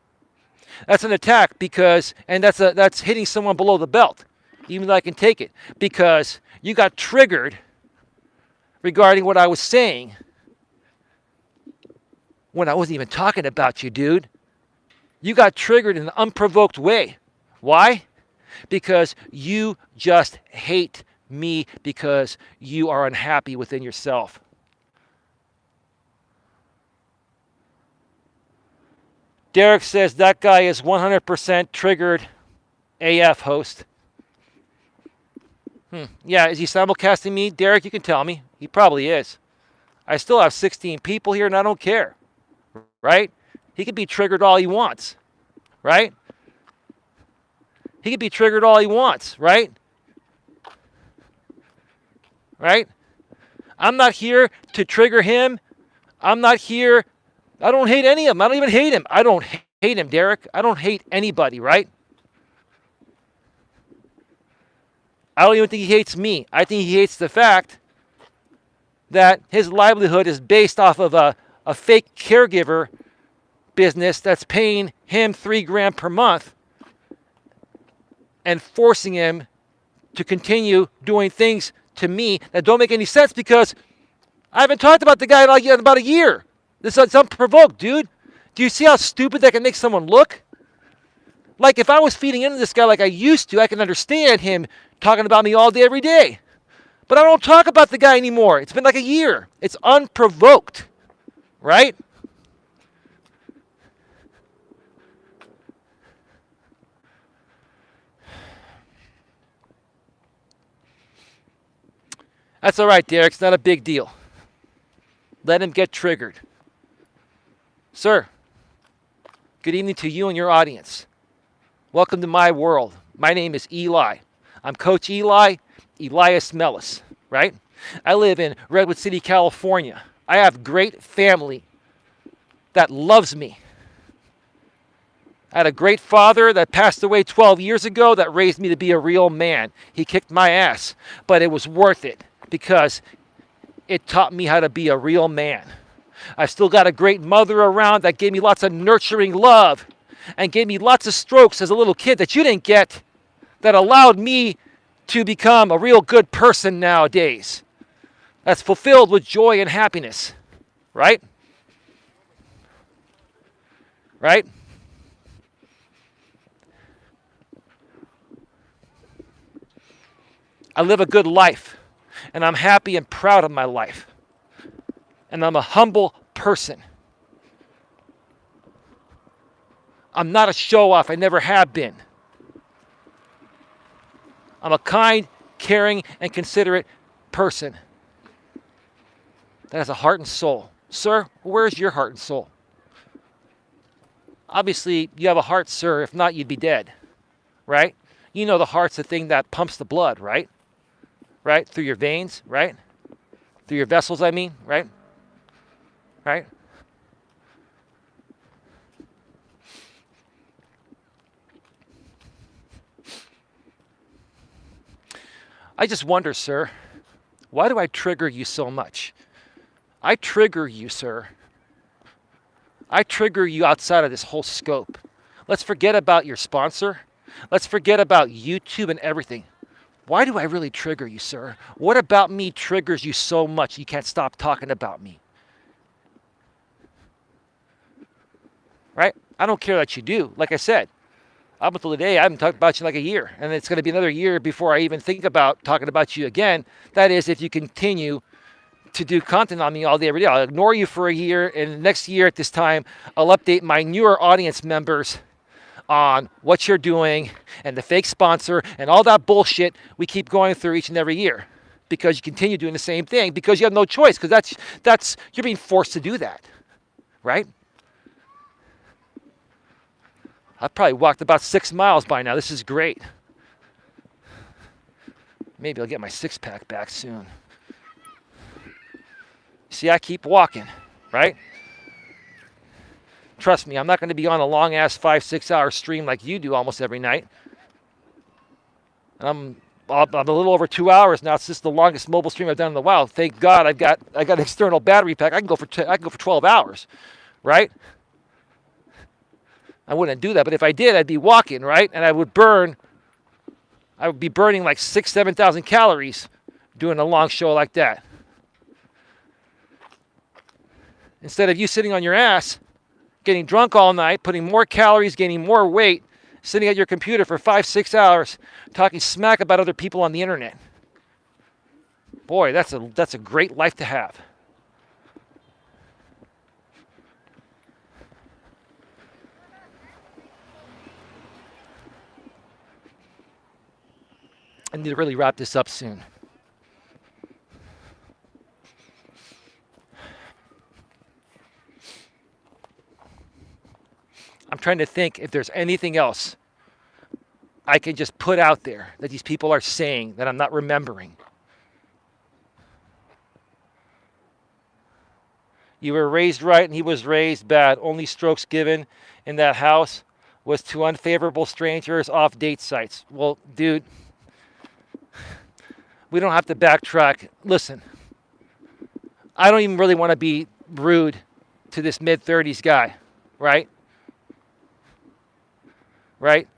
That's an attack because, and that's hitting someone below the belt, even though I can take it, because you got triggered regarding what I was saying when I wasn't even talking about you, dude. You got triggered in an unprovoked way. Why? Because you just hate me because you are unhappy within yourself. Derek says that guy is 100% triggered AF host. Yeah, is he simulcasting me? Derek, you can tell me. He probably is. I still have 16 people here and I don't care. Right? He can be triggered all he wants. Right? He can be triggered all he wants. Right? Right? I'm not here to trigger him. I'm not here. I don't hate any of them. I don't even hate him. I don't hate him, Derek. I don't hate anybody, right? I don't even think he hates me. I think he hates the fact that his livelihood is based off of a fake caregiver business that's paying him $3,000 per month and forcing him to continue doing things to me that don't make any sense because I haven't talked about the guy in about a year. This is unprovoked, dude. Do you see how stupid that can make someone look? Like if I was feeding into this guy like I used to, I can understand him talking about me all day, every day. But I don't talk about the guy anymore. It's been like a year. It's unprovoked, right? That's all right, Derek. It's not a big deal. Let him get triggered. Sir, good evening to you and your audience. Welcome to my world. My name is Eli. I'm Coach Eli, Elias Melas, right? I live in Redwood City, California. I have great family that loves me. I had a great father that passed away 12 years ago that raised me to be a real man. He kicked my ass, but it was worth it because it taught me how to be a real man. I've still got a great mother around that gave me lots of nurturing love and gave me lots of strokes as a little kid that you didn't get, that allowed me to become a real good person nowadays. That's fulfilled with joy and happiness, right? Right? I live a good life, and I'm happy and proud of my life. And I'm a humble person. I'm not a show-off. I never have been. I'm a kind, caring, and considerate person that has a heart and soul. Sir, where's your heart and soul? Obviously, you have a heart, sir. If not, you'd be dead, right? You know the heart's the thing that pumps the blood, right? Right? Through your veins, right? Through your vessels, I mean, right? Right? I just wonder, sir, why do I trigger you so much? I trigger you, sir. I trigger you outside of this whole scope. Let's forget about your sponsor. Let's forget about YouTube and everything. Why do I really trigger you, sir? What about me triggers you so much you can't stop talking about me? Right? I don't care that you do. Like I said, up until today, I haven't talked about you in like a year. And it's going to be another year before I even think about talking about you again. That is, if you continue to do content on me all day, every day. I'll ignore you for a year. And next year at this time, I'll update my newer audience members on what you're doing and the fake sponsor and all that bullshit we keep going through each and every year because you continue doing the same thing because you have no choice because that's you're being forced to do that, right? I've probably walked about 6 miles by now. This is great. Maybe I'll get my six-pack back soon. See, I keep walking, right? Trust me, I'm not going to be on a long-ass 5-6 hour stream like you do almost every night. And I'm a little over 2 hours now. It's just the longest mobile stream I've done in a while. Thank God I got an external battery pack. I can go for 12 hours, right? I wouldn't do that, but if I did, I'd be walking, right? And I would be burning like 6,000-7,000 calories doing a long show like that. Instead of you sitting on your ass, getting drunk all night, putting more calories, gaining more weight, sitting at your computer for 5-6 hours, talking smack about other people on the internet. Boy, that's a great life to have. I need to really wrap this up soon. I'm trying to think if there's anything else I can just put out there that these people are saying that I'm not remembering. You were raised right and he was raised bad. Only strokes given in that house was to unfavorable strangers off date sites. Well, dude, we don't have to backtrack. Listen, I don't even really want to be rude to this mid-30s guy, right? Right?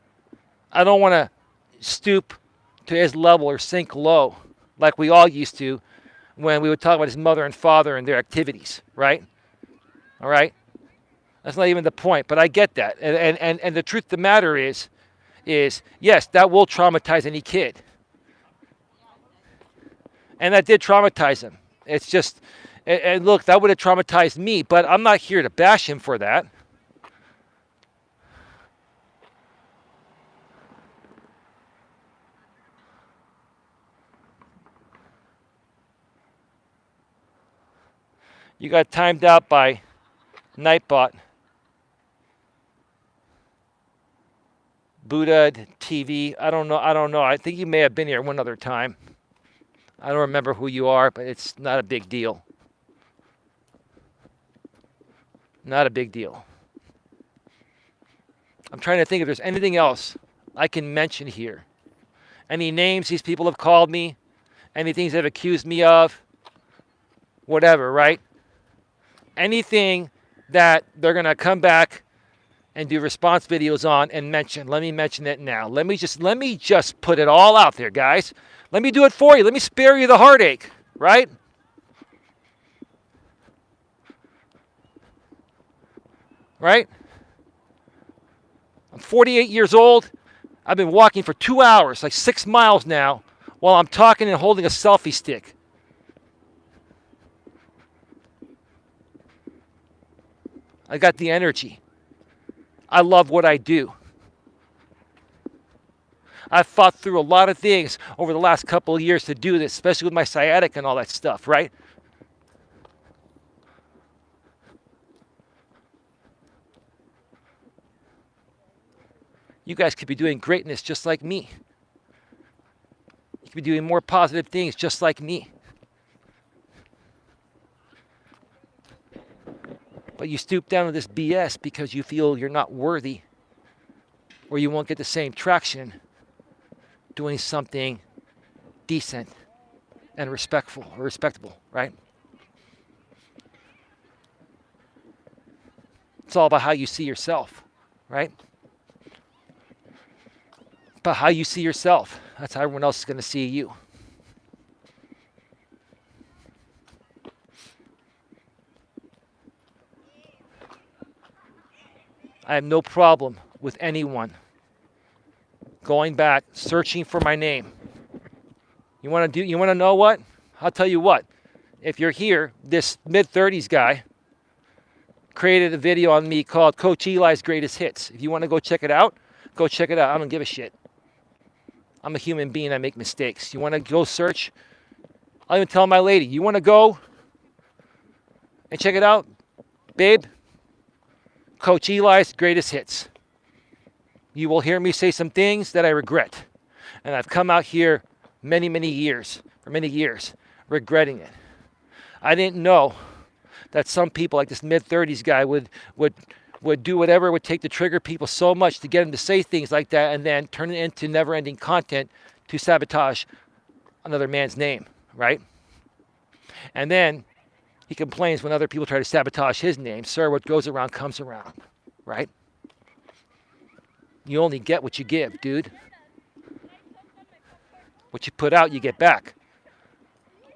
I don't want to stoop to his level or sink low like we all used to when we would talk about his mother and father and their activities, right? All right? That's not even the point, but I get that. And the truth of the matter is yes, that will traumatize any kid. And that did traumatize him. It's just, and look, that would have traumatized me, but I'm not here to bash him for that. You got timed out by Nightbot. Buddha TV. I don't know. I think you may have been here one other time. I don't remember who you are, but it's not a big deal. Not a big deal. I'm trying to think if there's anything else I can mention here. Any names these people have called me, any things they've accused me of, whatever, right? Anything that they're going to come back and do response videos on and mention. Let me mention it now. Let me just put it all out there, guys. Let me do it for you. Let me spare you the heartache, right? Right? I'm 48 years old. I've been walking for 2 hours, like 6 miles now, while I'm talking and holding a selfie stick. I got the energy. I love what I do. I've fought through a lot of things over the last couple of years to do this, especially with my sciatic and all that stuff, right? You guys could be doing greatness just like me. You could be doing more positive things just like me. But you stoop down to this BS because you feel you're not worthy or you won't get the same traction doing something decent and respectable, right? It's all about how you see yourself, right? But how you see yourself, that's how everyone else is going to see you. I have no problem with anyone going back, searching for my name. You want to know what? I'll tell you what. If you're here, this mid-30s guy created a video on me called Coach Eli's Greatest Hits. If you want to go check it out, go check it out. I don't give a shit. I'm a human being. I make mistakes. You want to go search? I'll even tell my lady, you want to go and check it out? Babe, Coach Eli's Greatest Hits. You will hear me say some things that I regret. And I've come out here many years, regretting it. I didn't know that some people like this mid-30s guy would do whatever it would take to trigger people so much to get them to say things like that and then turn it into never-ending content to sabotage another man's name, right? And then he complains when other people try to sabotage his name. Sir, what goes around comes around, right? You only get what you give, dude. What you put out, you get back,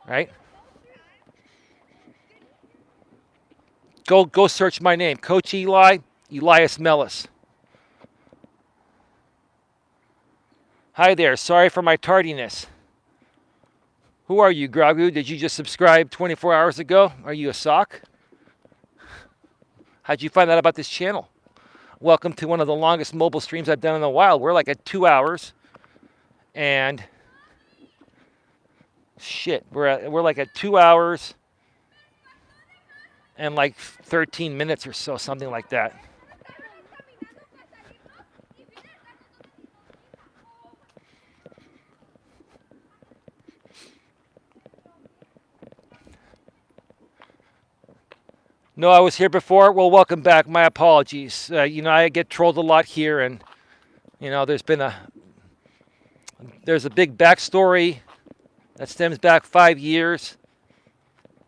right? Go search my name, Coach Eli, Elias Melas. Hi there, sorry for my tardiness. Who are you, Gragu? Did you just subscribe 24 hours ago? Are you a sock? How'd you find out about this channel? Welcome to one of the longest mobile streams I've done in a while. We're like at 2 hours. And shit, we're like at 2 hours and like 13 minutes or so, something like that. No, I was here before. Well, welcome back. My apologies. I get trolled a lot here, and there's a big backstory that stems back 5 years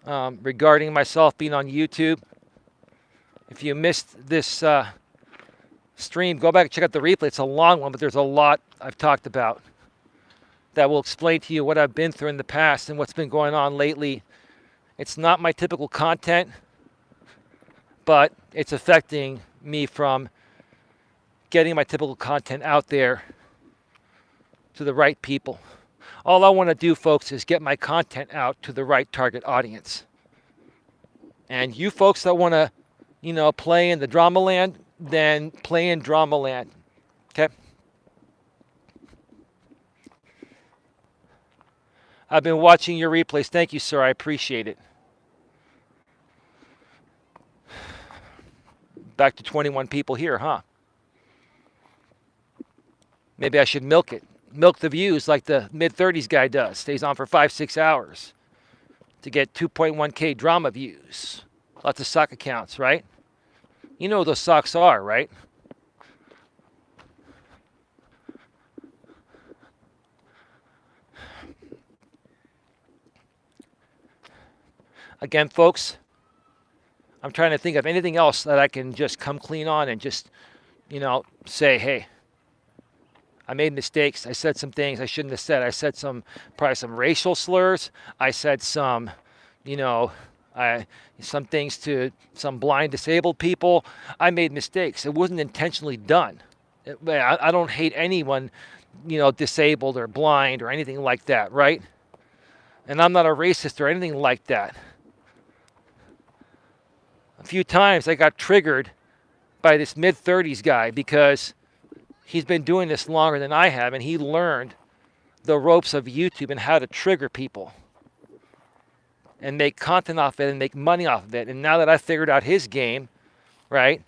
regarding myself being on YouTube. If you missed this stream, go back and check out the replay. It's a long one, but there's a lot I've talked about that will explain to you what I've been through in the past and what's been going on lately. It's not my typical content, but it's affecting me from getting my typical content out there to the right people. All I want to do, folks, is get my content out to the right target audience. And you folks that want to, play in the drama land, then play in drama land. Okay? I've been watching your replays. Thank you, sir. I appreciate it. Back to 21 people here, huh? Maybe I should milk it. Milk the views like the mid-30s guy does. Stays on for 5-6 hours to get 2.1K drama views. Lots of sock accounts, right? You know what those socks are, right? Again, folks, I'm trying to think of anything else that I can just come clean on and just, say, hey, I made mistakes. I said some things I shouldn't have said. I said probably some racial slurs. I said some, some things to some blind disabled people. I made mistakes. It wasn't intentionally done. I don't hate anyone, disabled or blind or anything like that, right? And I'm not a racist or anything like that. A few times I got triggered by this mid-30s guy because he's been doing this longer than I have, and he learned the ropes of YouTube and how to trigger people and make content off it and make money off of it. And now that I figured out his game, right,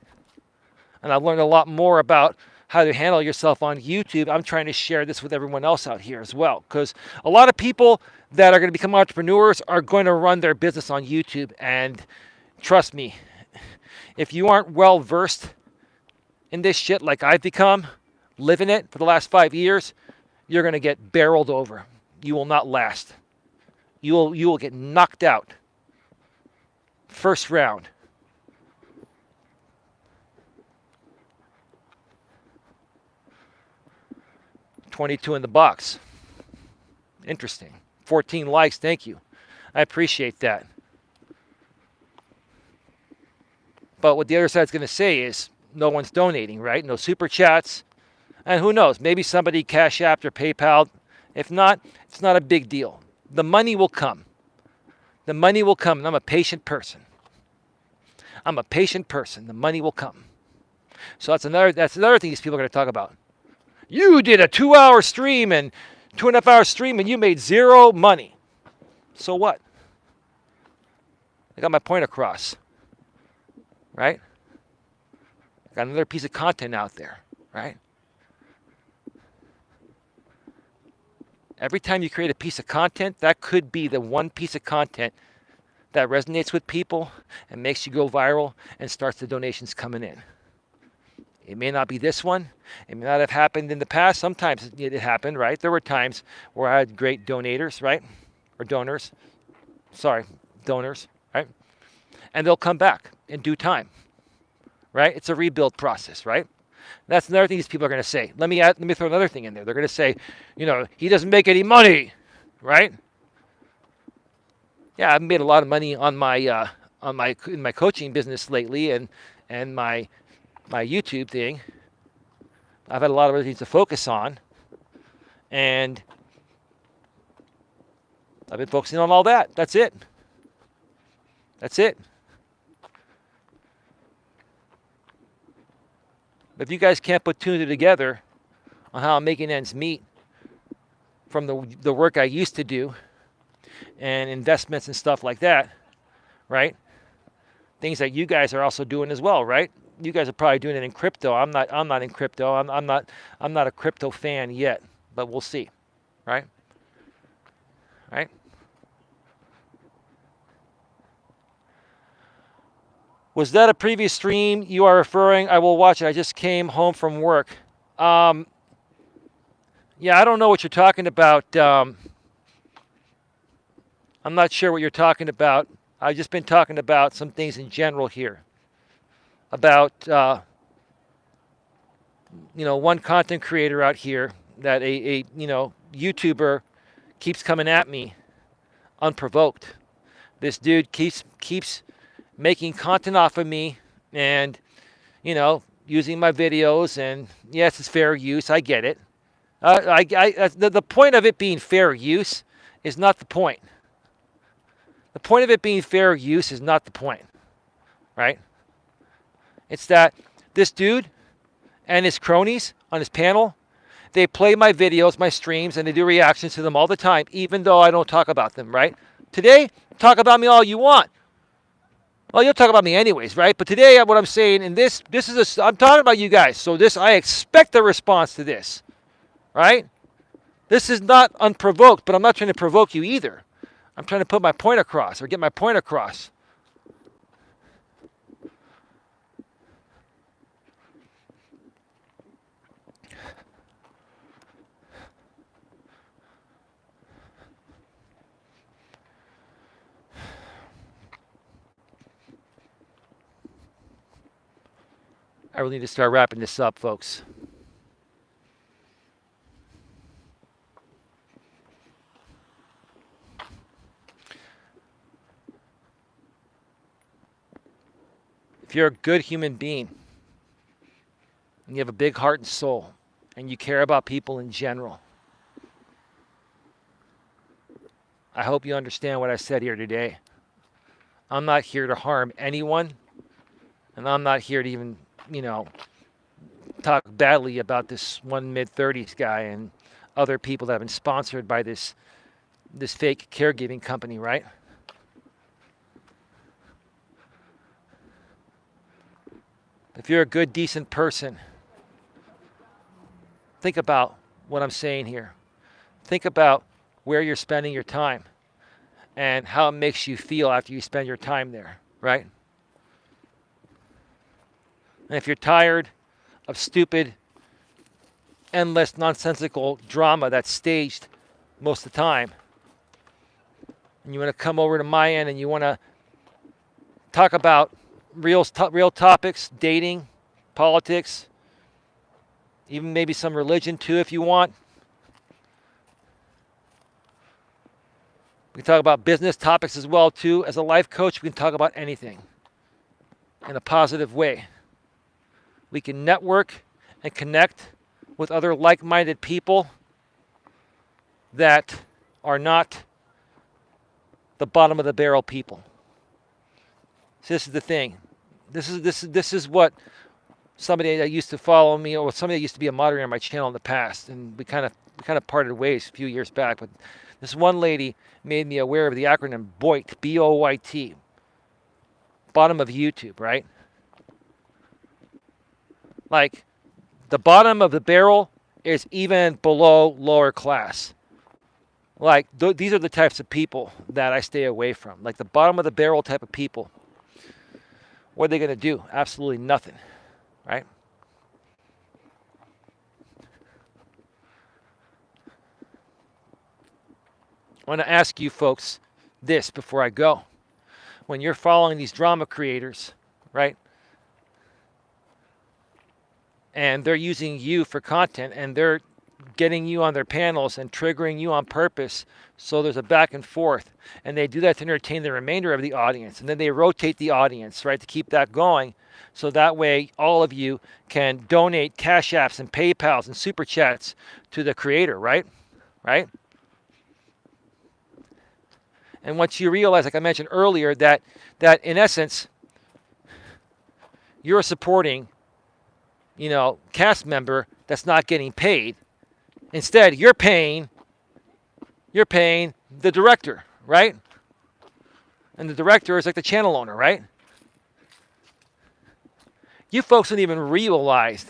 and I've learned a lot more about how to handle yourself on YouTube, I'm trying to share this with everyone else out here as well. Because a lot of people that are going to become entrepreneurs are going to run their business on YouTube. And trust me, if you aren't well versed in this shit like I've become, living it for the last 5 years, you're going to get barreled over. You will not last. You will get knocked out. First round. $22 in the box. Interesting. 14 likes. Thank you. I appreciate that. But what the other side's going to say is no one's donating, right? No super chats. And who knows? Maybe somebody Cash Apped or PayPal. If not, it's not a big deal. The money will come. The money will come. And I'm a patient person. The money will come. So that's another thing these people are going to talk about. You did a 2-hour stream and 2.5-hour stream and you made zero money. So what? I got my point across. Right? Got another piece of content out there, right? Every time you create a piece of content, that could be the one piece of content that resonates with people and makes you go viral and starts the donations coming in. It may not be this one. It may not have happened in the past. Sometimes it happened, right? There were times where I had great donators, right? Or donors. Sorry, donors, right? And they'll come back in due time, right? It's a rebuild process, right? That's another thing these people are going to say. Let me throw another thing in there. They're going to say, he doesn't make any money, right? Yeah, I've made a lot of money on in my coaching business lately and my YouTube thing. I've had a lot of other things to focus on, and I've been focusing on all that. That's it. If you guys can't put two and two together on how I'm making ends meet from the work I used to do and investments and stuff like that, right? Things that you guys are also doing as well, right? You guys are probably doing it in crypto. I'm not in crypto. I'm not a crypto fan yet, but we'll see, right? Right? Was that a previous stream you are referring? I will watch it. I just came home from work. Yeah, I don't know what you're talking about. I'm not sure what you're talking about. I've just been talking about some things in general here. About, one content creator out here that a YouTuber keeps coming at me unprovoked. This dude keeps making content off of me and, using my videos. And yes, it's fair use. I get it. The point of it being fair use is not the point. The point of it being fair use is not the point, right? It's that this dude and his cronies on his panel, they play my videos, my streams, and they do reactions to them all the time, even though I don't talk about them, right? Today, talk about me all you want. Well, you'll talk about me anyways, right? But today, what I'm saying, and I'm talking about you guys. So I expect a response to this, right? This is not unprovoked, but I'm not trying to provoke you either. I'm trying to put my point across or get my point across. I really need to start wrapping this up, folks. If you're a good human being and you have a big heart and soul and you care about people in general, I hope you understand what I said here today. I'm not here to harm anyone, and I'm not here to even, talk badly about this one mid-30s guy and other people that have been sponsored by this fake caregiving company, right? If you're a good, decent person, think about what I'm saying here. Think about where you're spending your time and how it makes you feel after you spend your time there, right? And if you're tired of stupid, endless, nonsensical drama that's staged most of the time, and you want to come over to my end and you want to talk about real topics, dating, politics, even maybe some religion too if you want. We can talk about business topics as well too. As a life coach, we can talk about anything in a positive way. We can network and connect with other like-minded people that are not the bottom of the barrel people. So this is the thing. This is what somebody that used to follow me, or somebody that used to be a moderator on my channel in the past, and we kind of parted ways a few years back. But this one lady made me aware of the acronym BOYT, B-O-Y-T, bottom of YouTube, right? Like, the bottom of the barrel is even below lower class. Like, these are the types of people that I stay away from. Like, the bottom of the barrel type of people. What are they going to do? Absolutely nothing, right? I want to ask you folks this before I go. When you're following these drama creators, right? And they're using you for content, and they're getting you on their panels and triggering you on purpose, so there's a back and forth, and they do that to entertain the remainder of the audience, and then they rotate the audience, right, to keep that going, so that way all of you can donate Cash Apps and PayPals and Super Chats to the creator, right? And once you realize, like I mentioned earlier, that in essence, you're supporting, cast member that's not getting paid. Instead, you're paying the director, right? And the director is like the channel owner, right? You folks don't even realize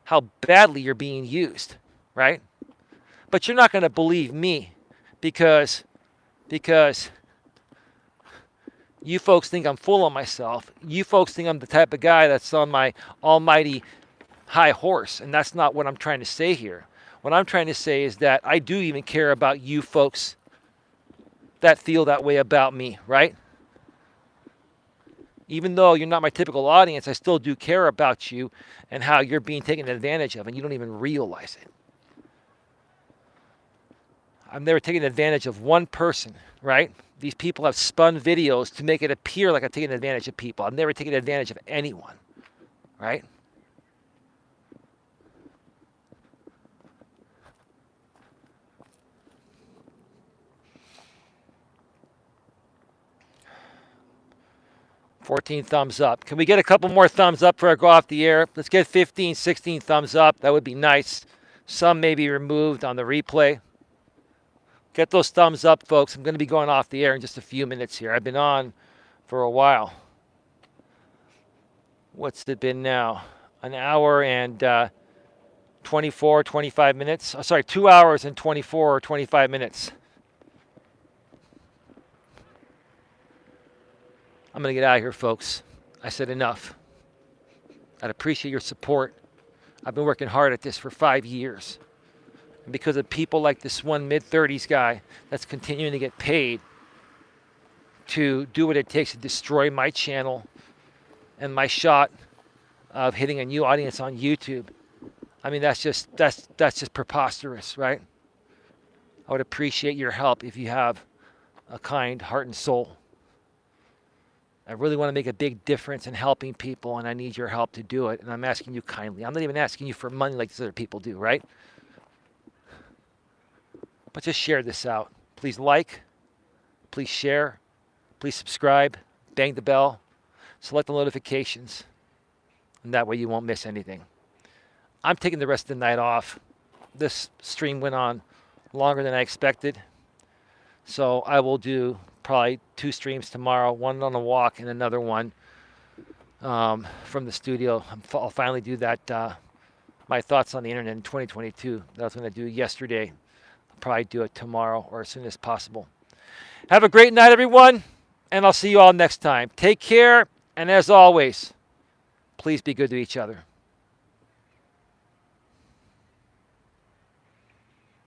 how badly you're being used, right? But you're not going to believe me because you folks think I'm full of myself. You folks think I'm the type of guy that's on my almighty high horse, and that's not what I'm trying to say here. What I'm trying to say is that I do even care about you folks that feel that way about me, right? Even though you're not my typical audience, I still do care about you and how you're being taken advantage of, and you don't even realize it. I've never taken advantage of one person, right? These people have spun videos to make it appear like I've taken advantage of people. I've never taken advantage of anyone, right? 14 thumbs up. Can we get a couple more thumbs up before I go off the air? Let's get 15, 16 thumbs up. That would be nice. Some may be removed on the replay. Get those thumbs up, folks. I'm going to be going off the air in just a few minutes here. I've been on for a while. What's it been now? An hour and 24, 25 minutes. Oh, sorry, 2 hours and 24 or 25 minutes. I'm going to get out of here, folks. I said enough. I'd appreciate your support. I've been working hard at this for 5 years. And because of people like this one mid-30s guy that's continuing to get paid to do what it takes to destroy my channel and my shot of hitting a new audience on YouTube. I mean, that's just preposterous, right? I would appreciate your help if you have a kind heart and soul. I really want to make a big difference in helping people, and I need your help to do it. And I'm asking you kindly. I'm not even asking you for money like these other people do, right? But just share this out. Please like, please share, please subscribe, bang the bell, select the notifications, and that way you won't miss anything. I'm taking the rest of the night off. This stream went on longer than I expected, so I will do probably 2 streams tomorrow, one on a walk and another one from the studio. I'll finally do that, my thoughts on the internet in 2022. That I was going to do yesterday. I'll probably do it tomorrow or as soon as possible. Have a great night, everyone, and I'll see you all next time. Take care, and as always, please be good to each other.